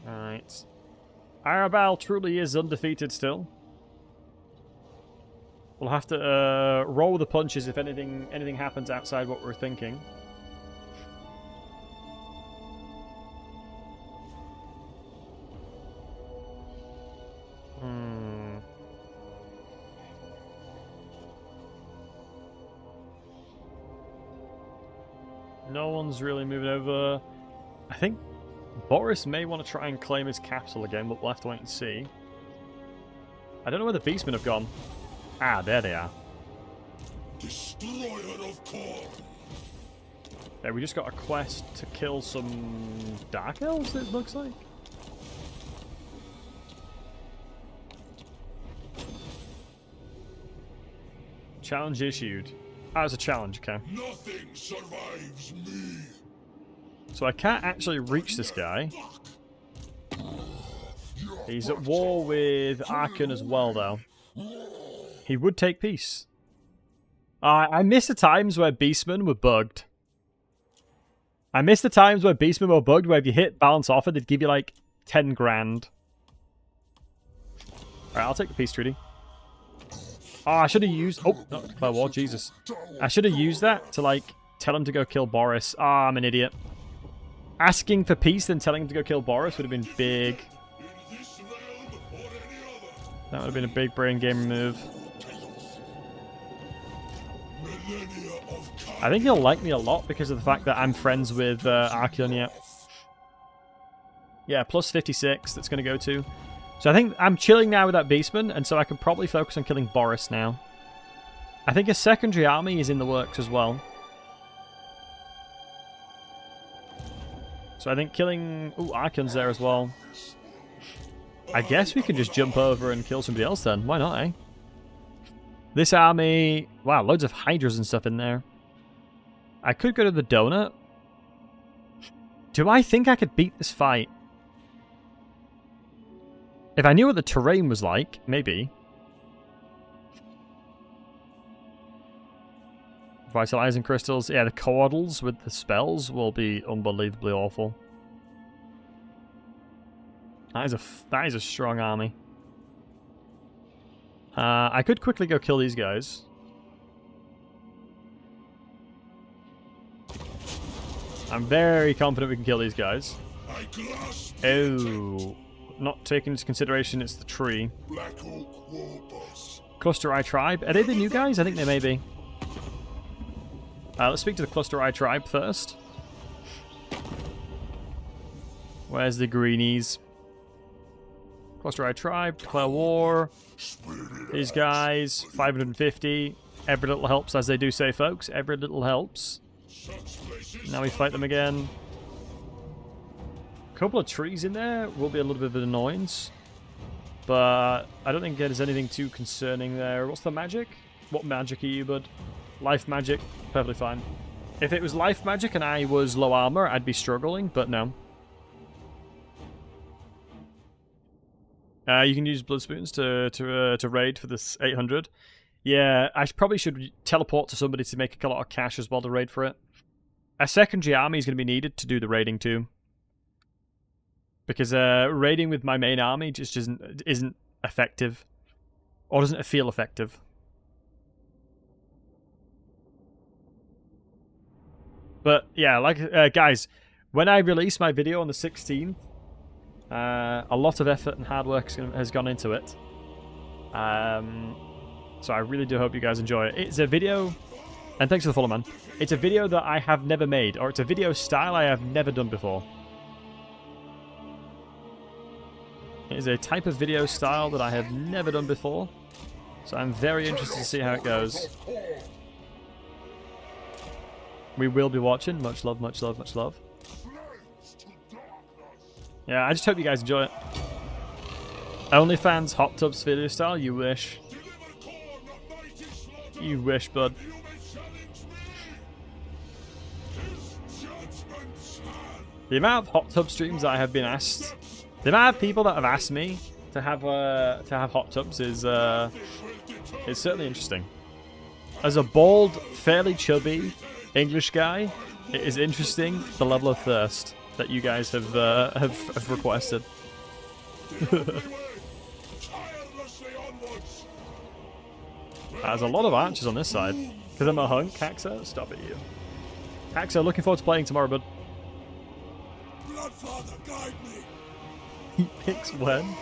Alright. Arbaal truly is undefeated still. We'll have to roll the punches if anything happens outside what we're thinking. No one's really moving over. I think Boris may want to try and claim his capital again, but we'll have to wait and see. I don't know where the beastmen have gone. Ah, there they are. Destroyer of corn. Yeah, we just got a quest to kill some Dark Elves, it looks like. Challenge issued. Ah, it's a challenge, okay. Nothing survives me. So I can't actually reach this guy. He's at war with Arkhan as well, though. He would take peace. I miss the times where beastmen were bugged. I miss the times where beastmen were bugged, where if you hit balance offer, they'd give you like 10 grand. Alright, I'll take the peace treaty. Oh, I should have used... Oh, not declare war, Jesus. I should have used that to, like, tell him to go kill Boris. Ah, I'm an idiot. Asking for peace, then telling him to go kill Boris would have been big. That would have been a big brain game move. I think he'll like me a lot because of the fact that I'm friends with Arkhan yet. Yeah, plus 56 that's going to go to. So I think I'm chilling now with that beastman, and so I can probably focus on killing Boris now. I think a secondary army is in the works as well. So I think killing... Ooh, Arkhan's there as well. I guess we could just jump over and kill somebody else then. Why not, eh? This army... Wow, loads of hydras and stuff in there. I could go to the donut. Do I think I could beat this fight? If I knew what the terrain was like, maybe. Vitalizing crystals. Yeah, the coordals with the spells will be unbelievably awful. That is a strong army. I could quickly go kill these guys. I'm very confident we can kill these guys. Oh, not taking into consideration it's the tree. Cluster Eye Tribe. Are they the new guys? I think they may be. Let's speak to the Cluster Eye Tribe first. Where's the greenies? Cluster Eye Tribe, declare war. These guys, 550. Every little helps, as they do say, folks. Every little helps. Now we fight them again. A couple of trees in there will be a little bit of an annoyance. But I don't think there's anything too concerning there. What's the magic? What magic are you, bud? Life magic? Perfectly fine. If it was life magic and I was low armor, I'd be struggling, but no. You can use blood spoons to raid for this 800. Yeah, I probably should teleport to somebody to make a lot of cash as well to raid for it. A secondary army is going to be needed to do the raiding too. Because raiding with my main army just isn't effective. Or doesn't feel effective. But yeah, like guys, when I release my video on the 16th, a lot of effort and hard work has gone into it. So I really do hope you guys enjoy it. It's a video, and thanks for the follow, man. It's a video that I have never made, or it's a video style I have never done before. It is a type of video style that I have never done before. So I'm very interested to see how it goes. We will be watching. Much love, much love, much love. Yeah, I just hope you guys enjoy it. OnlyFans hot tubs video style? You wish. You wish, bud. The amount of hot tub streams I have been asked, the amount of people that have asked me to have hot tubs is certainly interesting. As a bald, fairly chubby English guy, it is interesting the level of thirst that you guys have requested. There's a lot of archers on this side. Because I'm a hunk, Haxo? Stop it, you. Haxo, looking forward to playing tomorrow, bud. He picks when?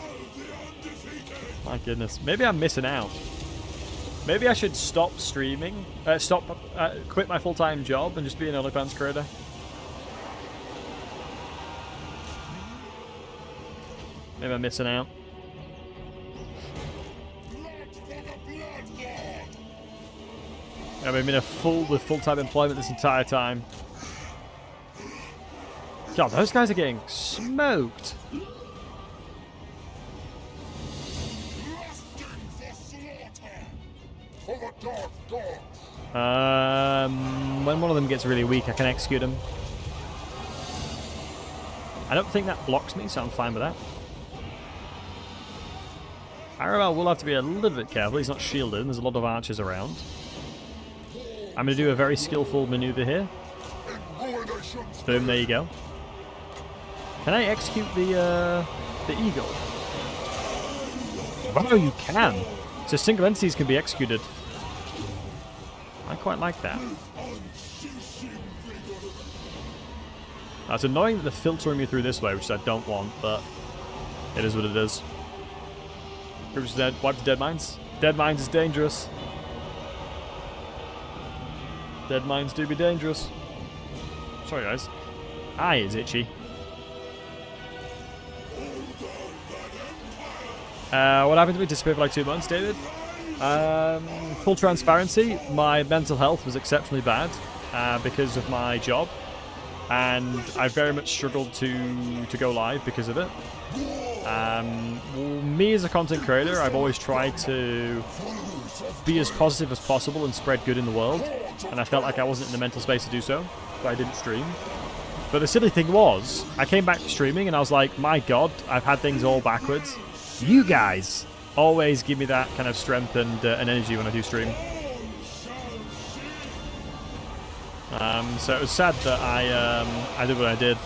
My goodness. Maybe I'm missing out. Maybe I should stop streaming. Quit my full-time job and just be an OnlyFans creator. Maybe I'm missing out. I've been with full-time employment this entire time. God, those guys are getting smoked. When one of them gets really weak, I can execute him. I don't think that blocks me, so I'm fine with that. Arbaal will have to be a little bit careful. He's not shielded, and there's a lot of archers around. I'm going to do a very skillful maneuver here. Boom, there you go. Can I execute the eagle? Oh, you can. So single entities can be executed. I quite like that. It's annoying that they're filtering me through this way, which I don't want, but it is what it is. Who's dead? Wipe the dead mines. Dead mines is dangerous. Dead mines do be dangerous. Sorry, guys. Eye is itchy. What happened to me? Disappeared for like 2 months, David? Full transparency, my mental health was exceptionally bad because of my job. And I very much struggled to go live because of it. Me as a content creator, I've always tried to be as positive as possible and spread good in the world. And I felt like I wasn't in the mental space to do so, so I didn't stream. But the silly thing was, I came back to streaming and I was like, my god, I've had things all backwards. You guys always give me that kind of strength and energy when I do stream. So it was sad that I did what I did.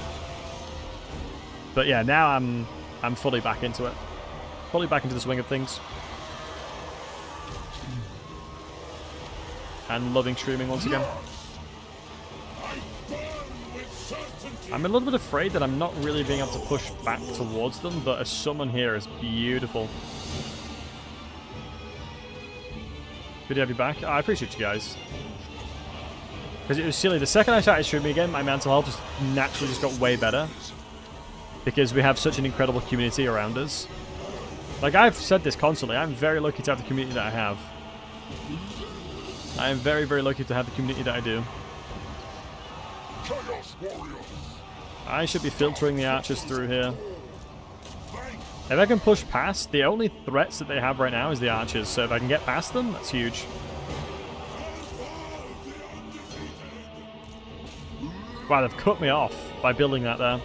But yeah, now I'm fully back into it. Fully back into the swing of things. And loving streaming once again. I'm a little bit afraid that I'm not really being able to push back towards them, but a summon here is beautiful. Good to have you back. Oh, I appreciate you guys. Because it was silly. The second I started streaming again, my mental health just naturally just got way better. Because we have such an incredible community around us. Like, I've said this constantly, I'm very lucky to have the community that I have. I am very, very lucky to have the community that I do. I should be filtering the archers through here. If I can push past, the only threats that they have right now is the archers, so if I can get past them, that's huge. Wow, they've cut me off by building that there.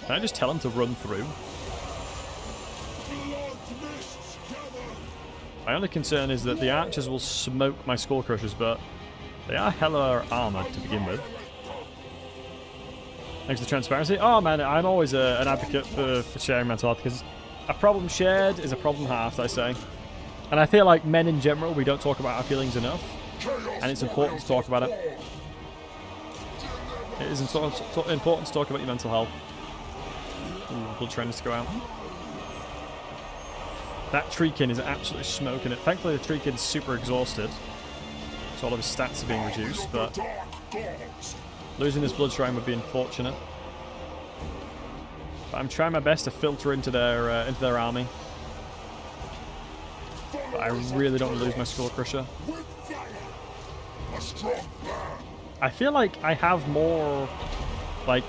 Can I just tell them to run through? My only concern is that the archers will smoke my skull crushers, but they are hella armored to begin with. Thanks for the transparency. Oh man, I'm always an advocate for sharing mental health, because a problem shared is a problem halved, I say. And I feel like men in general, we don't talk about our feelings enough, and it's important to talk about it. It is important to talk about your mental health. Ooh, blood trainers to go out. That Treekin is absolutely smoking it. Thankfully, the Treekin's super exhausted, so all of his stats are being reduced, but losing his blood shrine would be unfortunate. But I'm trying my best to filter into their army. But I really don't want to lose my Skull Crusher. I feel like I have more, like,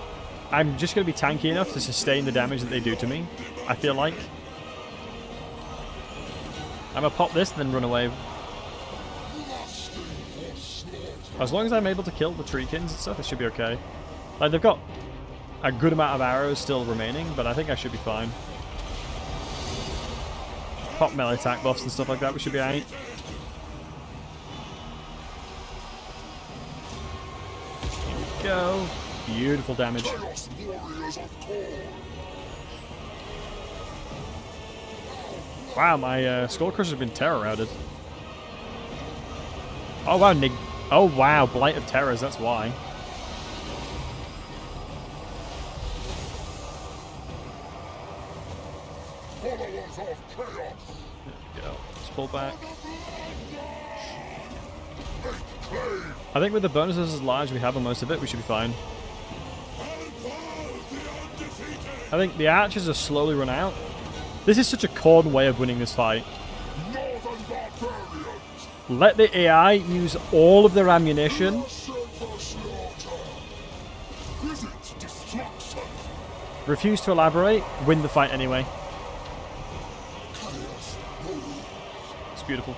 I'm just going to be tanky enough to sustain the damage that they do to me, I feel like. I'm going to pop this and then run away. As long as I'm able to kill the Treekins and stuff, it should be okay. Like, they've got a good amount of arrows still remaining, but I think I should be fine. Pop melee attack buffs and stuff like that, we should be alright. Here we go. Beautiful damage. Wow, my Skull Crusher's been terror routed. Oh wow, oh wow, Blight of Terrors, that's why. There we go. Let's pull back. I think with the bonuses as large we have on most of it, we should be fine. I think the archers are slowly run out. This is such a corn way of winning this fight. Let the AI use all of their ammunition. Refuse to elaborate, win the fight anyway. It's beautiful.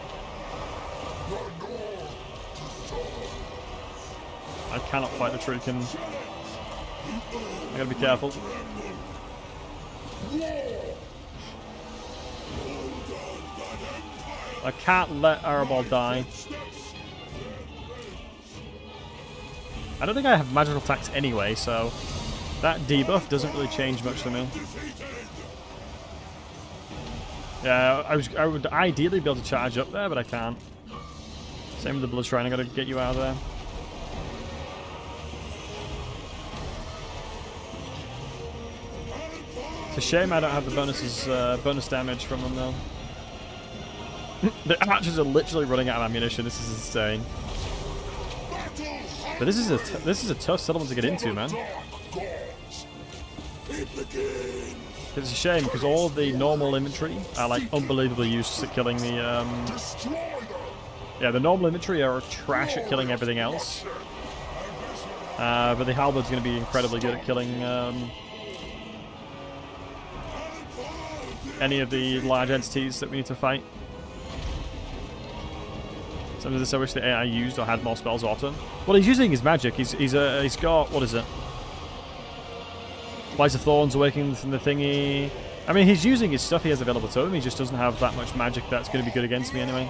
I cannot fight the Treekin. I gotta be careful. I can't let Arbaal die. I don't think I have magical attacks anyway, so that debuff doesn't really change much to me. Yeah, I would ideally be able to charge up there, but I can't. Same with the Blood Shrine, I gotta get you out of there. It's a shame I don't have the bonus damage from them though. The archers are literally running out of ammunition. This is insane. But this is a tough settlement to get into, man. It's a shame because all of the normal infantry are like unbelievably used at killing the yeah, the normal infantry are trash at killing everything else. But the halberd's going to be incredibly good at killing any of the large entities that we need to fight. Some of this I wish the AI used or had more spells often. Well, he's using his magic. He's got, what is it? Flies of Thorns awakening from the thingy. I mean, he's using his stuff he has available to him. He just doesn't have that much magic that's going to be good against me anyway.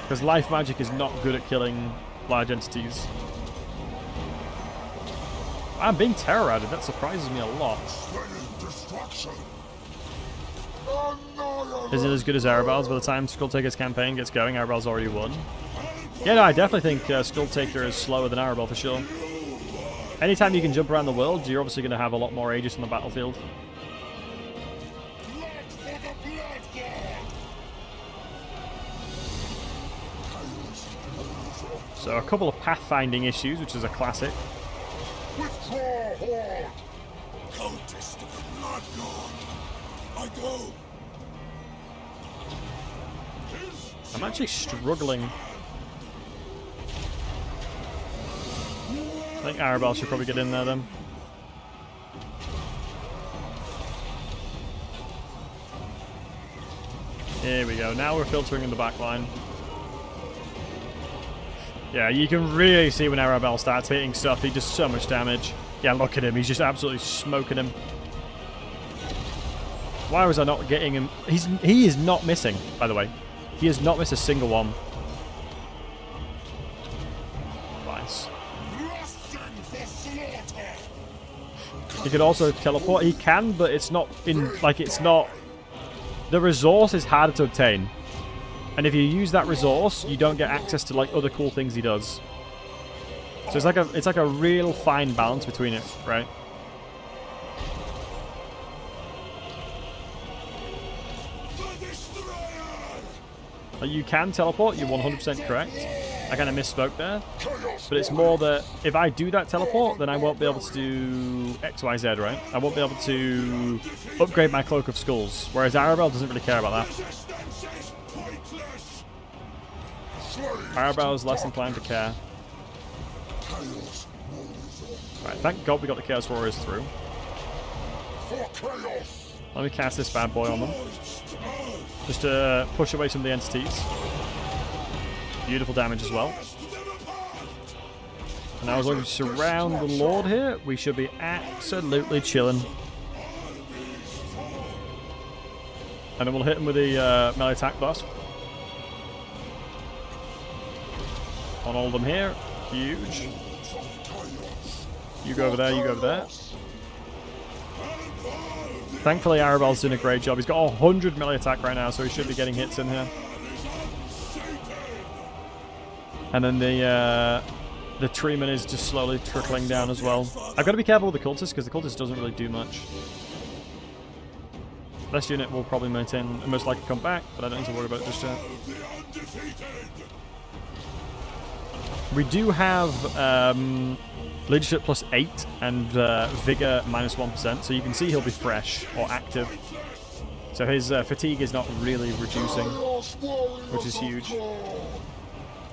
Because life magic is not good at killing large entities. I'm being terrorized. That surprises me a lot. Is it as good as Arbaal's? By the time Skulltaker's campaign gets going, Arbaal's already won. Yeah, no, I definitely think Skulltaker is slower than Arbaal for sure. Anytime you can jump around the world, you're obviously going to have a lot more Aegis on the battlefield. So a couple of pathfinding issues, which is a classic. Withdraw, Horde! Cultist of the Blood God! I go! I'm actually struggling. I think Arbaal should probably get in there then. Here we go. Now we're filtering in the back line. Yeah, you can really see when Arbaal starts hitting stuff, he does so much damage. Yeah, look at him. He's just absolutely smoking him. Why was I not getting him? He is not missing, by the way. He has not missed a single one. Nice. He could also teleport. He can, but it's not in, like, it's not... The resource is harder to obtain. And if you use that resource, you don't get access to, like, other cool things he does. So it's like a real fine balance between it, right? You can teleport, you're 100% correct. I kind of misspoke there. But it's more that if I do that teleport, then I won't be able to do X, Y, Z, right? I won't be able to upgrade my Cloak of Skulls. Whereas Arbaal doesn't really care about that. Arbaal is less inclined to care. Right, thank God we got the Chaos Warriors through. Let me cast this bad boy on them. Just to push away some of the entities. Beautiful damage as well. And now as long as we surround the Lord here, we should be absolutely chilling. And then we'll hit him with the melee attack blast. On all of them here. Huge. You go over there, you go over there. Thankfully, Arbaal's doing a great job. He's got 100 melee attack right now, so he should be getting hits in here. And then the treatment is just slowly trickling down as well. I've got to be careful with the cultist, because the cultist doesn't really do much. This unit will probably maintain and most likely come back, but I don't need to worry about it just yet. We do have leadership plus 8 and vigor minus 1%, so you can see he'll be fresh or active. So his fatigue is not really reducing, which is huge.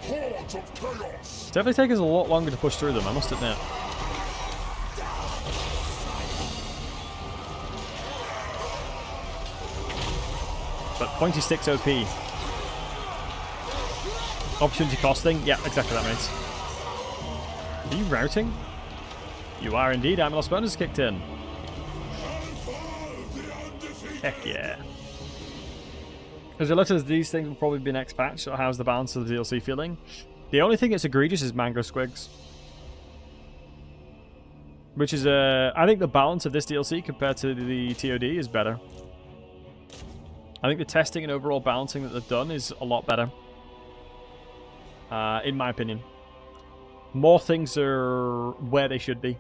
It's definitely taking us a lot longer to push through them, I must admit. But pointy sticks OP. Opportunity costing? Yeah, exactly that, mates. Are you routing? You are indeed. Aminos bonus kicked in. Heck yeah. As it looks as these things will probably be next patch, so how's the balance of the DLC feeling? The only thing that's egregious is Mango Squigs. Which is, I think the balance of this DLC compared to the TOD is better. I think the testing and overall balancing that they've done is a lot better. In my opinion. More things are where they should be.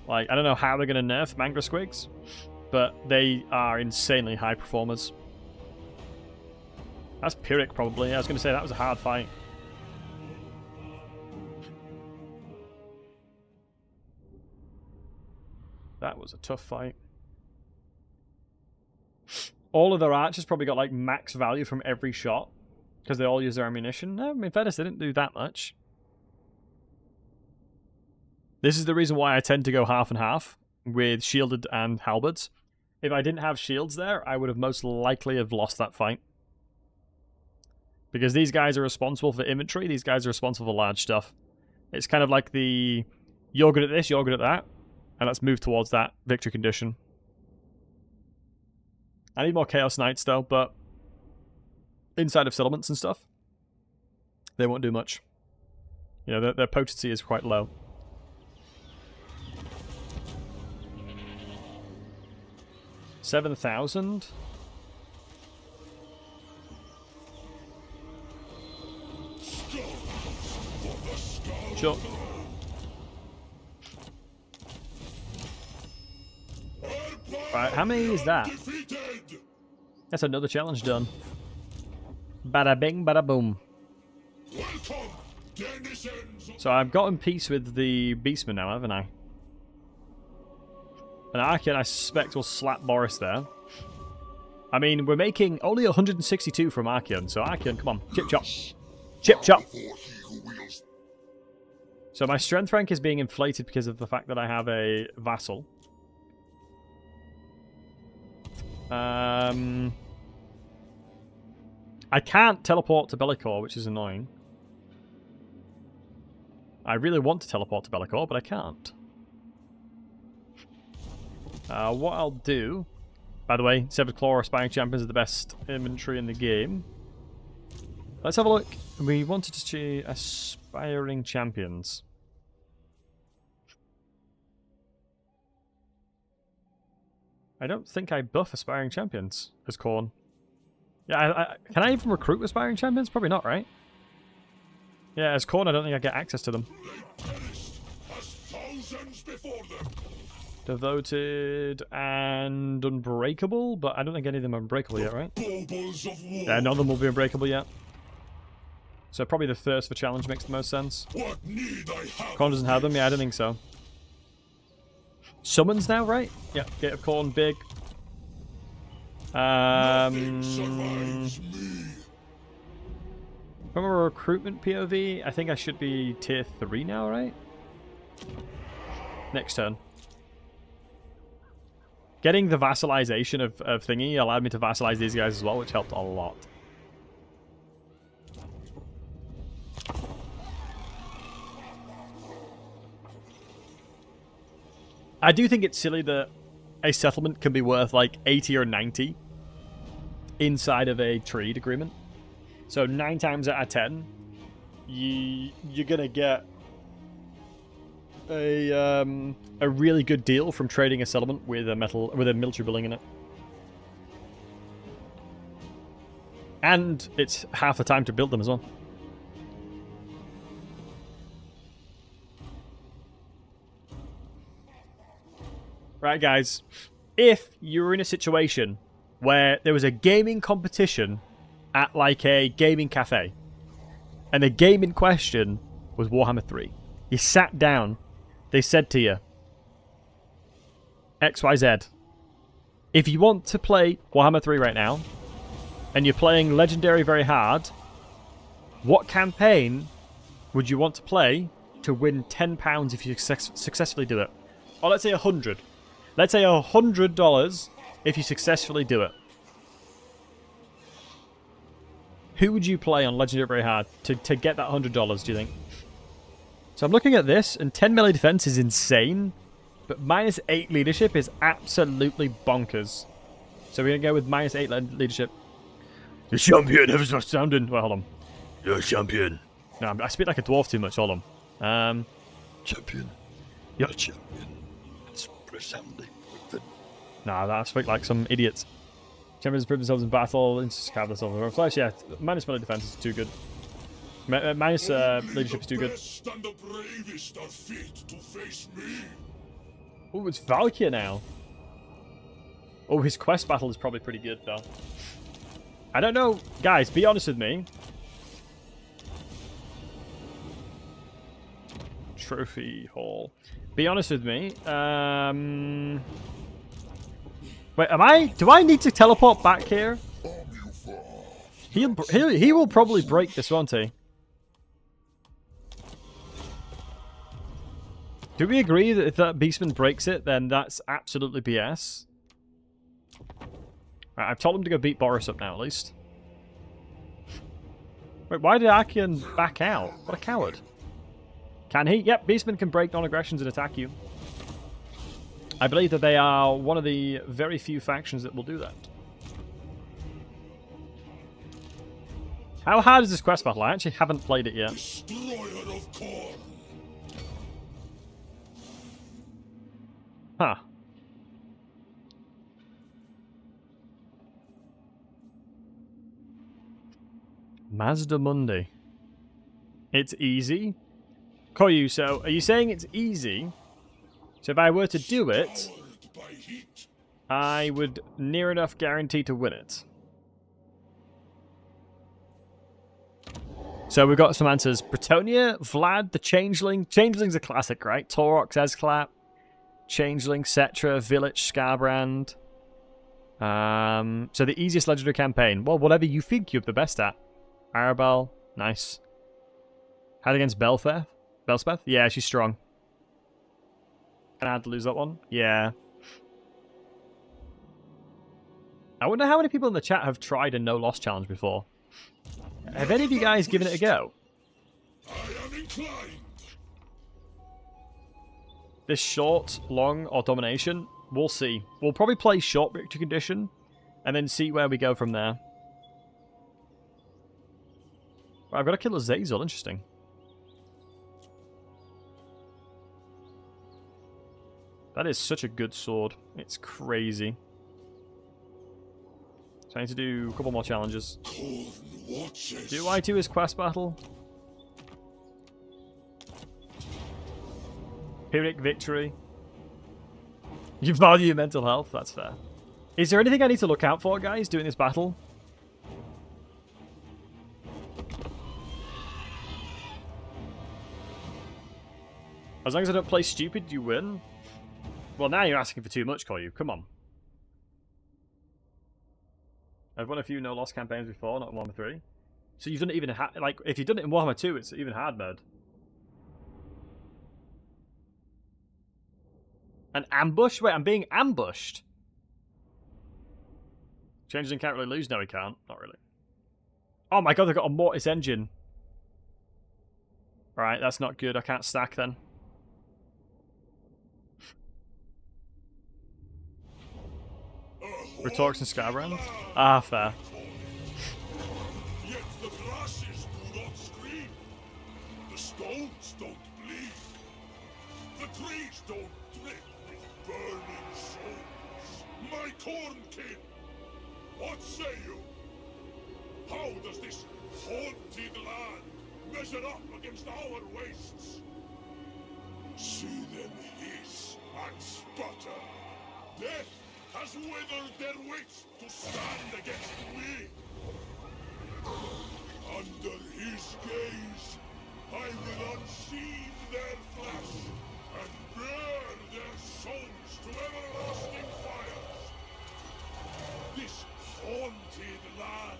Like, I don't know how they're going to nerf Mango Squigs, but they are insanely high performers. That's Pyrrhic, probably. I was going to say that was a hard fight. That was a tough fight. All of their archers probably got like max value from every shot because they all use their ammunition. No, I mean, Fedis didn't do that much. This is the reason why I tend to go half and half with shielded and halberds. If I didn't have shields there, I would have most likely have lost that fight. Because these guys are responsible for inventory, these guys are responsible for large stuff. It's kind of like the, you're good at this, you're good at that. And let's move towards that victory condition. I need more Chaos Knights though, but inside of settlements and stuff, they won't do much. You know, their potency is quite low. $7,000. Sure. Right, how many is that? That's another challenge done. Bada bing, bada boom. So I've gotten peace with the Beastmen now, haven't I? And Archeon, I suspect, will slap Boris there. I mean, we're making only 162 from Archeon, so Archeon, come on, chip chop. Chip chop! So my strength rank is being inflated because of the fact that I have a vassal. I can't teleport to Bellicor, which is annoying. I really want to teleport to Bellicor, but I can't. What I'll do... By the way, Severed Claw Aspiring Champions are the best inventory in the game. Let's have a look. We wanted to see Aspiring Champions. I don't think I buff Aspiring Champions as Khorne. Yeah, can I even recruit Aspiring Champions? Probably not, right? Yeah, as Khorne, I don't think I get access to them. Devoted and Unbreakable, but I don't think any of them are Unbreakable yet, right? Yeah, none of them will be Unbreakable yet. So probably the thirst for challenge makes the most sense. Khorne doesn't have them? Yeah, I don't think so. Summons now, right? Yeah, Gate of Khorne, big. From a recruitment POV, I think I should be tier 3 now, right? Next turn. Getting the vassalization of Thingy allowed me to vassalize these guys as well, which helped a lot. I do think it's silly that a settlement can be worth like 80 or 90 inside of a trade agreement. So 9 times out of 10, you're gonna get a really good deal from trading a settlement with a military building in it. And it's half the time to build them as well. Right, guys, if you were in a situation where there was a gaming competition at like a gaming cafe, and the game in question was Warhammer 3, you sat down, they said to you, XYZ, if you want to play Warhammer 3 right now, and you're playing Legendary very hard, what campaign would you want to play to win £10 if you successfully do it? Or let's say 100. Let's say $100 if you successfully do it. Who would you play on Legendary very hard to get that $100, do you think? So I'm looking at this, and 10 melee defense is insane, but -8 leadership is absolutely bonkers. So we're going to go with -8 leadership. The champion has not Sounding. Well, hold on. Your champion. No, I speak like a dwarf too much. Hold on. Champion. Your champion. It's resounding. Nah, I speak like some idiots. Champions prove themselves in battle, instant themselves in flesh. Yeah, minus melee defense is too good. Minus leadership is too good. Oh, it's Valkyr now. Oh, his quest battle is probably pretty good, though. I don't know. Guys, be honest with me. Trophy Hall. Be honest with me. Wait, do I need to teleport back here? He will probably break this, won't he? Do we agree that if that Beastman breaks it, then that's absolutely BS? Right, I've told him to go beat Boris up now, at least. Wait, why did Archeon back out? What a coward. Can he? Yep, Beastman can break non-aggressions and attack you. I believe that they are one of the very few factions that will do that. How hard is this quest battle? I actually haven't played it yet. Destroyer of corn. Huh. Mazda Mundi. It's easy? Koyu, so are you saying it's easy? So if I were to do it, Powered by heat. I would near enough guarantee to win it. So we've got some answers. Bretonia, Vlad, the Changeling. Changeling's a classic, right? Torok, Zezclap, Changeling, Cetra, Village, Scarbrand. So the easiest legendary campaign. Well, whatever you think you're the best at. Arbaal, nice. Had against Belspeth? Yeah, she's strong. And I had to lose that one? Yeah. I wonder how many people in the chat have tried a no-loss challenge before. Have any of you guys given it a go? I am inclined. This short, long, or domination? We'll see. We'll probably play short victory condition, and then see where we go from there. Right, I've got to kill a Zazel, interesting. That is such a good sword. It's crazy. So I need to do a couple more challenges. Do I do his quest battle? Pyrrhic victory. You value your mental health, that's fair. Is there anything I need to look out for, guys, doing this battle? As long as I don't play stupid, you win. Well, now you're asking for too much, Koyu. Come on. I've won a few no-loss campaigns before, not in Warhammer 3. So you've done it even... like, if you've done it in Warhammer 2, it's even hard mode. An ambush? Wait, I'm being ambushed? Changeling can't really lose? No, he can't. Not really. Oh my god, they've got a Mortis engine. Right, that's not good. I can't stack then. Retorx and Scarbrand? Ah, fair. Yet the grasses do not scream. The stones don't bleed. The trees don't drip with burning souls. My corn kin, what say you? How does this haunted land measure up against our wastes? See them hiss and sputter. Death has withered their wits to stand against me. Under his gaze, I will unsheathe their flesh and bear their souls to everlasting fires. This haunted land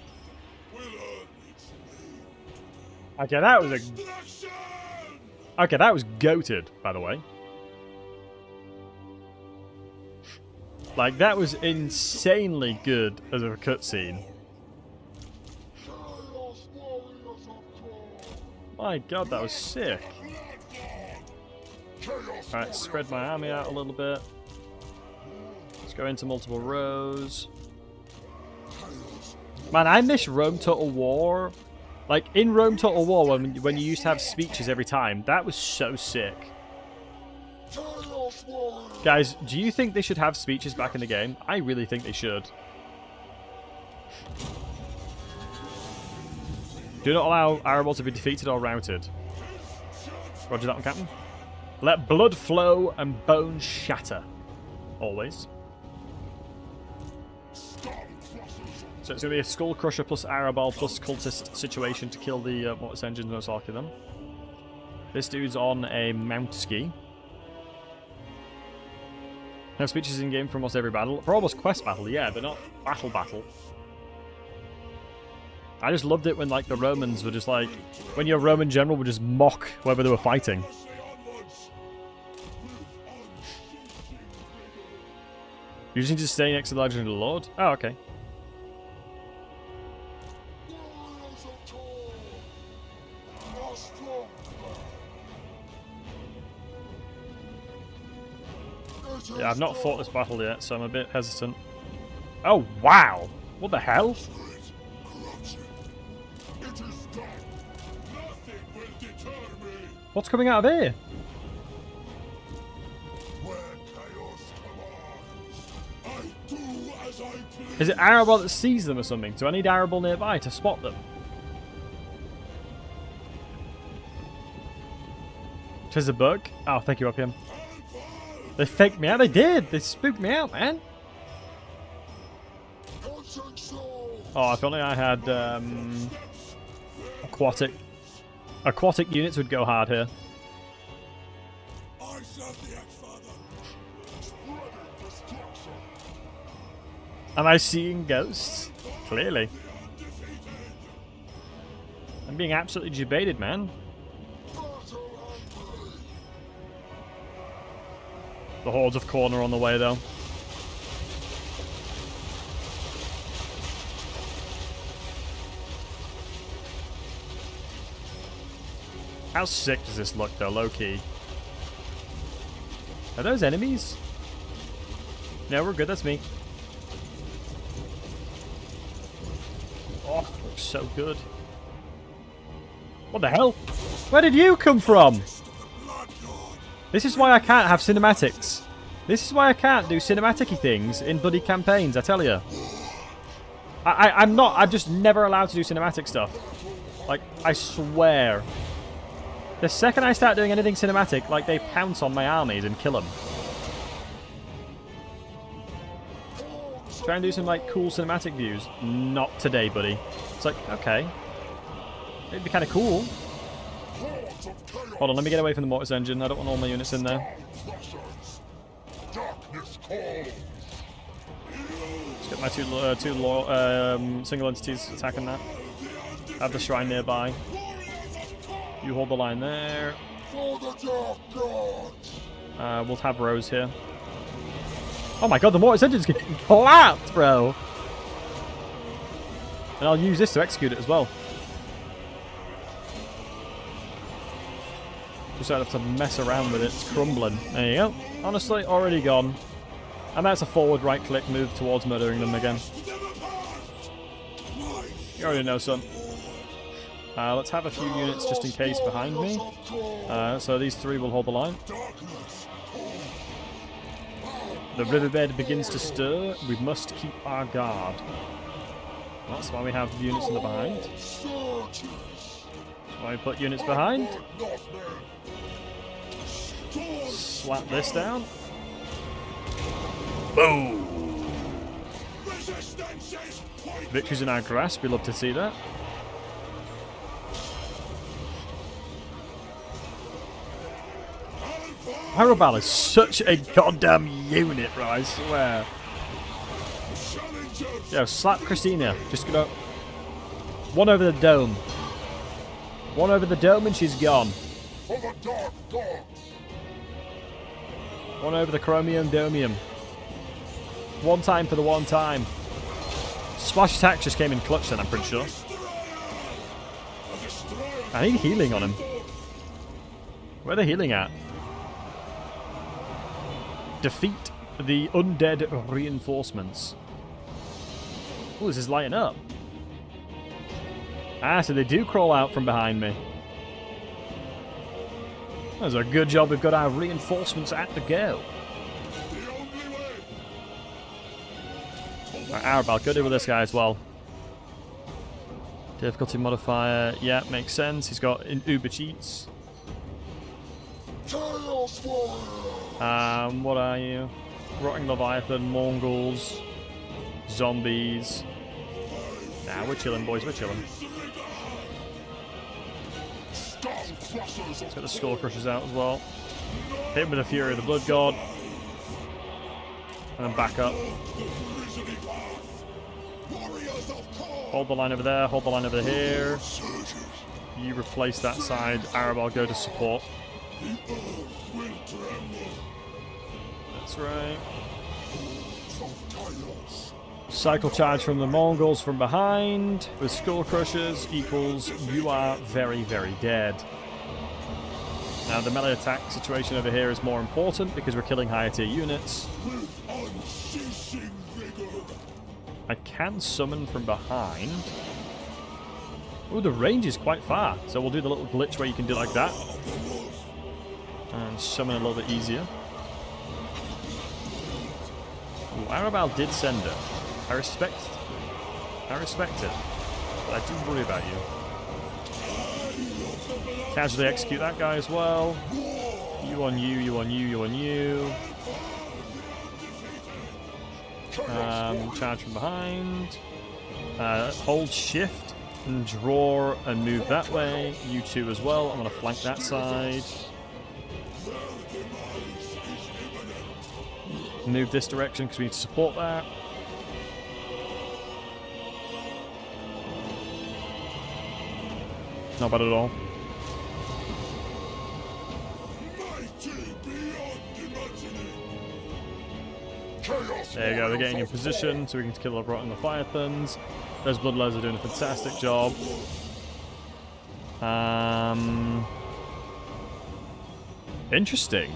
will earn its name today. Okay, that was a... Destruction! Okay, that was goated, by the way. Like, that was insanely good as a cutscene. My god, that was sick. Alright, spread my army out a little bit. Let's go into multiple rows. Man, I miss Rome Total War. Like, in Rome Total War, when you used to have speeches every time, that was so sick. Guys, do you think they should have speeches back in the game? I really think they should. Do not allow Arbaal to be defeated or routed. Roger that one, Captain. Let blood flow and bones shatter. Always. So it's going to be a Skull Crusher plus Arbaal plus Cultist situation to kill the Mortis engines, most likely them. This dude's on a Mount Ski. Have speeches in game for almost every battle. For almost quest battle, yeah, but not battle. I just loved it when, like, the Romans were just like, when your Roman general would just mock whoever they were fighting. You just need to stay next to the Legendary Lord? Oh, okay. Yeah, I've not fought this battle yet, so I'm a bit hesitant. Oh, wow! What the hell? What's coming out of here? Is it Arbaal that sees them or something? Do I need Arbaal nearby to spot them? There's a bug. Oh, thank you, Opium. They faked me out. They did. They spooked me out, man. Oh, if only I had aquatic units would go hard here. Am I seeing ghosts? Clearly. I'm being absolutely debated, man. The hordes of corn are on the way, though. How sick does this look, though, low-key? Are those enemies? No, we're good, that's me. Oh, looks so good. What the hell? Where did you come from? This is why I can't have cinematics. This is why I can't do cinematic-y things in bloody campaigns, I tell you. I'm just never allowed to do cinematic stuff. Like, I swear. The second I start doing anything cinematic, like, they pounce on my armies and kill them. Try and do some, like, cool cinematic views. Not today, buddy. It's like, okay. It'd be kind of cool. Hold on, let me get away from the mortis engine. I don't want all my units in there. Let's get my two single entities attacking that. I have the shrine nearby. You hold the line there. We'll have Rose here. Oh my god, the mortis engine's getting clapped, bro! And I'll use this to execute it as well. Just don't have to mess around with it. It's crumbling. There you go. Honestly, already gone. And that's a forward right-click move towards murdering them again. You already know, son. Let's have a few units just in case behind me. So these three will hold the line. The riverbed begins to stir. We must keep our guard. That's why we have units in the behind. That's why we put units behind. Slap this down. Boom! Victory's in our grasp. We love to see that. Arbaal is such a goddamn unit, right? I swear. Yo, slap Christina. Just gonna... One over the dome. One over the dome and she's gone. One over the chromium domium. One time for the one time. Splash attack just came in clutch then, I'm pretty sure. I need healing on him. Where are they healing at? Defeat the undead reinforcements. Oh, this is lighting up. Ah, so they do crawl out from behind me. That's a good job we've got our reinforcements at the go. Right, Arbaal, go deal with this guy as well. Difficulty modifier, yeah, makes sense. He's got uber cheats. What are you? Rotting Leviathan, Mongols, zombies. Nah, we're chilling, boys, we're chilling. Let's get the Skull Crushers out as well. Hit him with the Fury of the Blood God. And then back up. Hold the line over there, hold the line over here. You replace that side, Arbaal, go to support. That's right. Cycle charge from the Mongols from behind with Skull Crushers equals you are very, very dead. Now the melee attack situation over here is more important because we're killing higher tier units. With unceasing vigor. I can summon from behind. Oh, the range is quite far, so we'll do the little glitch where you can do like that. And summon a little bit easier. Ooh, Arbaal did send it. I respect it. But I do worry about you. Casually execute that guy as well. You on you, you on you, you on you. Charge from behind. Hold shift and draw and move that way. You two as well. I'm going to flank that side. Move this direction because we need to support that. Not bad at all. There you go, they're getting in position so we can kill the Rot and the Firethorns. Those Bloodlords are doing a fantastic job. Interesting.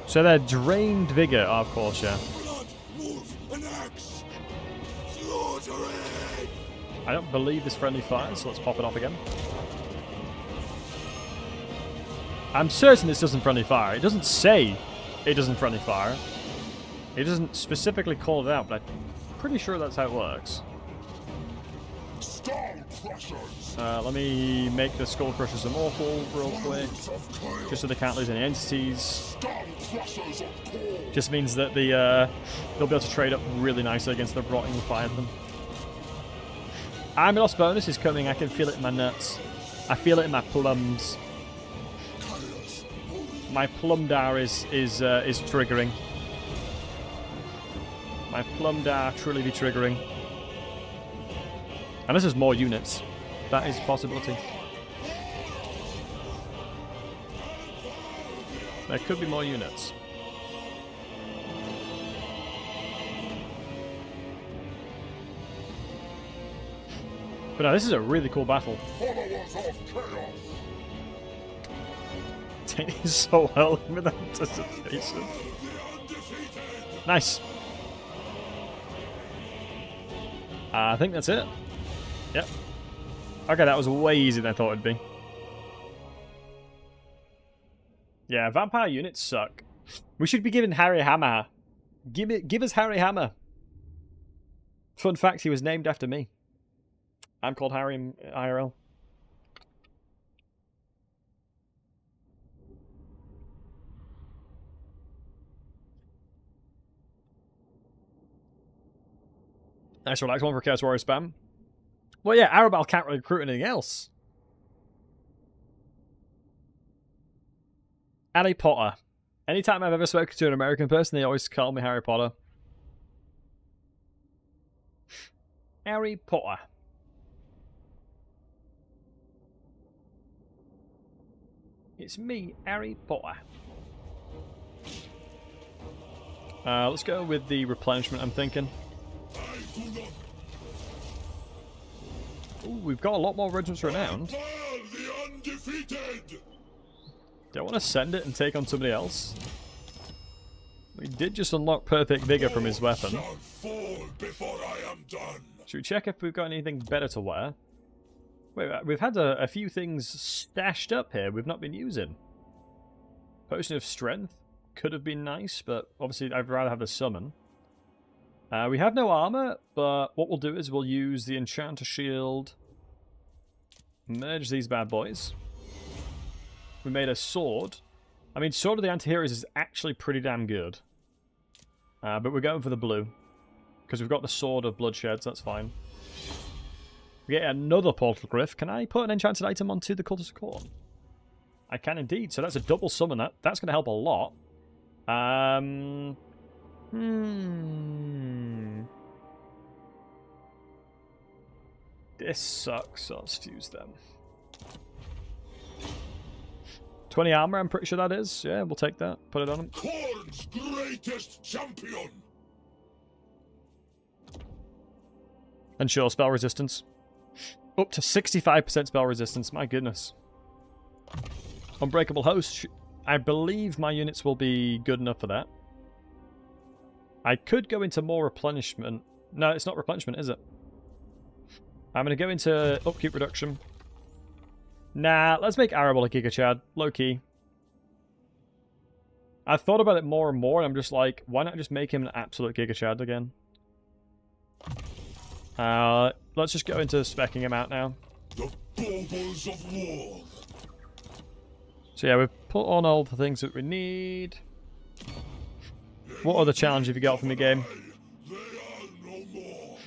So they're drained vigor, oh, of course, yeah. I don't believe this friendly fire, so let's pop it off again. I'm certain this doesn't friendly fire. It doesn't say it doesn't friendly fire. It doesn't specifically call it out, but I'm pretty sure that's how it works. Let me make the Skull Crushers immortal real quick, just so they can't lose any entities. Just means that they'll be able to trade up really nicely against the Rotting Leviathan. Army loss bonus is coming. I can feel it in my nuts. I feel it in my plums. My plumdar is triggering. My plumdar truly be triggering. And this is more units. That is a possibility. There could be more units. But no, this is a really cool battle. He's so well with anticipation. Nice. I think that's it. Yep. Okay, that was way easier than I thought it'd be. Yeah, vampire units suck. We should be giving Harry Hammer. Give us Harry Hammer. Fun fact, he was named after me. I'm called Harry in IRL. Nice relax one for Chaos Warrior spam. Well, yeah, Arbaal can't really recruit anything else. Harry Potter. Anytime I've ever spoken to an American person, they always call me Harry Potter. Harry Potter. It's me, Harry Potter. Let's go with the replenishment, I'm thinking. Ooh, we've got a lot more regiments renowned. Do I want to send it and take on somebody else? We did just unlock perfect vigor from his weapon. Should we check if we've got anything better to wear? Wait, we've had a few things stashed up here we've not been using. Potion of Strength could have been nice, but obviously I'd rather have the summon. We have no armor, but what we'll do is we'll use the Enchanter Shield. Merge these bad boys. We made a sword. I mean, Sword of the Anti-Heroes is actually pretty damn good. But we're going for the blue. Because we've got the Sword of Bloodsheds, that's fine. We get another Portal Glyph. Can I put an enchanted item onto the Cultist of Khorne? I can indeed. So that's a double summon. That's going to help a lot. This sucks, so let's fuse them. 20 armor, I'm pretty sure that is. Yeah, we'll take that. Put it on him. Khorne's greatest champion. And sure, spell resistance. Up to 65% spell resistance. My goodness. Unbreakable host. I believe my units will be good enough for that. I could go into more replenishment. No, it's not replenishment, is it? I'm going to go into upkeep reduction. Nah, let's make Arbaal a Giga Chad. Low key. I've thought about it more and more, and I'm just like, why not just make him an absolute Giga Chad again? Let's just go into speccing him out now. The baubles of war. So yeah, we've put on all the things that we need. What other challenge have you got for me, game? They are no more.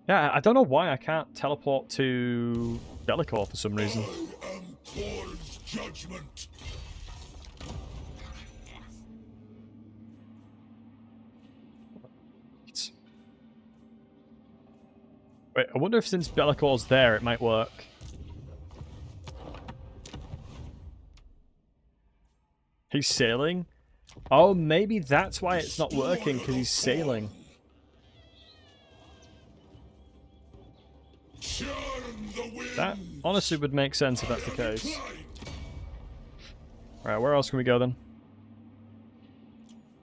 Yeah, I don't know why I can't teleport to Delacour for some reason. I am Paul's judgment. Wait, I wonder if since Delacour's there, it might work. He's sailing? Oh, maybe that's why it's not working, because he's sailing. That honestly would make sense if that's the case. Alright, where else can we go then?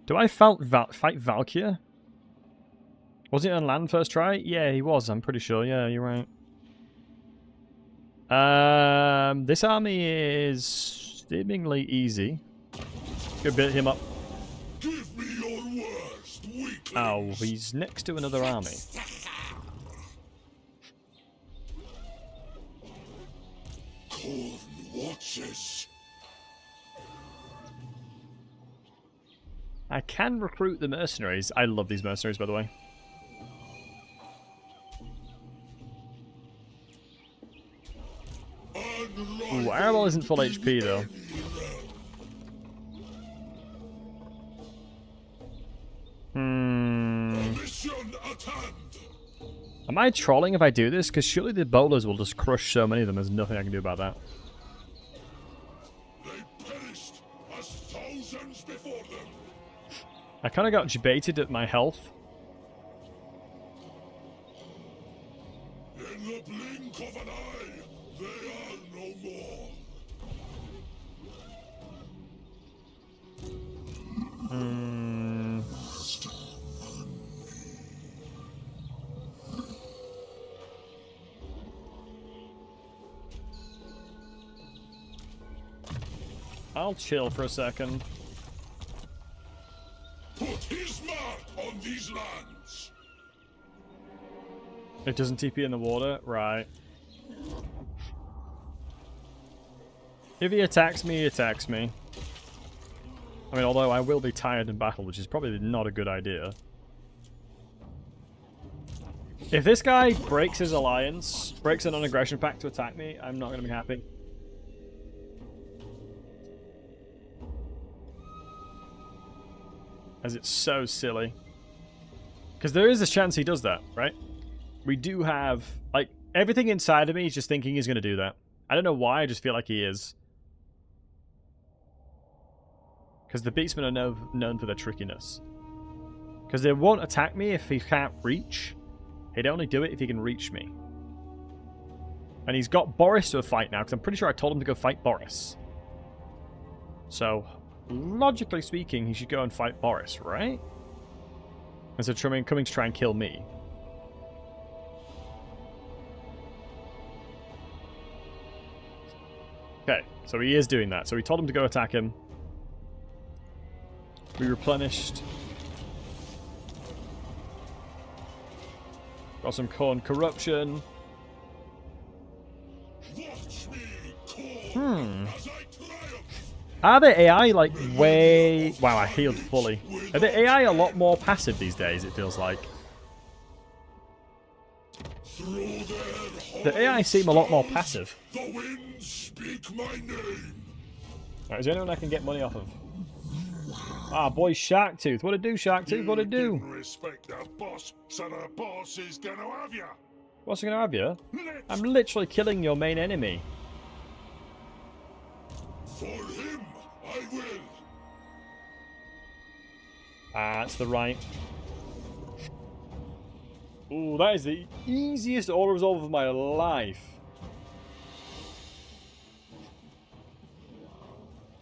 Do I fight Valkyr? Was he on land first try? Yeah, he was, I'm pretty sure. Yeah, you're right. This army is seemingly easy. Go build him up. Give me your worst weakling. Oh, he's next to another army. Corn watches. I can recruit the mercenaries. I love these mercenaries, by the way. Ooh, Arbaal isn't full HP, though. Am I trolling if I do this? Because surely the bowlers will just crush so many of them. There's nothing I can do about that. They perished as thousands before them. I kind of got debated at my health. In the blink of an eye, they are no more. I'll chill for a second. Put his mark on these lands. It doesn't TP in the water? Right. If he attacks me, he attacks me. I mean, although I will be tired in battle, which is probably not a good idea. If this guy breaks his alliance, breaks a non-aggression pact to attack me, I'm not going to be happy. As it's so silly. Because there is a chance he does that, right? We do have, like, everything inside of me is just thinking he's going to do that. I don't know why, I just feel like he is. Because the beastmen are known for their trickiness. Because they won't attack me if he can't reach. He'd only do it if he can reach me. And he's got Boris to a fight now, because I'm pretty sure I told him to go fight Boris. So, logically speaking, he should go and fight Boris, right? Instead of coming to try and kill me. Okay, so he is doing that. So we told him to go attack him. We replenished. Got some corn corruption. Are the AI like way... Wow, I healed fully. Are the AI a lot more passive these days, it feels like? The AI seem a lot more passive. The winds speak my name. Right, is there anyone I can get money off of? Ah, boy, Sharktooth. What'd it do, Sharktooth? What'd it do? Didn't respect the boss, so the boss is gonna have ya. What's he gonna have you? I'm literally killing your main enemy. For him, I will. Ah, that's the right. Ooh, that is the easiest auto resolve of my life.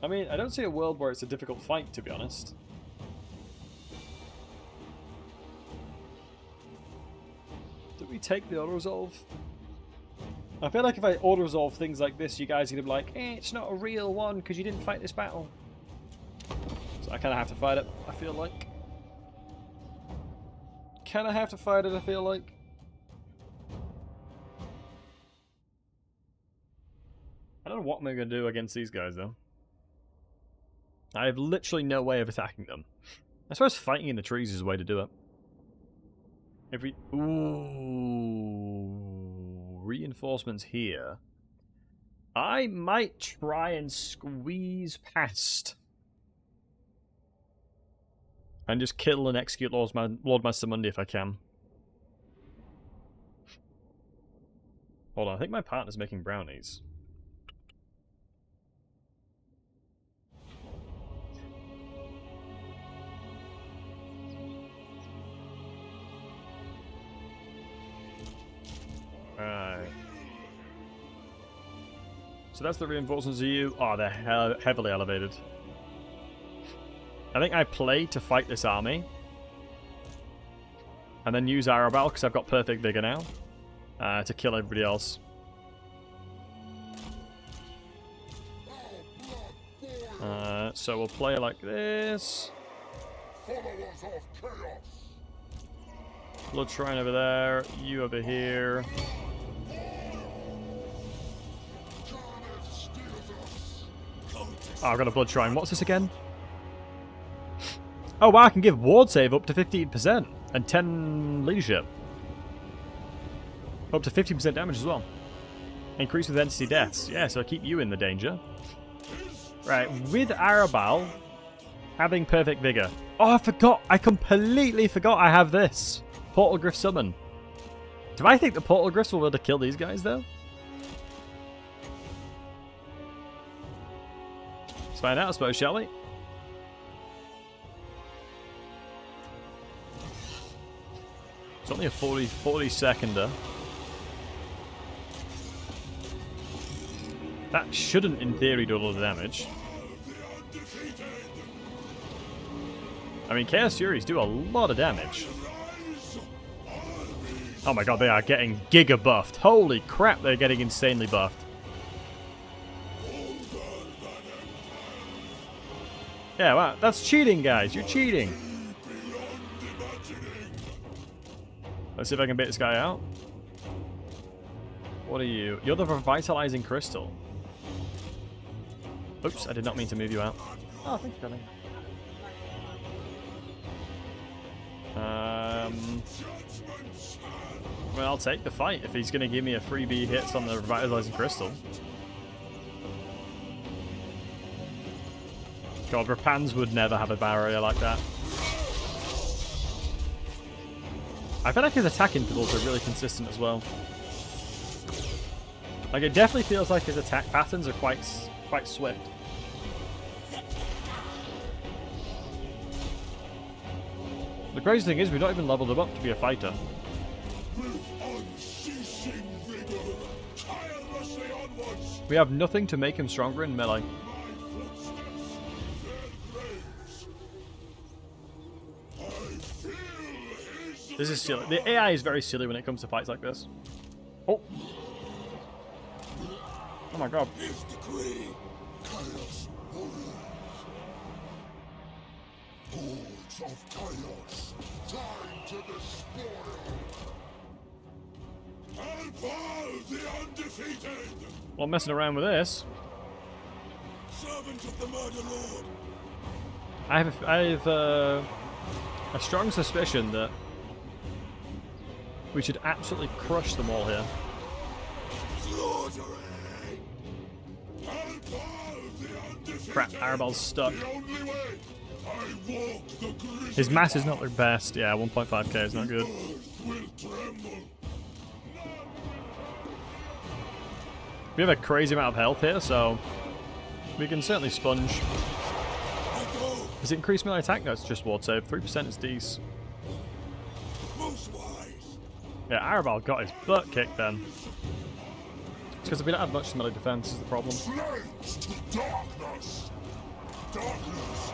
I mean, I don't see a world where it's a difficult fight, to be honest. Did we take the auto-resolve? I feel like if I auto-resolve things like this, you guys are going to be like, it's not a real one because you didn't fight this battle. So I kind of have to fight it, I feel like. Kind of have to fight it, I feel like. I don't know what I'm going to do against these guys, though. I have literally no way of attacking them. I suppose fighting in the trees is the way to do it. Ooh, reinforcements here. I might try and squeeze past. And just kill and execute Lord Master Mundi if I can. Hold on, I think my partner's making brownies. Alright. So that's the reinforcements of you. Oh, they're heavily elevated. I think I play to fight this army. And then use Arbaal, because I've got perfect vigor now. To kill everybody else. So we'll play like this. Blood Shrine over there. You over here. Oh, I've got a Blood Shrine. What's this again? Oh wow, I can give ward save up to 15% and 10 leadership. Up to 50% damage as well. Increase with entity deaths. Yeah, so I keep you in the danger. Right, with Arbaal having perfect vigor. Oh, I forgot. I completely forgot I have this. Portal Griff summon. Do I think the Portal Griffs will be able to kill these guys though? Let's find out, I suppose, shall we? It's only a 40 seconder. That shouldn't, in theory, do a lot of damage. I mean, Chaos Furies do a lot of damage. Oh my god, they are getting giga buffed. Holy crap, they're getting insanely buffed. Yeah, wow, that's cheating, guys. You're cheating. Let's see if I can bait this guy out. What are you? You're the revitalizing crystal. Oops, I did not mean to move you out. Oh, thanks, Kelly. Well, I'll take the fight if he's going to give me a freebie hits on the revitalizing crystal. God, Rapans would never have a barrier like that. I feel like his attack intervals are really consistent as well. Like, it definitely feels like his attack patterns are quite swift. The crazy thing is, we've not even leveled him up to be a fighter. We have nothing to make him stronger in melee. This is silly. The AI is very silly when it comes to fights like this. Oh! Oh my god. Of chaos, time to destroy. Arbaal the undefeated. Well, I'm messing around with this. Servant of the Murder Lord. I have a strong suspicion that we should absolutely crush them all here. Slaughtering. Arbaal the undefeated. Crap, Arbaal's stuck. The only way. I walk the grisly His mass is not the best. Yeah, 1.5k is not good. will tremble. We have a crazy amount of health here, so we can certainly sponge. Does it increase melee attack? No, it's just ward save. 3% is decent. Most wise. Yeah, Arbaal got his butt kicked then. It's because we don't have much melee defense is the problem. Flames to darkness. darkness.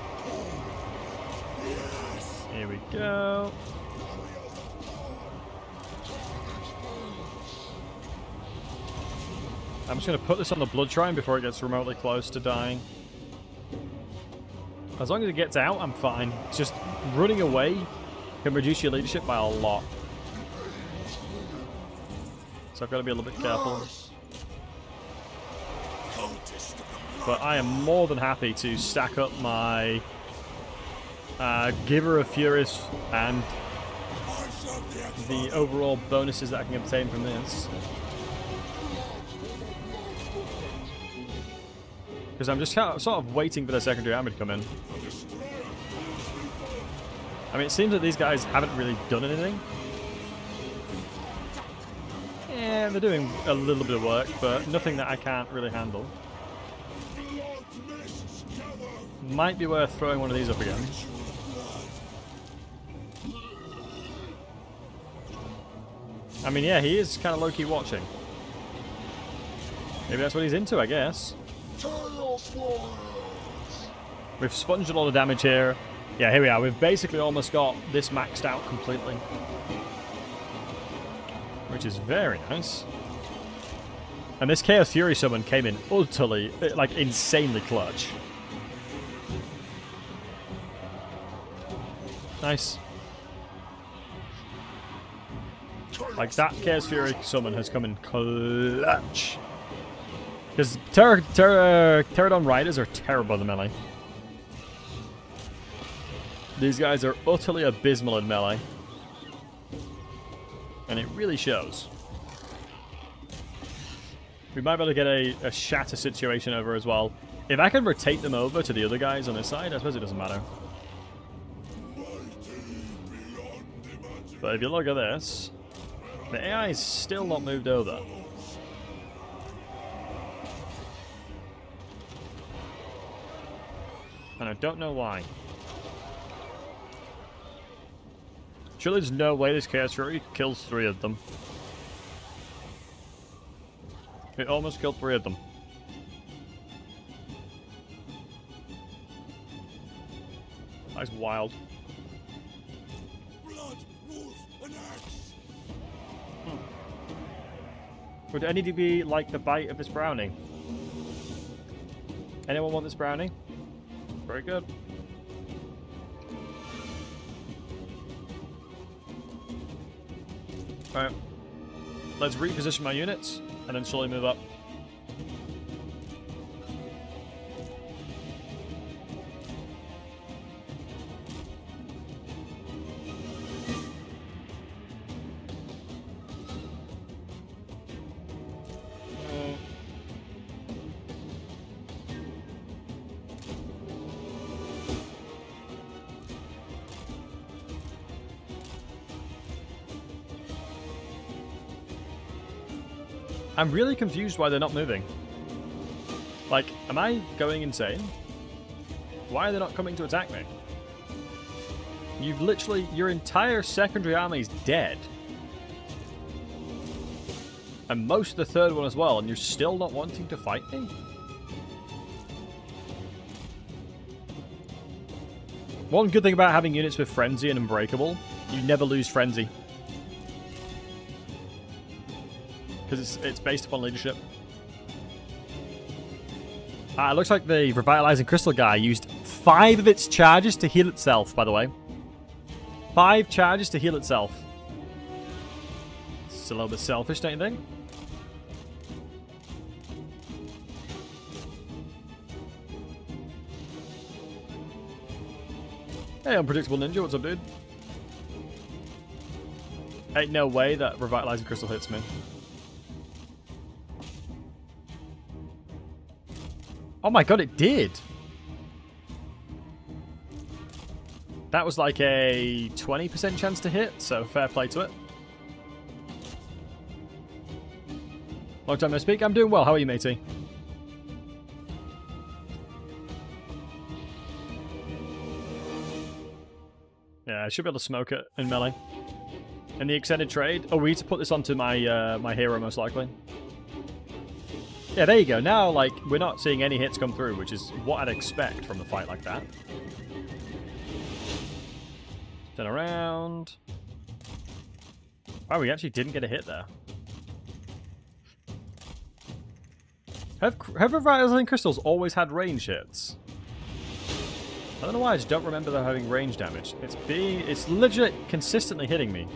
Here we go. I'm just going to put this on the blood shrine before it gets remotely close to dying. As long as it gets out, I'm fine. It's just running away can reduce your leadership by a lot. So I've got to be a little bit careful. But I am more than happy to stack up my Giver of Furies and the overall bonuses that I can obtain from this. Because I'm just sort of waiting for the secondary army to come in. I mean, it seems that these guys haven't really done anything. Yeah, they're doing a little bit of work, but nothing that I can't really handle. Might be worth throwing one of these up again. I mean, yeah, he is kind of low-key watching. Maybe that's what he's into, I guess. We've sponged a lot of damage here. Yeah, here we are. We've basically almost got this maxed out completely. Which is very nice. And this Chaos Fury summon came in utterly, like, insanely clutch. Nice. Like, that Chaos Fury summon has come in clutch. Because Pterodon Riders are terrible in melee. These guys are utterly abysmal in melee. And it really shows. We might be able to get a shatter situation over as well. If I can rotate them over to the other guys on this side, I suppose it doesn't matter. But if you look at this, the AI is still not moved over. And I don't know why. Surely there's no way this Chaos Fury kills 3 of them. It almost killed 3 of them. That's wild. Blood, wolf, and axe. Would any of you like the bite of this brownie? Anyone want this brownie? Very good. Alright. Let's reposition my units and then slowly move up. I'm really confused why they're not moving. Like, am I going insane? Why are they not coming to attack me? You've literally, your entire secondary army is dead. And most of the third one as well, and you're still not wanting to fight me? One good thing about having units with Frenzy and Unbreakable, you never lose Frenzy. Because it's based upon leadership. It looks like the Revitalizing Crystal guy used 5 of its charges to heal itself, by the way. 5 charges to heal itself. It's a little bit selfish, don't you think? Hey, Unpredictable Ninja, what's up, dude? Ain't no way that Revitalizing Crystal hits me. Oh my god, it did! That was like a 20% chance to hit, so fair play to it. Long time no speak. I'm doing well. How are you, matey? Yeah, I should be able to smoke it in melee. In the extended trade... Oh, we need to put this onto my my hero, most likely. Yeah, there you go. Now, like, we're not seeing any hits come through, which is what I'd expect from a fight like that. Turn around. Oh, we actually didn't get a hit there. Have Revitalizing Crystals always had range hits? I don't know why, I just don't remember them having range damage. It's legit consistently hitting me.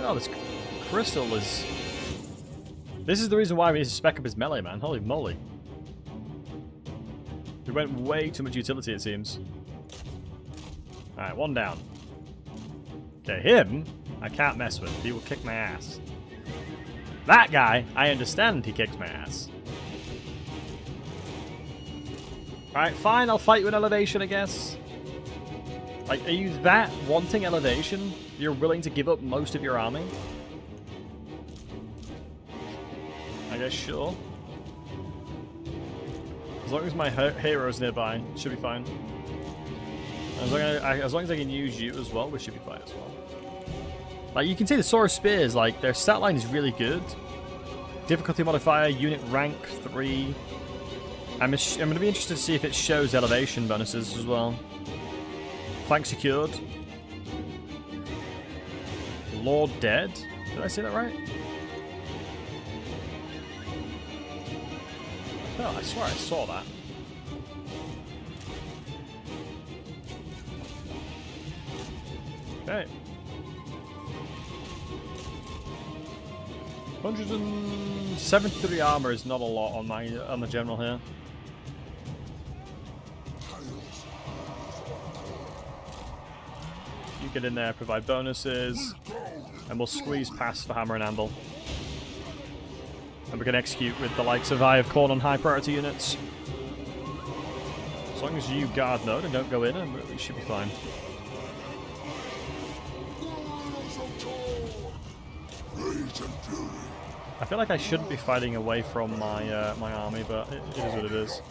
Oh, this crystal is... This is the reason why we need to spec up his melee, man. Holy moly. We went way too much utility, it seems. Alright, one down. Okay, him, I can't mess with. He will kick my ass. That guy, I understand he kicks my ass. Alright, fine, I'll fight you in elevation, I guess. Like, are you that wanting elevation? You're willing to give up most of your army? I guess sure. As long as my hero's nearby, it should be fine. As long as I can use you as well, we should be fine as well. Like, you can see the Sword Spears, like, their stat line is really good. Difficulty modifier, unit rank 3. I'm going to be interested to see if it shows elevation bonuses as well. Flank secured. Lord dead. Did I say that right? Oh, I swear I saw that. Okay. 173 armor is not a lot on the general here. You get in there, provide bonuses, and we'll squeeze past for hammer and anvil. And we can execute with the likes of Eye of Corn on high priority units. As long as you guard mode and don't go in, we should be fine. I feel like I shouldn't be fighting away from my my army, but it is what it is.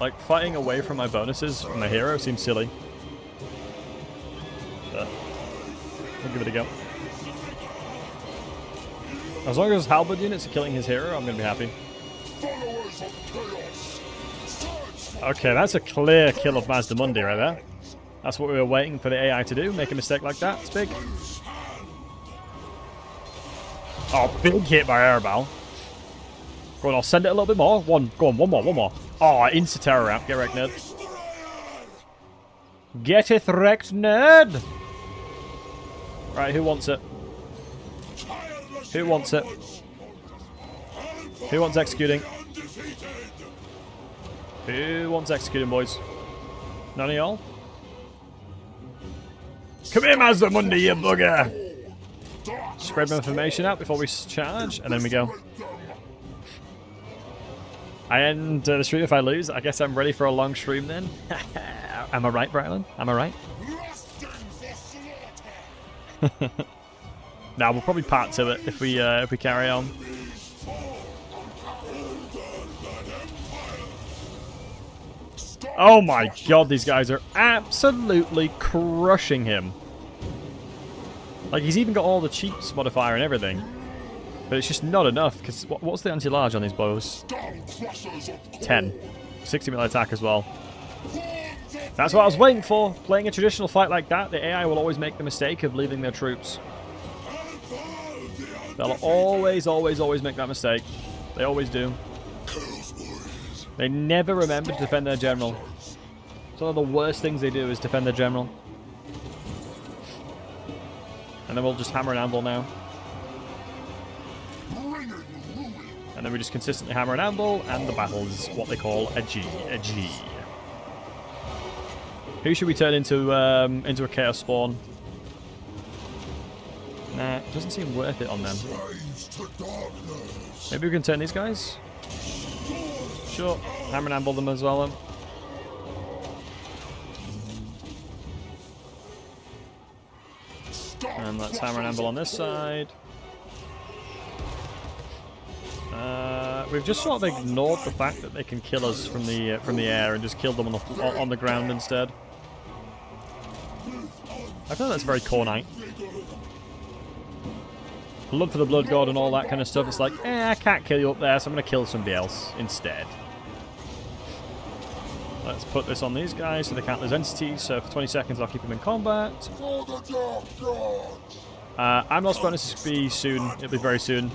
Like, fighting away from my bonuses from my hero seems silly. But we'll give it a go. As long as halberd units are killing his hero, I'm going to be happy. Okay, that's a clear kill of Mazdamundi right there. That's what we were waiting for the AI to do. Make a mistake like that. It's big. Oh, big hit by Arbaal. Go on, I'll send it a little bit more. Go on, one more. Oh, insta-terror out. Get wrecked, nerd. Getteth wrecked, nerd! Right, who wants it? Who wants it? Who wants executing? Who wants executing, boys? None of y'all? Come here, Mazdamundi, you bugger! Spread my information out before we charge, and then we go. I end the stream if I lose. I guess I'm ready for a long stream then. Am I right, Brylan? Am I right? Nah, we'll probably part to it if we carry on. Oh my god, these guys are absolutely crushing him. Like, he's even got all the cheats modifier and everything. But it's just not enough, because what's the anti-large on these bows? 10. 60 melee attack as well. That's what I was waiting for. Playing a traditional fight like that, the AI will always make the mistake of leaving their troops. They'll always make that mistake. They always do. They never remember to defend their general. It's one of the worst things they do is defend their general. And then we'll just hammer and anvil now. And then we just consistently hammer and anvil, and the battle is what they call a G. A G. Who should we turn into a chaos spawn? Nah, it doesn't seem worth it on them. Maybe we can turn these guys? Sure. Hammer and anvil them as well then. And let's hammer and anvil on this side. We've just sort of ignored the fact that they can kill us from the air and just killed them on the ground instead. I feel that's very core knight. Blood for the blood god and all that kind of stuff. It's like, I can't kill you up there, so I'm going to kill somebody else instead. Let's put this on these guys so they can't lose entities. So for 20 seconds, I'll keep them in combat. I'm also going to be soon. It'll be very soon.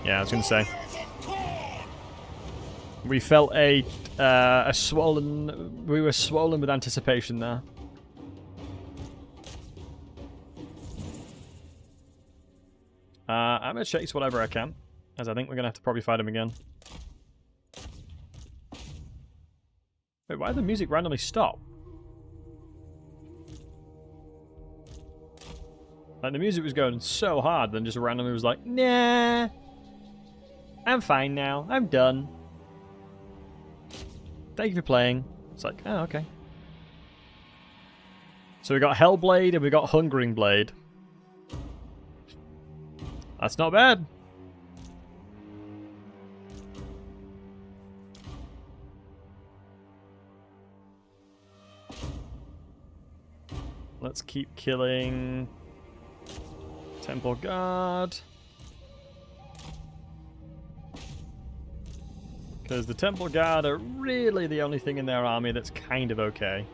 Yeah, I was going to say. We felt a swollen... We were swollen with anticipation there. I'm going to chase whatever I can, as I think we're going to have to probably fight him again. Wait, why did the music randomly stop? Like, the music was going so hard, then just randomly was like, nah, I'm fine now, I'm done. Thank you for playing. It's like, oh, okay. So we got Hellblade and we got Hungering Blade. That's not bad. Let's keep killing Temple Guard. Because the Temple Guard are really the only thing in their army that's kind of okay.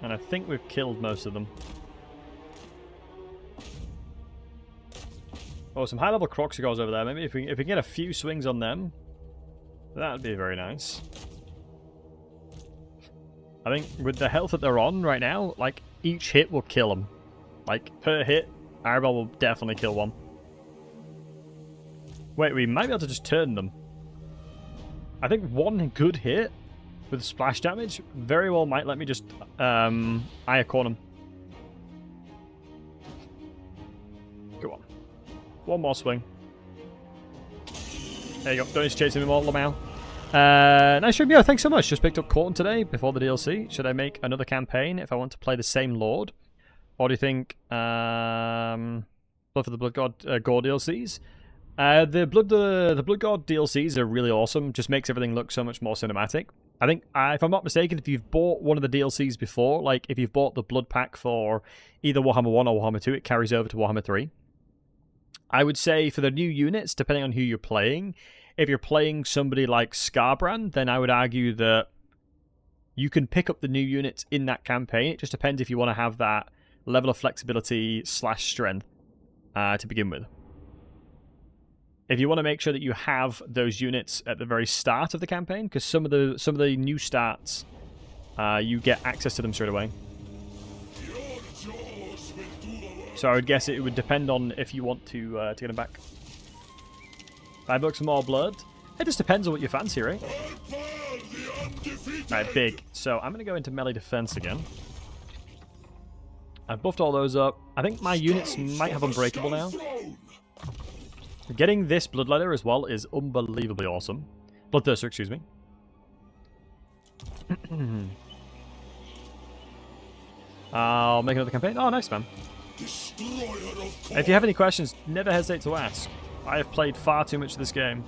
And I think we've killed most of them. Oh, some high-level Croxigors over there. Maybe if we can get a few swings on them, that would be very nice. I think with the health that they're on right now, like, each hit will kill them. Like, per hit, Arbaal will definitely kill one. Wait, we might be able to just turn them. I think one good hit with splash damage very well might let me just Iacorn them. Go on. One more swing. There you go. Don't need to chase him anymore, Lamau. Nice stream, yo, thanks so much. Just picked up Corton today before the DLC. Should I make another campaign if I want to play the same Lord? Or do you think Blood for the Blood God Gore DLCs? The Blood God DLCs are really awesome. Just makes everything look so much more cinematic. I think, if I'm not mistaken, if you've bought one of the DLCs before, like if you've bought the Blood Pack for either Warhammer 1 or Warhammer 2, it carries over to Warhammer 3. I would say for the new units, depending on who you're playing, if you're playing somebody like Scarbrand, then I would argue that you can pick up the new units in that campaign. It just depends if you want to have that level of flexibility / strength to begin with. If you want to make sure that you have those units at the very start of the campaign, because some of the new starts, you get access to them straight away. So I would guess it would depend on if you want to get them back. $5 more blood. It just depends on what you fancy, right? Alright, big. So I'm going to go into melee defense again. I've buffed all those up. I think my units might have Unbreakable now. Getting this Bloodletter as well is unbelievably awesome. Bloodthirster, excuse me. I'll make another campaign. Oh, nice, man. If you have any questions, never hesitate to ask. I have played far too much of this game.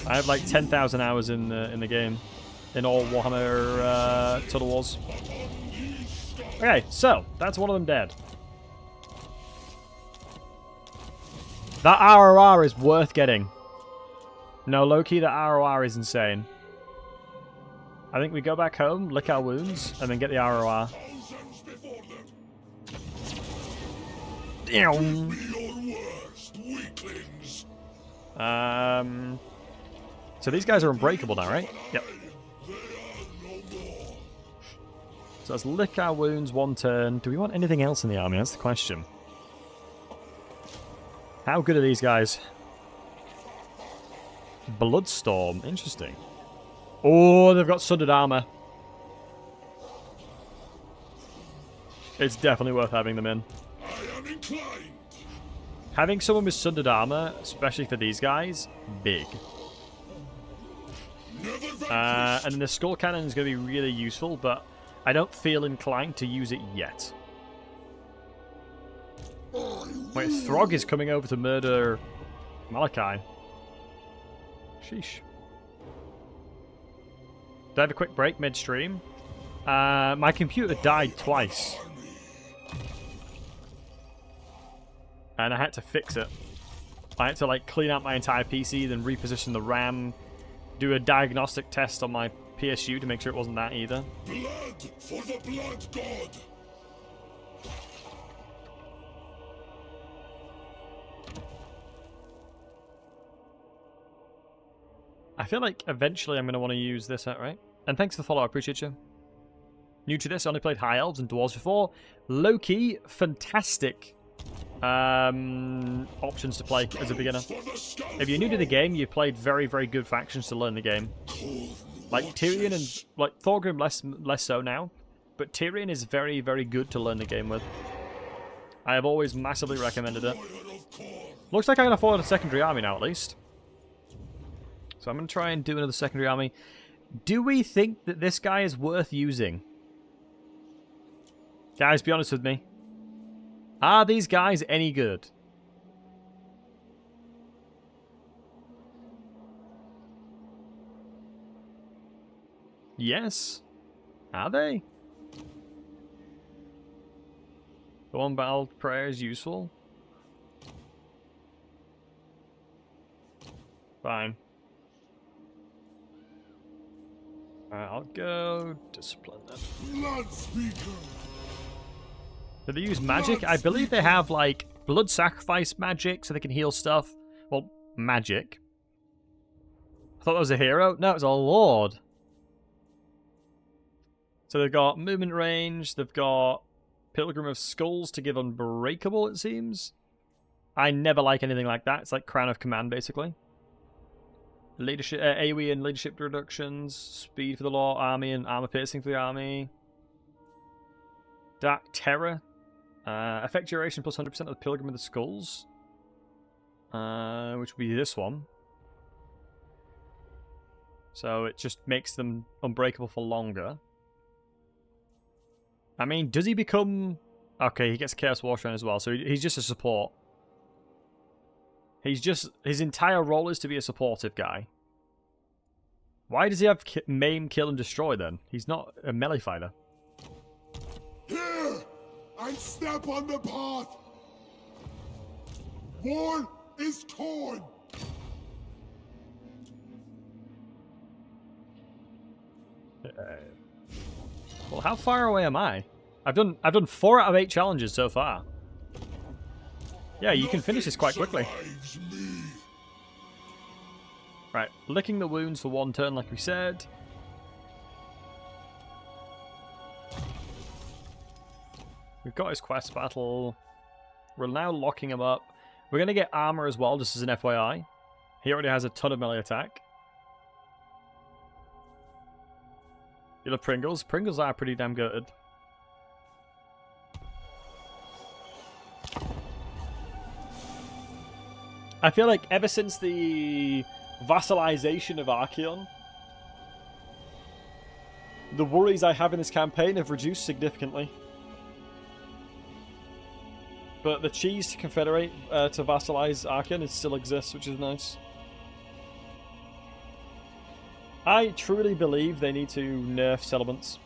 I have like 10,000 hours in the game. In all Warhammer Total Wars. Okay, so, that's one of them dead. That ROR is worth getting. No, low-key, that ROR is insane. I think we go back home, lick our wounds, and then get the ROR. So these guys are unbreakable now, right? Yep. So let's lick our wounds one turn. Do we want anything else in the army? That's the question. How good are these guys? Bloodstorm. Interesting. Oh, they've got sundered armor. It's definitely worth having them in. Having someone with sundered armor, especially for these guys, big. And then the skull cannon is going to be really useful, but I don't feel inclined to use it yet. Wait, Throg is coming over to murder Malachi. Sheesh. I have a quick break midstream? My computer died twice. And I had to fix it. I had to like clean out my entire PC, then reposition the RAM, do a diagnostic test on my PSU to make sure it wasn't that either. Blood for the blood god! I feel like eventually I'm going to want to use this outright. And thanks for the follow, I appreciate you. New to this, I only played High Elves and Dwarves before. Low-key, fantastic options to play as a beginner. If you're new to the game, you played very, very good factions to learn the game. Like Tyrion and like Thorgrim less so now, but Tyrion is very, very good to learn the game with. I have always massively recommended it. Looks like I can afford a secondary army now, at least. So I'm going to try and do another secondary army. Do we think that this guy is worth using? Guys, be honest with me. Are these guys any good? Yes. Are they? The one battle prayer is useful. Fine. Alright, I'll go discipline then. Blood speaker! Do they use magic? I believe they have, like, blood sacrifice magic so they can heal stuff. Well, magic. I thought that was a hero. No, it's a lord. So they've got movement range. They've got Pilgrim of Skulls to give Unbreakable, it seems. I never like anything like that. It's like Crown of Command, basically. Leadership, AoE and leadership reductions. Speed for the law army and armor piercing for the army. Dark Terror. Effect duration plus 100% of the Pilgrim of the Skulls. Which would be this one. So it just makes them unbreakable for longer. I mean, does he become... Okay, he gets Chaos Warshrine as well, so he's just a support. He's just... His entire role is to be a supportive guy. Why does he have maim, kill, and destroy then? He's not a melee fighter. Here! And step on the path! War is torn! Well, how far away am I? I've done 4 out of 8 challenges so far. Yeah, you can finish this quite quickly. Right, licking the wounds for 1 turn, like we said. We've got his quest battle. We're now locking him up. We're going to get armor as well, just as an FYI. He already has a ton of melee attack. You love Pringles? Pringles are pretty damn good. I feel like ever since the vassalization of Archaon, the worries I have in this campaign have reduced significantly. But the cheese to confederate, to vassalize Archaon, it still exists, which is nice. I truly believe they need to nerf settlements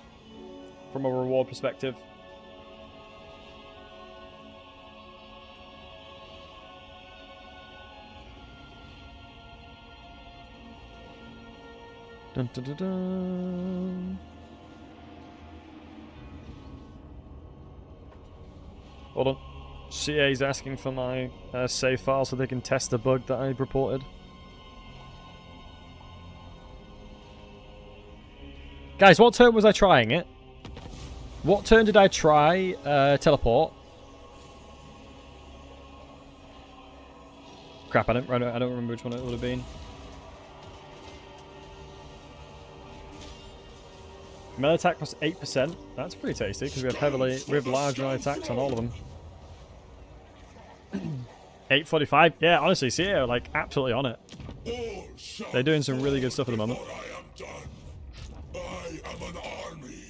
from a reward perspective. Dun, dun, dun, dun. Hold on. CA is asking for my save file so they can test the bug that I reported. Guys, what turn was I trying it? What turn did I try teleport? Crap, I don't remember which one it would have been. Melee attack plus 8%. That's pretty tasty because we have large melee attacks on all of them. 845. Yeah, honestly, CA are like absolutely on it. They're doing some really good stuff at the moment.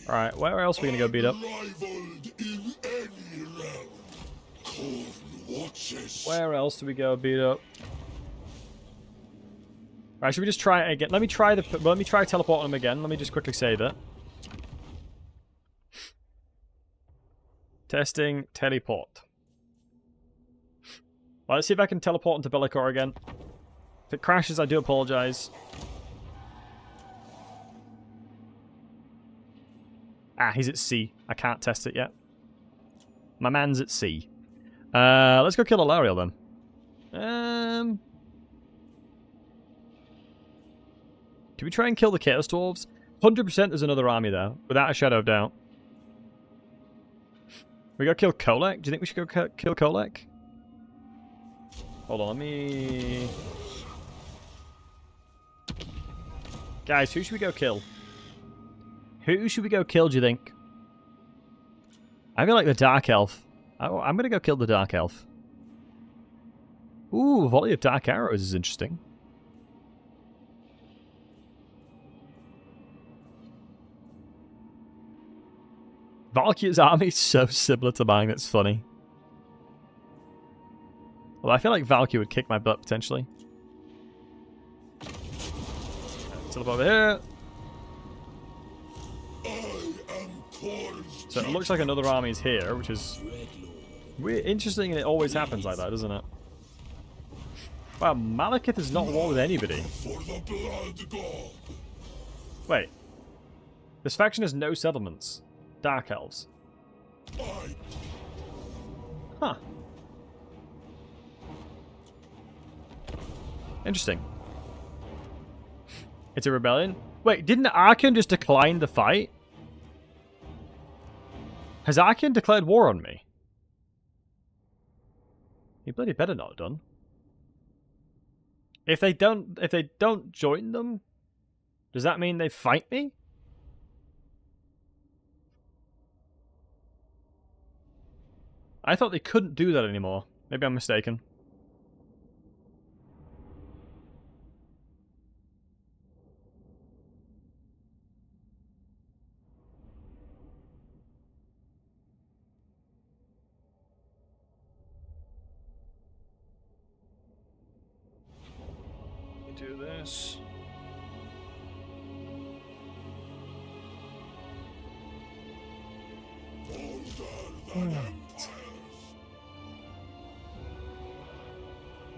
Alright, where else are we going to go beat up? Where else do we go beat up? Alright, should we just try it again? Let me try teleporting him again. Let me just quickly save it. Testing teleport. Well, let's see if I can teleport into Bellicor again. If it crashes, I do apologize. Ah, he's at sea. I can't test it yet. My man's at sea. Let's go kill Alariel then. Do we try and kill the Chaos Dwarves? 100% there's another army there, without a shadow of doubt. We go kill Kolek? Do you think we should go kill Kolek? Hold on, let me... Guys, who should we go kill? Who should we go kill, do you think? I feel like the Dark Elf. I'm going to go kill the Dark Elf. Ooh, volley of Dark Arrows is interesting. Valkyr's army is so similar to mine, that's funny. Well, I feel like Valkyr would kick my butt, potentially. Teleport over here. So it looks like another army is here, which is weird, interesting, and it always happens like that, doesn't it? Wow, Malekith is not at war with anybody. Wait. This faction has no settlements. Dark Elves. Huh. Interesting. It's a rebellion? Wait, didn't Arkan just decline the fight? Has Arkan declared war on me? He bloody better not have done. If they don't join them, does that mean they fight me? I thought they couldn't do that anymore. Maybe I'm mistaken. Do this.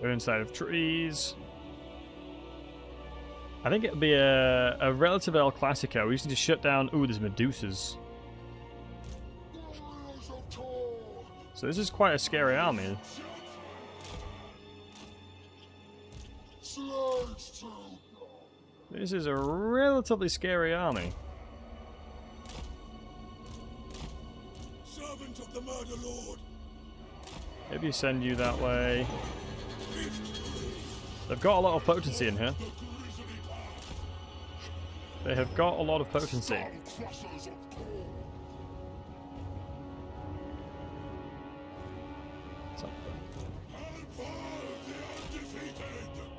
We're inside of trees. I think it'll be a relative El Clasico. We just need to shut down... Ooh, there's Medusas. So this is quite a scary army. This is a relatively scary army. Servant of the Murder Lord. Maybe send you that way. They've got a lot of potency in here. They have got a lot of potency.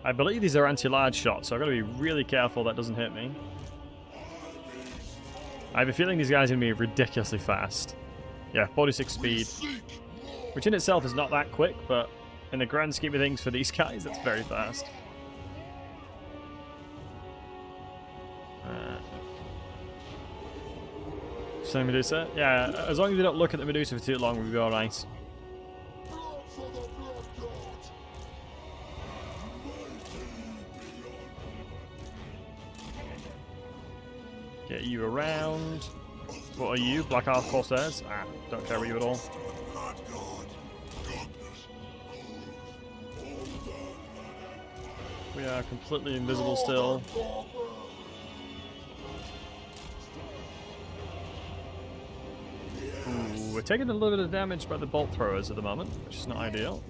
I believe these are anti-large shots, so I've got to be really careful that doesn't hit me. I have a feeling these guys are going to be ridiculously fast. Yeah, 46 speed. Which in itself is not that quick, but in the grand scheme of things for these guys, that's very fast. Same Medusa? Yeah, as long as we don't look at the Medusa for too long, we'll be alright. Get you around. What are you? Black Arth Corsairs? Ah, don't care about you at all. We are completely invisible still. Ooh, we're taking a little bit of damage by the bolt throwers at the moment, which is not ideal.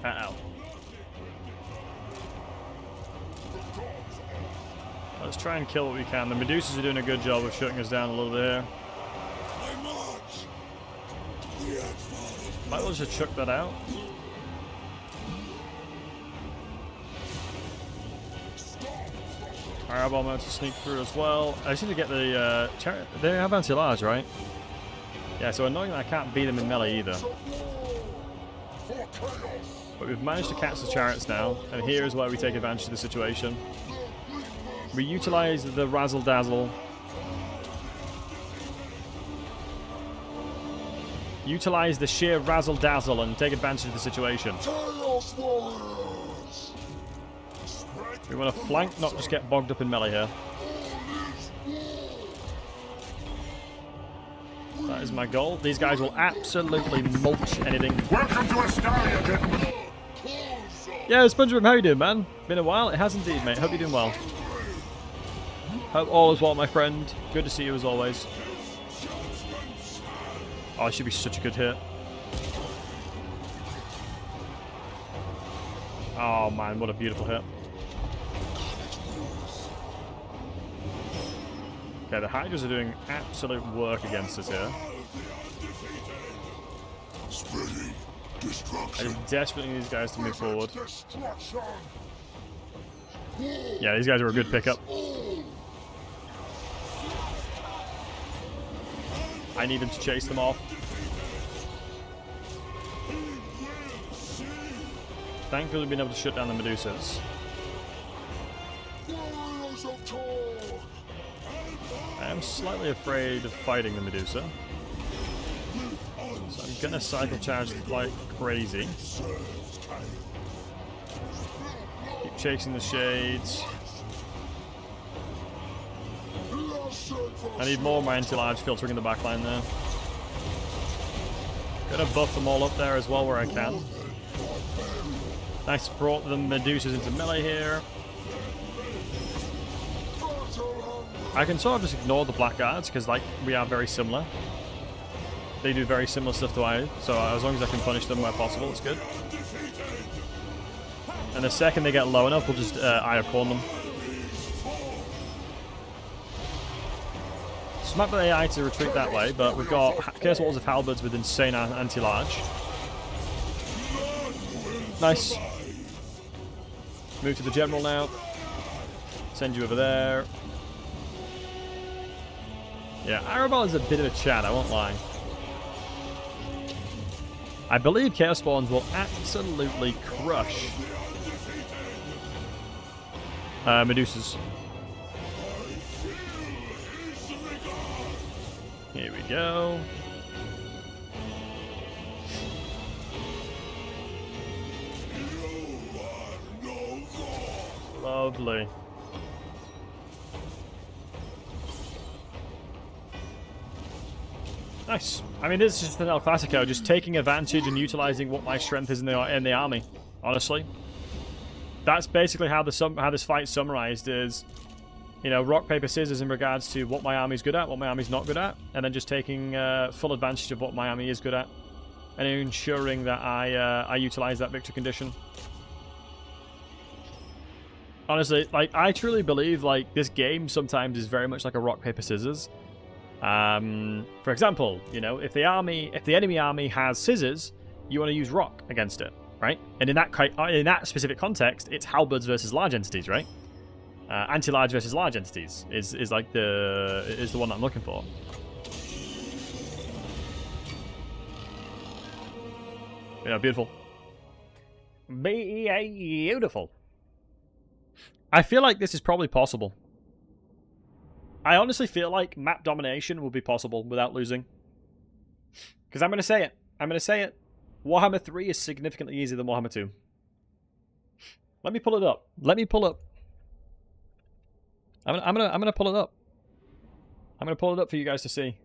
Uh-oh. Let's try and kill what we can. The Medusas are doing a good job of shutting us down a little bit here. Might as well just chuck that out. Arbaal managed to sneak through as well. I just need to get the chariot. They have anti-large, right? Yeah, so annoying that I can't beat them in melee either. But we've managed to catch the chariots now, and here is where we take advantage of the situation. We utilize the Razzle Dazzle. Utilize the sheer Razzle Dazzle and take advantage of the situation. We want to flank, not just get bogged up in melee here. That is my goal. These guys will absolutely mulch anything. Welcome to Astaria, gentlemen. Yeah, SpongeBob, how you doing, man? Been a while? It has indeed, mate. Hope you're doing well. Hope all is well, my friend. Good to see you as always. Oh, it should be such a good hit. Oh, man, what a beautiful hit. Okay, the Hydras are doing absolute work against us here. I just desperately need these guys to move forward. Yeah, these guys are a good pickup. I need them to chase them off. Thankfully, we've been able to shut down the Medusas. I am slightly afraid of fighting the Medusa. So I'm gonna cycle charge like crazy. Keep chasing the shades. I need more of my anti-large filtering in the backline there. Gonna buff them all up there as well where I can. Nice, brought the Medusas into melee here. I can sort of just ignore the blackguards because, like, we are very similar. They do very similar stuff to I, so as long as I can punish them where possible, it's good. And the second they get low enough, we'll just ire pawn them. Smack the AI to retreat that way, but we've got Curse Walls of Halberds with insane anti-large. Nice. Move to the general now. Send you over there. Yeah, Arbaal is a bit of a chat, I won't lie. I believe Chaos Spawns will absolutely crush Medusas. Here we go. Lovely. Nice. I mean, this is just an El Clasico, just taking advantage and utilizing what my strength is in the army. Honestly, that's basically how this fight's summarized. Is, you know, rock paper scissors in regards to what my army's good at, what my army's not good at, and then just taking full advantage of what my army is good at, and ensuring that I utilize that victory condition. Honestly, like, I truly believe, like, this game sometimes is very much like a rock paper scissors. For example, you know, if the enemy army has scissors, you want to use rock against it, right? And in that specific context, it's halberds versus large entities, right? Anti-large versus large entities is the one that I'm looking for. Yeah, beautiful. Beautiful. I feel like this is probably possible. I honestly feel like map domination will be possible without losing. Because I'm going to say it. I'm going to say it. Warhammer 3 is significantly easier than Warhammer 2. Let me pull it up. Let me pull up. I'm gonna pull it up. I'm going to pull it up for you guys to see.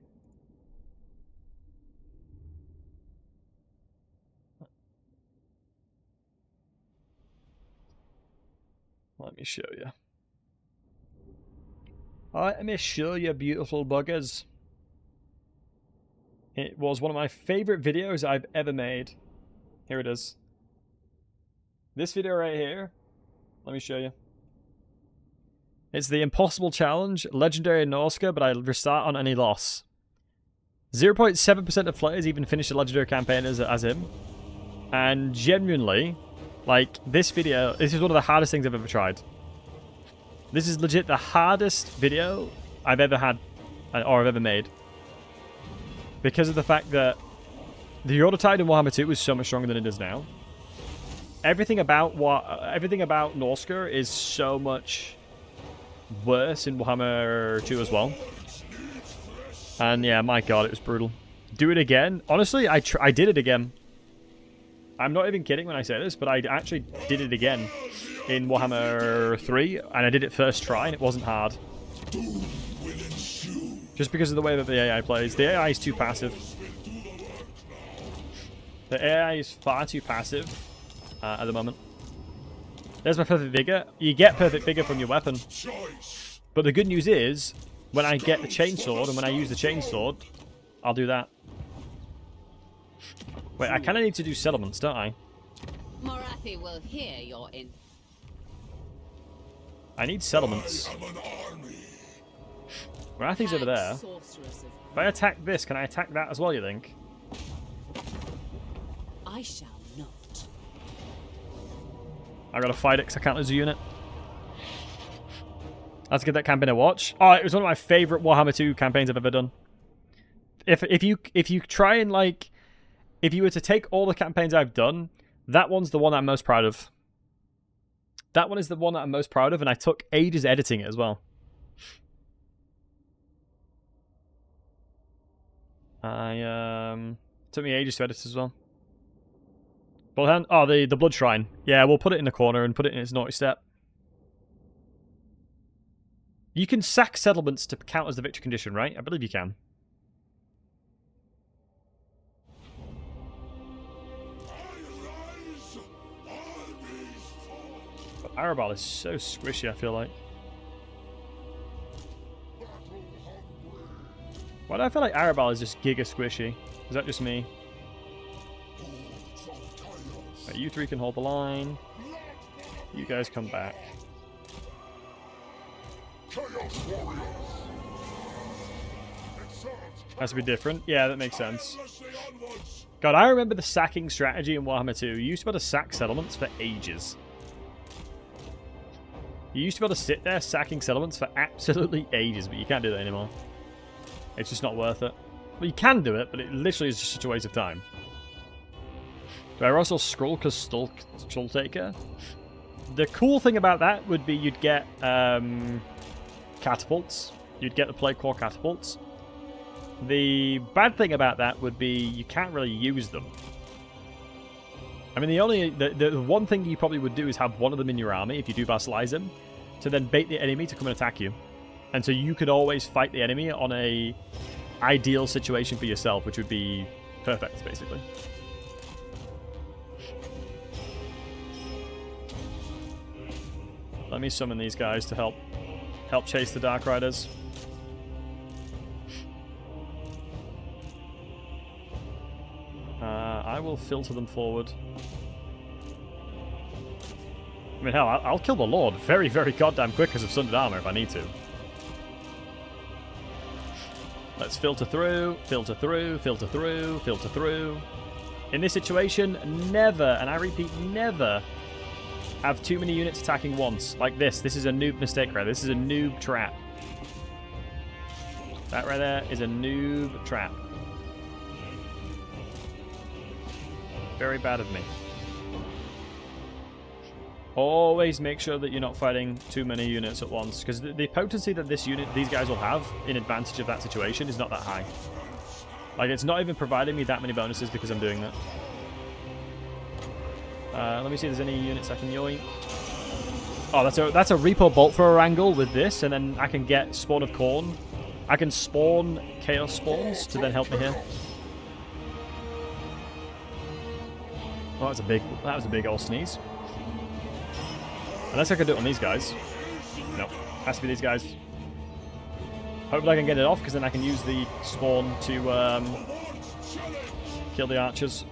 Let me show you. Let me show you, beautiful buggers. It was one of my favorite videos I've ever made. Here it is. This video right here. Let me show you. It's the Impossible Challenge, Legendary Norska, but I restart on any loss. 0.7% of players even finish the Legendary campaign as him. And genuinely, like, this video, this is one of the hardest things I've ever tried. This is legit the hardest video I've ever had, or I've ever made. Because of the fact that the Autotide in Warhammer 2 is so much stronger than it is now. Everything about Norsker is so much worse in Warhammer 2 as well. And yeah, my god, it was brutal. Do it again? Honestly, I did it again. I'm not even kidding when I say this, but I actually did it again in Warhammer 3, and I did it first try, and it wasn't hard. Just because of the way that the AI plays. The AI is too passive. The AI is far too passive at the moment. There's my perfect vigor. You get perfect vigor from your weapon. But the good news is, when I get the chainsword and when I use the chainsword, I'll do that. Wait, I kind of need to do settlements, don't I? Morathi will hear you're in. I need settlements. Morathi's over there. If I attack this, can I attack that as well, you think? I shall not. I gotta fight it because I can't lose a unit. Let's give that campaign a watch. Oh, it was one of my favorite Warhammer 2 campaigns I've ever done. If you try and like, if you were to take all the campaigns I've done, that one's the one I'm most proud of. That one is the one that I'm most proud of, and I took ages editing it as well. Took me ages to edit as well. Oh, the blood shrine. Yeah, we'll put it in the corner and put it in its naughty step. You can sack settlements to count as the victory condition, right? I believe you can. But Arbaal is so squishy, I feel like. Why do I feel like Arbaal is just giga squishy? Is that just me? Right, you three can hold the line. You guys come back. Has to be different. Yeah, that makes sense. God, I remember the sacking strategy in Warhammer 2. You used to be able to sack settlements for ages. You used to be able to sit there sacking settlements for absolutely ages, but you can't do that anymore. It's just not worth it. Well, you can do it, but it literally is just such a waste of time. Do I also scroll because Skull Taker? The cool thing about that would be you'd get catapults. You'd get the Plague Core catapults. The bad thing about that would be you can't really use them. I mean, the one thing you probably would do is have one of them in your army if you do vassalize him, to then bait the enemy to come and attack you. And so you could always fight the enemy on a ideal situation for yourself, which would be perfect, basically. Let me summon these guys to help chase the Dark Riders. I will filter them forward. I mean, hell, I'll kill the Lord very, very goddamn quick because of Sundered Armor if I need to. Let's filter through, filter through, filter through, filter through. In this situation, never, and I repeat, never have too many units attacking once. Like this. This is a noob mistake right there. This is a noob trap. That right there is a noob trap. Very bad of me. Always make sure that you're not fighting too many units at once, because the potency that these guys will have in advantage of that situation is not that high. Like, it's not even providing me that many bonuses because I'm doing that. Let me see if there's any units I can yoink. Oh, that's a Reaper Bolt Thrower angle with this, and then I can get Spawn of Khorne. I can spawn Chaos Spawns to then help me here. Oh, that was a big old sneeze. Unless I can do it on these guys. Nope. Has to be these guys. Hopefully I can get it off, because then I can use the spawn to kill the archers.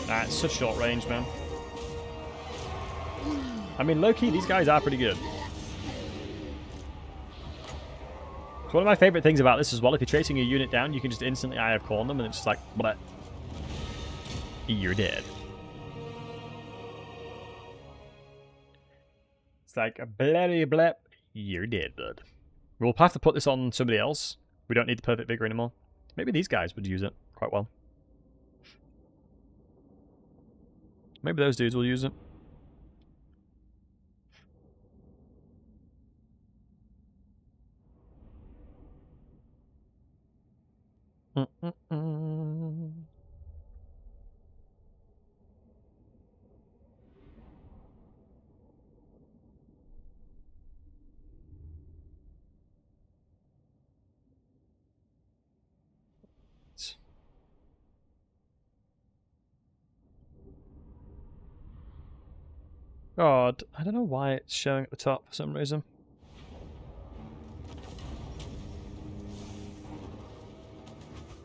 Ah, it's such short range, man. I mean, low-key, these guys are pretty good. It's one of my favorite things about this as well. If you're chasing a unit down, you can just instantly Eye of Khorne them, and it's just like, bleh. You're dead. It's like a bloody blep. You're dead, bud. We'll have to put this on somebody else. We don't need the perfect vigor anymore. Maybe these guys would use it quite well. Maybe those dudes will use it. God, I don't know why it's showing at the top for some reason.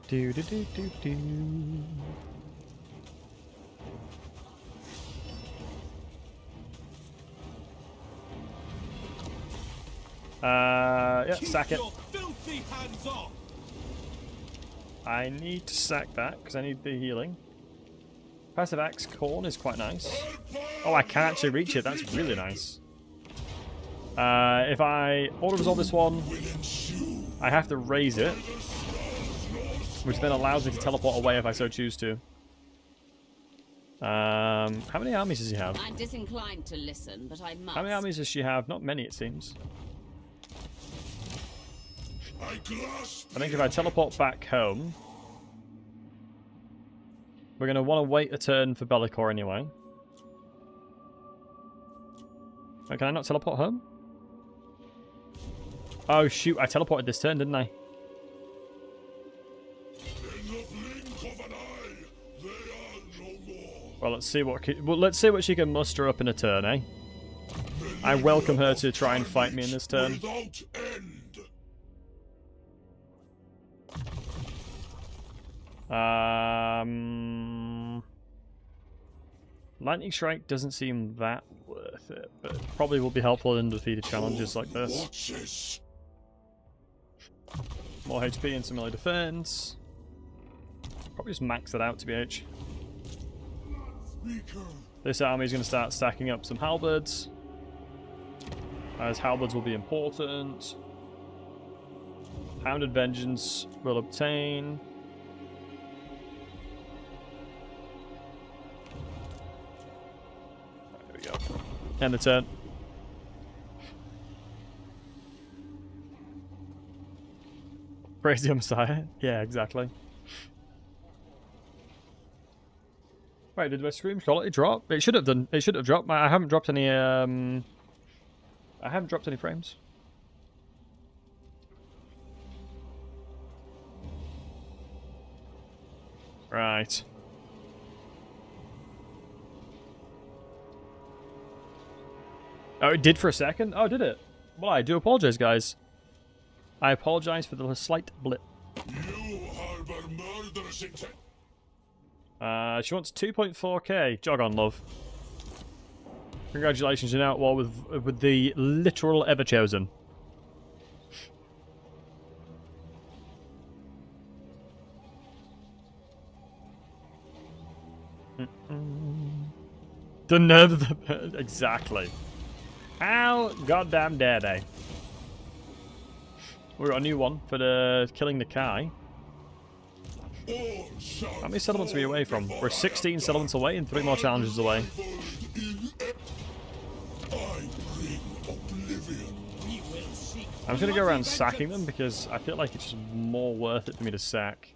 Do do do do do. Yeah, sack it. Filthy hands off. I need to sack that because I need the healing. Passive axe corn is quite nice. Oh, I can actually reach it. That's really nice. If I auto-resolve this one, I have to raise it, which then allows me to teleport away if I so choose to. How many armies does he have? I'm disinclined to listen, but I must. How many armies does she have? Not many, it seems. I think if I teleport back home, we're going to want to wait a turn for Bellicor anyway. Wait, can I not teleport home? Oh shoot, I teleported this turn, didn't I? Well, let's see what she can muster up in a turn, eh? I welcome her to try and fight me in this turn. Lightning Strike doesn't seem that worth it, but probably will be helpful in defeated challenges like this. More HP and some melee defense. Probably just max it out, to BH. This army is going to start stacking up some halberds, as halberds will be important. Hounded Vengeance will obtain. There we go. End the turn. Praise the Messiah. Yeah, exactly. Wait, did my scream quality drop? It should have done. It should have dropped. I haven't dropped any. I haven't dropped any frames. Right. Oh, it did for a second? Oh, did it? Well, I do apologize, guys. I apologize for the slight blip. You harbor murderous intent. She wants 2.4k. Jog on, love. Congratulations, you're now at war with the literal Ever-Chosen. The nerve of the bird. Exactly. How goddamn dare they? We got a new one for the killing the Kai. How many settlements are we away from? We're 16 settlements away and 3 more challenges away. I'm just going to go around sacking them because I feel like it's just more worth it for me to sack.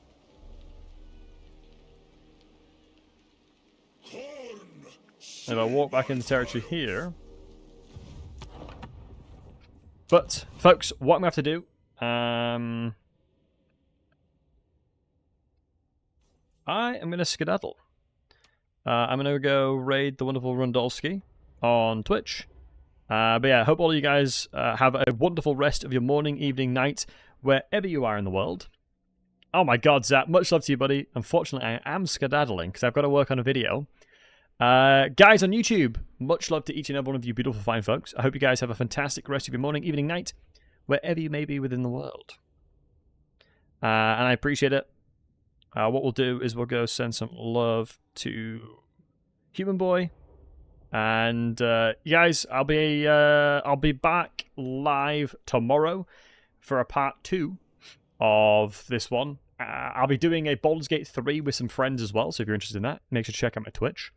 If I walk back into territory here. But, folks, what I'm going to have to do... I am going to skedaddle. I'm going to go raid the wonderful Rundolski on Twitch. But yeah, I hope all of you guys have a wonderful rest of your morning, evening, night, wherever you are in the world. Oh my god, Zap, much love to you, buddy. Unfortunately, I am skedaddling because I've got to work on a video. Guys on YouTube, much love to each and every one of you beautiful fine folks. I hope you guys have a fantastic rest of your morning, evening, night, wherever you may be within the world. And I appreciate it. What we'll do is we'll go send some love to Human Boy. And you guys, I'll be back live tomorrow for a part 2 of this one. I'll be doing a Baldur's Gate 3 with some friends as well, so if you're interested in that, make sure to check out my Twitch.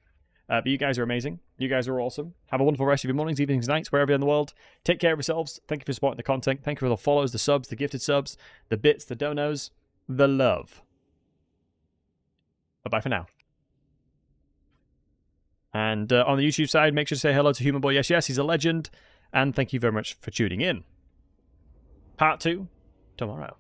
But you guys are amazing. You guys are awesome. Have a wonderful rest of your mornings, evenings, nights, wherever you're in the world. Take care of yourselves. Thank you for supporting the content. Thank you for the follows, the subs, the gifted subs, the bits, the donos, the love. Bye-bye for now. And on the YouTube side, make sure to say hello to Human Boy. Yes, yes, he's a legend. And thank you very much for tuning in. Part 2 tomorrow.